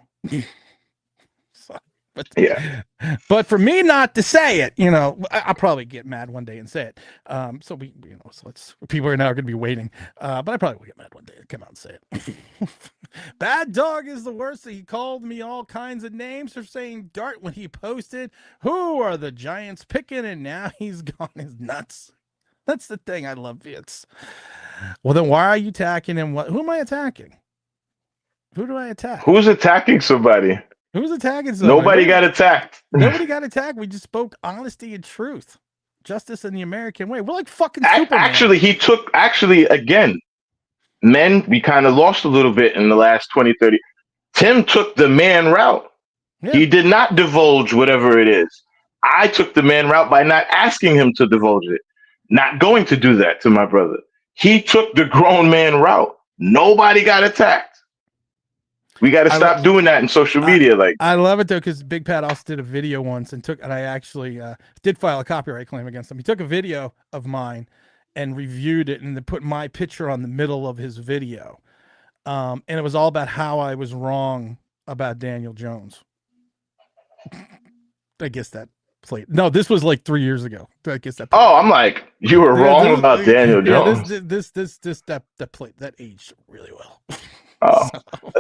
But for me not to say it, I'll probably get mad one day and say it. So people are now going to be waiting. But I probably will get mad one day and come out and say it. Bad Dog is the worst. He called me all kinds of names for saying Dart when he posted, "Who are the Giants picking?" And now he's gone his nuts. That's the thing. I love it. Well, then why are you attacking him? Who am I attacking? Who do I attack? Who's attacking somebody? Who's attacking somebody? Nobody got attacked. Nobody got attacked. We just spoke honesty and truth. Justice in the American way. We're like fucking Superman. Actually, again, men, we kind of lost a little bit in the last 20, 30. Tim took the man route. Yeah. He did not divulge whatever it is. I took the man route by not asking him to divulge it. Not going to do that to my brother. He took the grown man route. Nobody got attacked. We got to stop doing that in social media. I love it though, because Big Pat also did a video once and I actually did file a copyright claim against him. He took a video of mine and reviewed it and then put my picture on the middle of his video. And it was all about how I was wrong about Daniel Jones. I guess that plate. No, this was like 3 years ago. I guess that. Oh, I'm like, you were wrong about Daniel Jones. That plate that aged really well. Oh,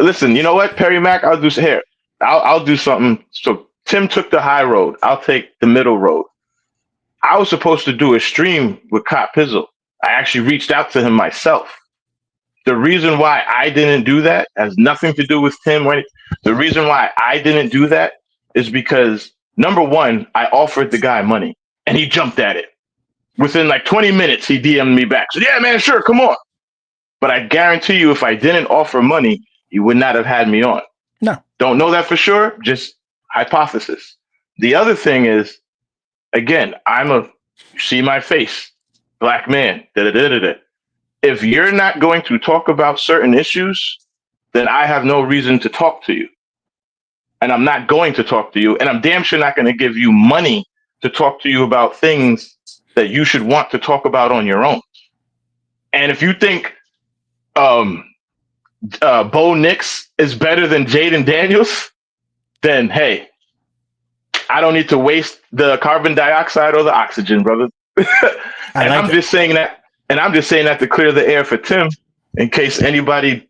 So, listen, you know what, Perry Mac? I'll do something. So Tim took the high road. I'll take the middle road. I was supposed to do a stream with Cop Pizzle. I actually reached out to him myself. The reason why I didn't do that has nothing to do with Tim. The reason why I didn't do that is because, number one, I offered the guy money and he jumped at it. Within like 20 minutes, he DM'd me back. So, yeah, man, sure, come on. But I guarantee you, if I didn't offer money, he would not have had me on. no. Don't know that for sure, just hypothesis. The other thing is, again, you see my face, black man, da-da-da-da-da. If you're not going to talk about certain issues, then I have no reason to talk to you. And I'm not going to talk to you. And I'm damn sure not going to give you money to talk to you about things that you should want to talk about on your own. And if you think Bo Nix is better than Jaden Daniels, then hey, I don't need to waste the carbon dioxide or the oxygen, brother. I'm just saying that to clear the air for Tim, in case anybody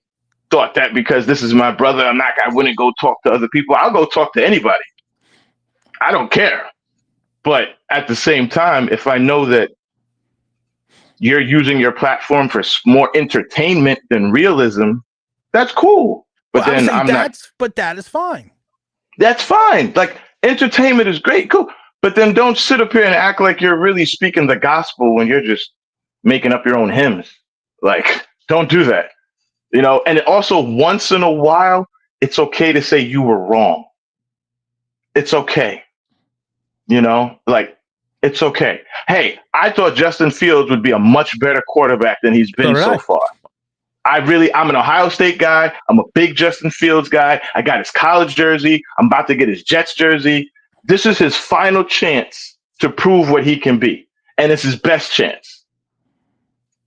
thought that because this is my brother, I wouldn't go talk to other people. I'll go talk to anybody. I don't care. But at the same time, if I know that you're using your platform for more entertainment than realism, that's cool. But then But that is fine. That's fine. Like, entertainment is great, cool. But then don't sit up here and act like you're really speaking the gospel when you're just making up your own hymns. Like, don't do that. You know, and also once in a while, it's okay to say you were wrong. It's okay. You know, like, it's okay. Hey, I thought Justin Fields would be a much better quarterback than he's been so far. I'm an Ohio State guy. I'm a big Justin Fields guy. I got his college jersey. I'm about to get his Jets jersey. This is his final chance to prove what he can be. And it's his best chance.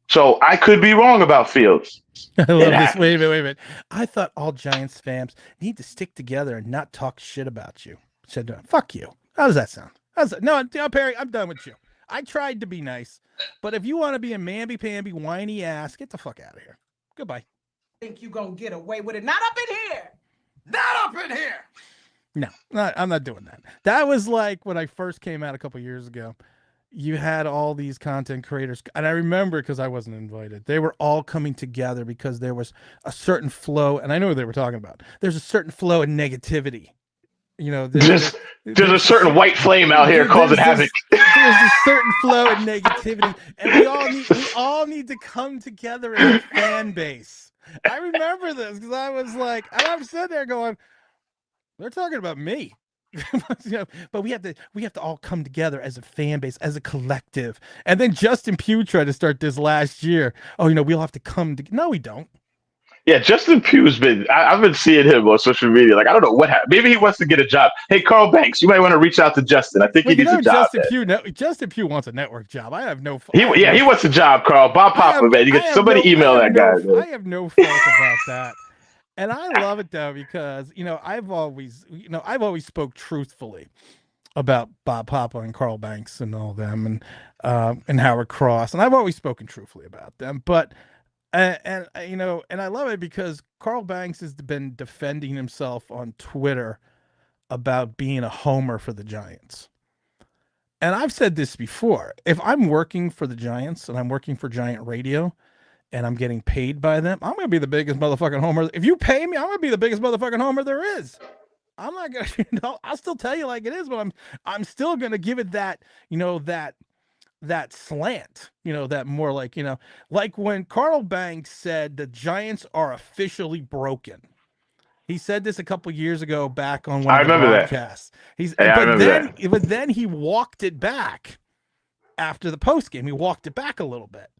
So I could be wrong about Fields. I love this. Wait a minute. I thought all Giants fans need to stick together and not talk shit about you. Said, fuck you. How does that sound? No, Perry, I'm done with you. I tried to be nice, but if you want to be a mamby-pamby, whiny ass, get the fuck out of here. Goodbye. Think you gonna get away with it? Not up in here. Not up in here. No, I'm not doing that. That was like when I first came out a couple years ago. You had all these content creators, and I remember because I wasn't invited. They were all coming together because there was a certain flow, and I know what they were talking about. There's a certain flow of negativity. You know, there's a certain white flame out here causing havoc. There's a certain flow of negativity, and we all need to come together as a fan base. I remember this because I was like, and I'm sitting there going, they're talking about me. But we have to all come together as a fan base, as a collective. And then Justin Pugh tried to start this last year. Oh, we'll have to come together. No, we don't. Yeah, Justin Pugh's I've been seeing him on social media. Like, I don't know what happened. Maybe he wants to get a job. Hey, Carl Banks, you might want to reach out to Justin. I think he needs a job. Justin Pugh wants a network job. I have no. He wants a job, Carl. Bob Papa, man. Somebody email that guy. I have no fault about that. And I love it though because I've always spoke truthfully about Bob Papa and Carl Banks and all them and Howard Cross, and I've always spoken truthfully about them. But and I love it because Carl Banks has been defending himself on Twitter about being a homer for the Giants. And I've said this before: if I'm working for the Giants and I'm working for Giant Radio, and I'm getting paid by them, I'm going to be the biggest motherfucking homer. If you pay me, I'm going to be the biggest motherfucking homer there is. I'm not going to, I'll still tell you like it is, but I'm still going to give it that, that slant, that more like, like when Carl Banks said the Giants are officially broken. He said this a couple years ago back on one of the broadcasts. But then he walked it back after the post game. He walked it back a little bit.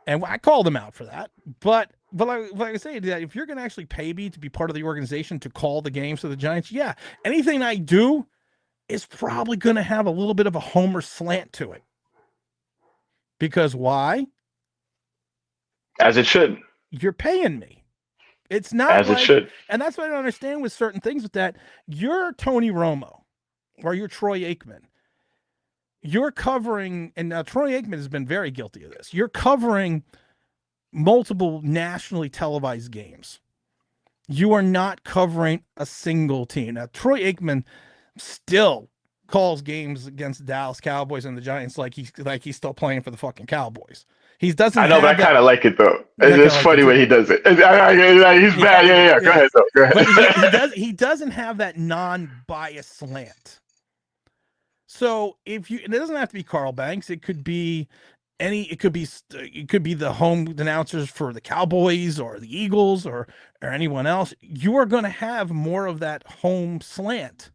And I called him out for that. But like I say, that if you're going to actually pay me to be part of the organization to call the games for the Giants, yeah, anything I do is probably going to have a little bit of a homer slant to it. Because why? As it should. You're paying me. It's not as it should. And that's what I don't understand with certain things with that. You're Tony Romo or you're Troy Aikman. you're covering, and now Troy Aikman has been very guilty of this. You're covering multiple nationally televised games. You are not covering a single team. Now, Troy Aikman still calls games against the Dallas Cowboys and the Giants like he's still playing for the fucking Cowboys. He doesn't. I know, but I kind of like it though. It's like funny when he does it. He's bad. Yeah. Go ahead, though. Go ahead. But he doesn't have that non-biased slant. So if you, and it doesn't have to be Carl Banks. It could be it could be the home announcers for the Cowboys or the Eagles or anyone else. You are going to have more of that home slant,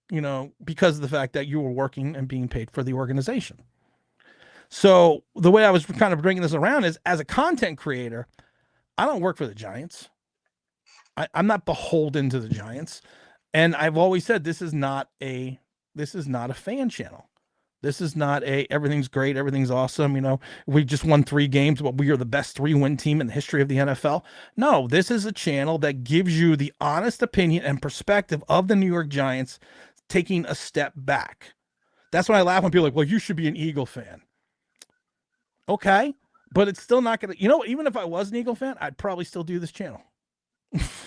because of the fact that you were working and being paid for the organization. So the way I was kind of bringing this around is, as a content creator, I don't work for the Giants. I'm not beholden to the Giants. And I've always said, this is not a fan channel. This is not everything's great, everything's awesome. We just won 3 games, but we are the best 3-win team in the history of the NFL. No, this is a channel that gives you the honest opinion and perspective of the New York Giants taking a step back. That's why I laugh when people are like, well, you should be an Eagle fan. Okay, but it's still not going to, even if I was an Eagle fan, I'd probably still do this channel.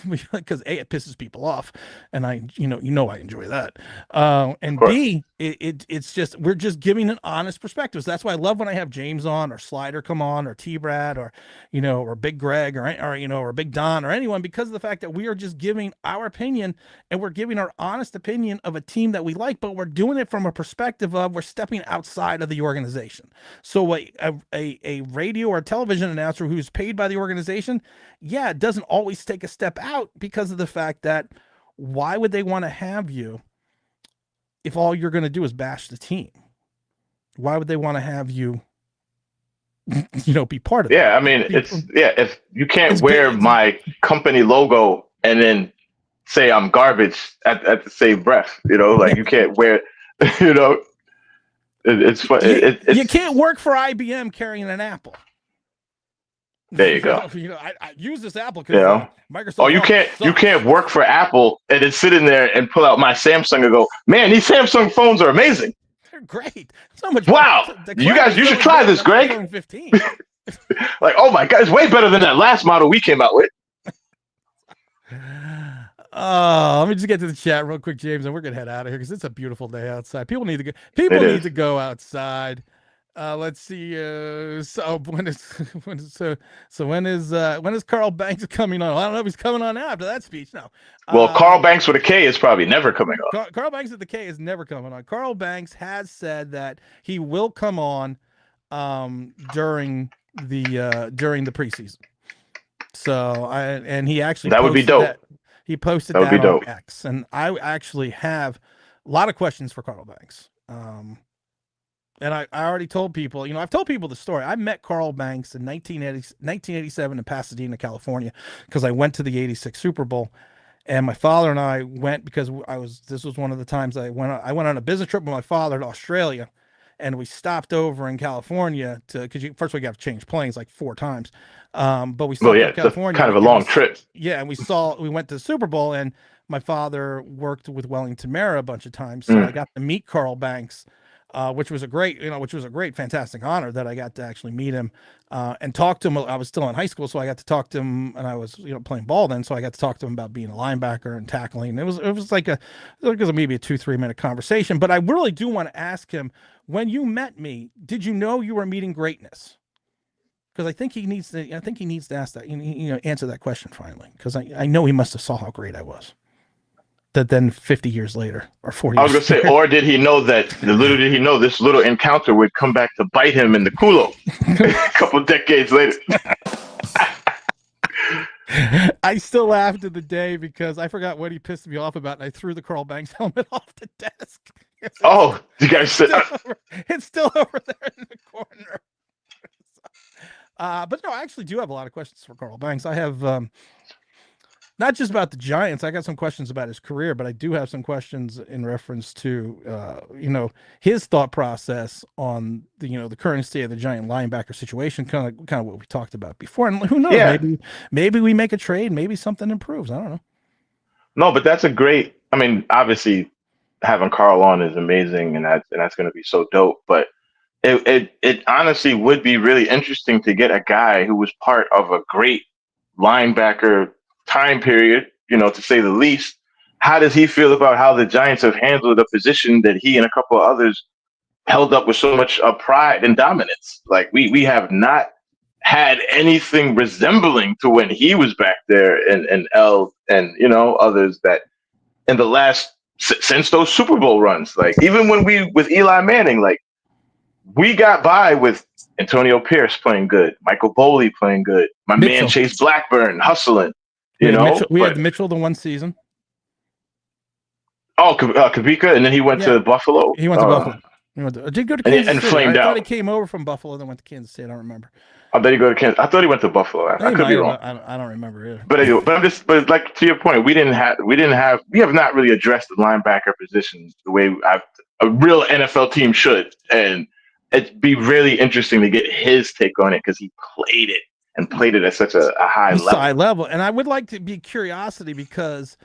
Because A, it pisses people off, and I enjoy that. And B, it's just, we're just giving an honest perspective. So that's why I love when I have James on, or Slider come on, or T-Brad, or or Big Greg, or Big Don, or anyone, because of the fact that we are just giving our opinion, and we're giving our honest opinion of a team that we like, but we're doing it from a perspective of, we're stepping outside of the organization. So a radio or television announcer who's paid by the organization, yeah, it doesn't always take a step out, because of the fact that, why would they want to have you if all you're going to do is bash the team? Why would they want to have you, be part of it? Yeah, I mean, if you can't wear my company logo and then say I'm garbage at the same breath, like you can't wear, it's fun. You can't work for IBM carrying an Apple. There you go. I use this Apple because Microsoft. Oh, you can't work for Apple and then sit in there and pull out my Samsung and go, man, these Samsung phones are amazing. They're great. So much. Wow, you should try this, Greg. 15. Like, oh my God, it's way better than that last model we came out with. Let me just get to the chat real quick, James, and we're gonna head out of here because it's a beautiful day outside. People need to go outside. Let's see. So when is Carl Banks coming on? I don't know if he's coming on after that speech. No. Well, Carl Banks with a K is probably never coming on. Carl Banks with the K is never coming on. Carl Banks has said that he will come on during the preseason. So he actually, that would be dope. He posted that on X, and I actually have a lot of questions for Carl Banks. And I already told people, I've told people the story. I met Carl Banks in 1987 in Pasadena, California, because I went to the 86 Super Bowl, and my father and I went because this was one of the times I went on a business trip with my father to Australia, and we stopped over in California because first we got to change planes like 4 times. But we stopped in California. Kind of a long trip. Yeah, and we went to the Super Bowl, and my father worked with Wellington Mara a bunch of times, so I got to meet Carl Banks. Which was a great, fantastic honor that I got to actually meet him and talk to him. I was still in high school, so I got to talk to him, and I was, playing ball then, so I got to talk to him about being a linebacker and tackling. It was like maybe a 2-3 minute conversation, but I really do want to ask him, when you met me, did you know you were meeting greatness? Because I think he needs to ask that, answer that question finally, because I know he must have saw how great I was. That then 50 years later or 40 years I was going to say, or did he know this little encounter would come back to bite him in the culo a couple decades later? I still laugh to the day because I forgot what he pissed me off about, and I threw the Carl Banks helmet off the desk. You guys said it's still over there in the corner. But no, I actually do have a lot of questions for Carl Banks. I have not just about the Giants. I got some questions about his career, but I do have some questions in reference to, his thought process on the current state of the Giant linebacker situation, kind of what we talked about before. And who knows, maybe we make a trade, maybe something improves. I don't know. No, but that's obviously having Carl on is amazing, and that's going to be so dope. But it honestly would be really interesting to get a guy who was part of a great linebacker time period, to say the least. How does he feel about how the Giants have handled a position that he and a couple of others held up with so much pride and dominance? Like we have not had anything resembling to when he was back there and L and others that in the last since those Super Bowl runs. Like even when we with Eli Manning, like we got by with Antonio Pierce playing good, Michael Boley playing good, my Mitchell. man Chase Blackburn hustling. We had Mitchell the one season. Oh, Kavika, and then he went to Buffalo. He went to Buffalo. Did he go to Kansas City? Flamed I out. thought he came over from Buffalo, then went to Kansas City. I don't remember. I bet he go to Kansas. I thought he went to Buffalo. I could be wrong. I don't remember either. But like to your point, we have not really addressed the linebacker position the way a real NFL team should, and it'd be really interesting to get his take on it because he played it at such a high level. And I would like to be curiosity because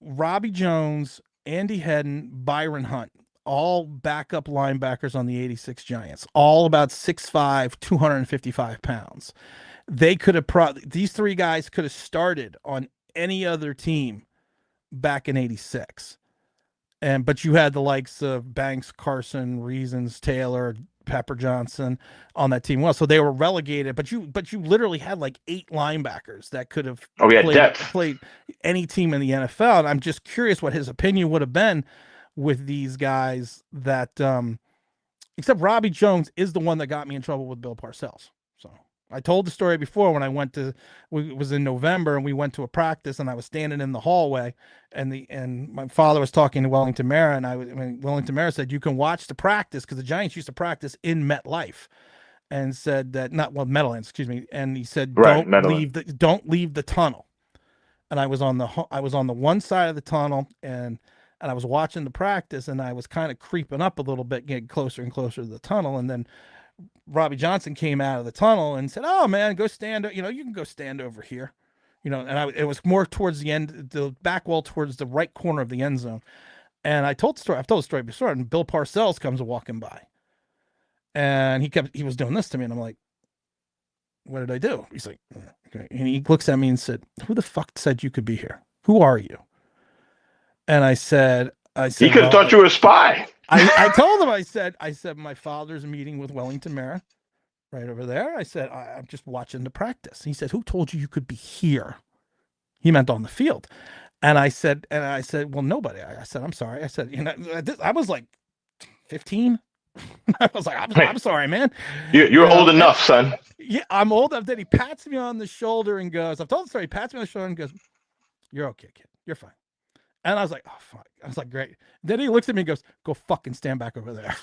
Robbie Jones, Andy Hedden, Byron Hunt, all backup linebackers on the 86 Giants, all about 6'5", 255 pounds. They could have these three guys could have started on any other team back in 86. But you had the likes of Banks, Carson, Reasons, Taylor, Pepper Johnson on that team. Well, so they were relegated, but you literally had like 8 linebackers that could have played any team in the NFL. And I'm just curious what his opinion would have been with these guys that except Robbie Jones is the one that got me in trouble with Bill Parcells. So I told the story before when it was in November and we went to a practice and I was standing in the hallway and my father was talking to Wellington Mara and Wellington Mara said, you can watch the practice because the Giants used to practice in MetLife and said that Meadowlands, excuse me. And he said, don't leave the tunnel. And I was on the one side of the tunnel and I was watching the practice and I was kind of creeping up a little bit, getting closer and closer to the tunnel. And then Robbie Johnson came out of the tunnel and said, "Oh man, go stand. You can go stand over here." And it was more towards the end, the back wall towards the right corner of the end zone. And I told the story. I've told the story before. And Bill Parcells comes walking by, and he was doing this to me, and I'm like, "What did I do?" He's like, "Okay." And he looks at me and said, "Who the fuck said you could be here? Who are you?" And I said, he could have thought you were a spy. I told him, I said, my father's meeting with Wellington Mara right over there. I said, I'm just watching the practice. He said, who told you could be here? He meant on the field. And I said, well, nobody. I said, I'm sorry. I said, I was like 15. I was like, I'm sorry, man. You're old enough, son. Yeah, I'm old enough. Then he pats me on the shoulder and goes, I've told the story. He pats me on the shoulder and goes, you're okay, kid. You're fine. And I was like, oh, fuck. I was like, great. Then he looks at me and goes, go fucking stand back over there.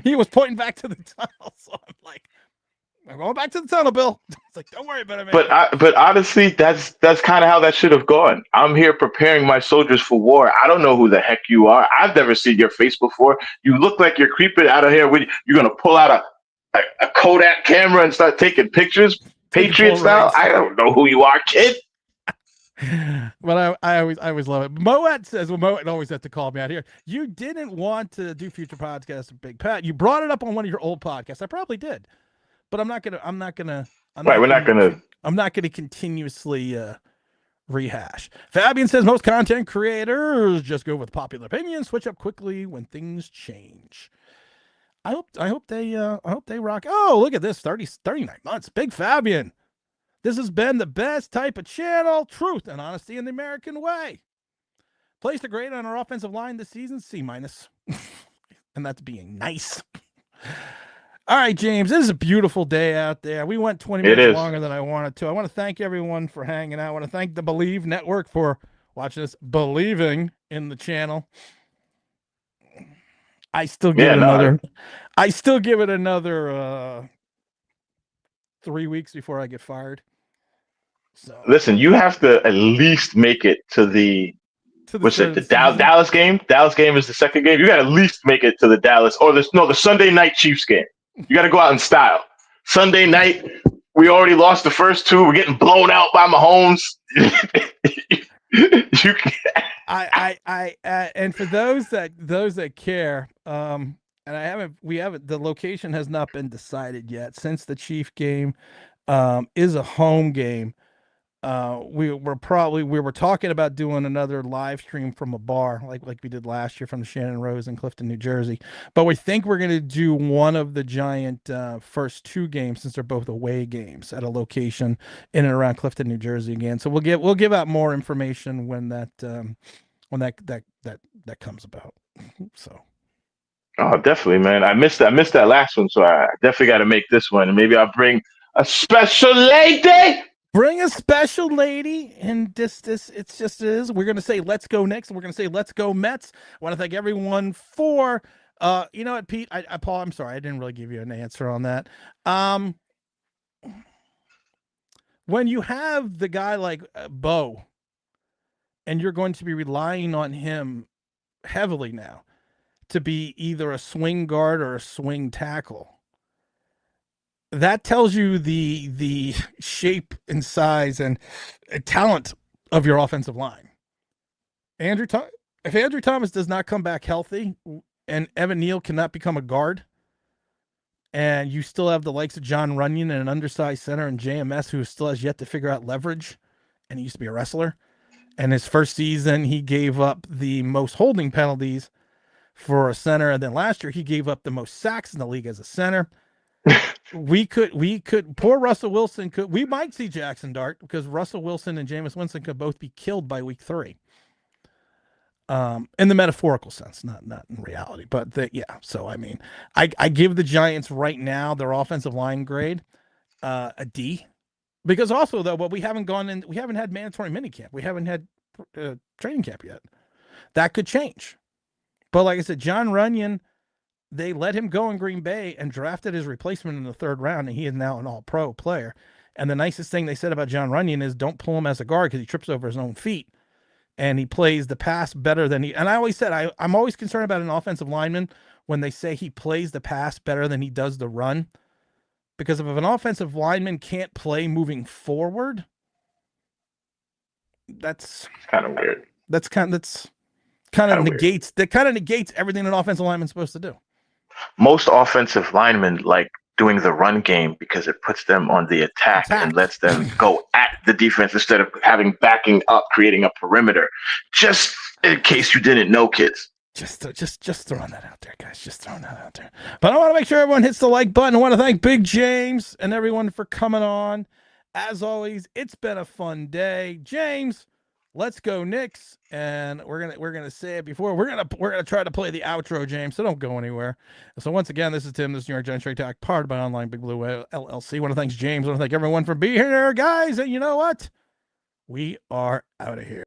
He was pointing back to the tunnel. So I'm like, I'm going back to the tunnel, Bill. It's like, don't worry about it, man. But honestly, that's kind of how that should have gone. I'm here preparing my soldiers for war. I don't know who the heck you are. I've never seen your face before. You look like you're creeping out of here. You're going to pull out a Kodak camera and start taking pictures, Patriot style. I don't know who you are, kid. But I always love it. Moet says, Moet always has to call me out here. You didn't want to do future podcasts with Big Pat. You brought it up on one of your old podcasts. I probably did, but I'm not gonna continuously rehash. Fabian says most content creators just go with popular opinion, switch up quickly when things change. I hope they rock. Oh, look at this, 39 months. Big Fabian. This has been the best type of channel, truth and honesty in the American way. Placed a grade on our offensive line this season, C-. And that's being nice. All right, James, this is a beautiful day out there. We went 20 minutes longer than I wanted to. I want to thank everyone for hanging out. I want to thank the Believe Network for watching us, believing in the channel. I still give it another 3 weeks before I get fired. So listen, you have to at least make it to the Dallas game. Dallas game is the second game. You got to at least make it to the Dallas the Sunday night Chiefs game. You got to go out in style. Sunday night, we already lost the first two. We're getting blown out by Mahomes. And for those that care, and the location has not been decided yet since the Chief game is a home game. We were talking about doing another live stream from a bar like we did last year from the Shannon Rose in Clifton, New Jersey. But we think we're going to do one of the Giant first 2 games, since they're both away games, at a location in and around Clifton, New Jersey again. So we'll give out more information when that comes about. So. Oh, definitely, man. I missed that last one, so I definitely got to make this one. And maybe I'll bring a special lady. Bring a special lady, and this it's just it is. We're gonna say let's go Knicks, and we're gonna say let's go Mets. I want to thank everyone for you know what, Pete, Paul, I'm sorry, I didn't really give you an answer on that. When you have the guy like Bo, and you're going to be relying on him heavily now to be either a swing guard or a swing tackle, that tells you the shape and size and talent of your offensive line. If Andrew Thomas does not come back healthy, and Evan Neal cannot become a guard, and you still have the likes of John Runyon and an undersized center and JMS who still has yet to figure out leverage, and he used to be a wrestler, and his first season he gave up the most holding penalties for a center, and then last year he gave up the most sacks in the league as a center. we could poor Russell Wilson we might see Jackson Dart, because Russell Wilson and Jameis Winston could both be killed by week 3. In the metaphorical sense, not in reality, but yeah. So I mean, I give the Giants right now their offensive line grade a D, because also though, but we haven't had mandatory minicamp, we haven't had training camp yet. That could change, but like I said, John Runyon, they let him go in Green Bay and drafted his replacement in the 3rd round, and he is now an all-pro player. And the nicest thing they said about John Runyon is don't pull him as a guard, because he trips over his own feet, and he plays the pass better than he. And I always said I'm always concerned about an offensive lineman when they say he plays the pass better than he does the run, because if an offensive lineman can't play moving forward, that's kind of weird. That kind of negates everything an offensive lineman's supposed to do. Most offensive linemen like doing the run game because it puts them on the attack and lets them go at the defense instead of backing up, creating a perimeter. Just in case you didn't know, kids. Just throwing that out there, guys. Just throwing that out there. But I want to make sure everyone hits the like button. I want to thank Big James and everyone for coming on. As always, it's been a fun day. James, let's go Knicks, and we're gonna say it before we're gonna try to play the outro, James. So don't go anywhere. So once again, this is Tim. This is New York Giants Straight Talk, powered by Online Big Blue LLC. I want to thank James. I want to thank everyone for being here, guys. And you know what? We are out of here.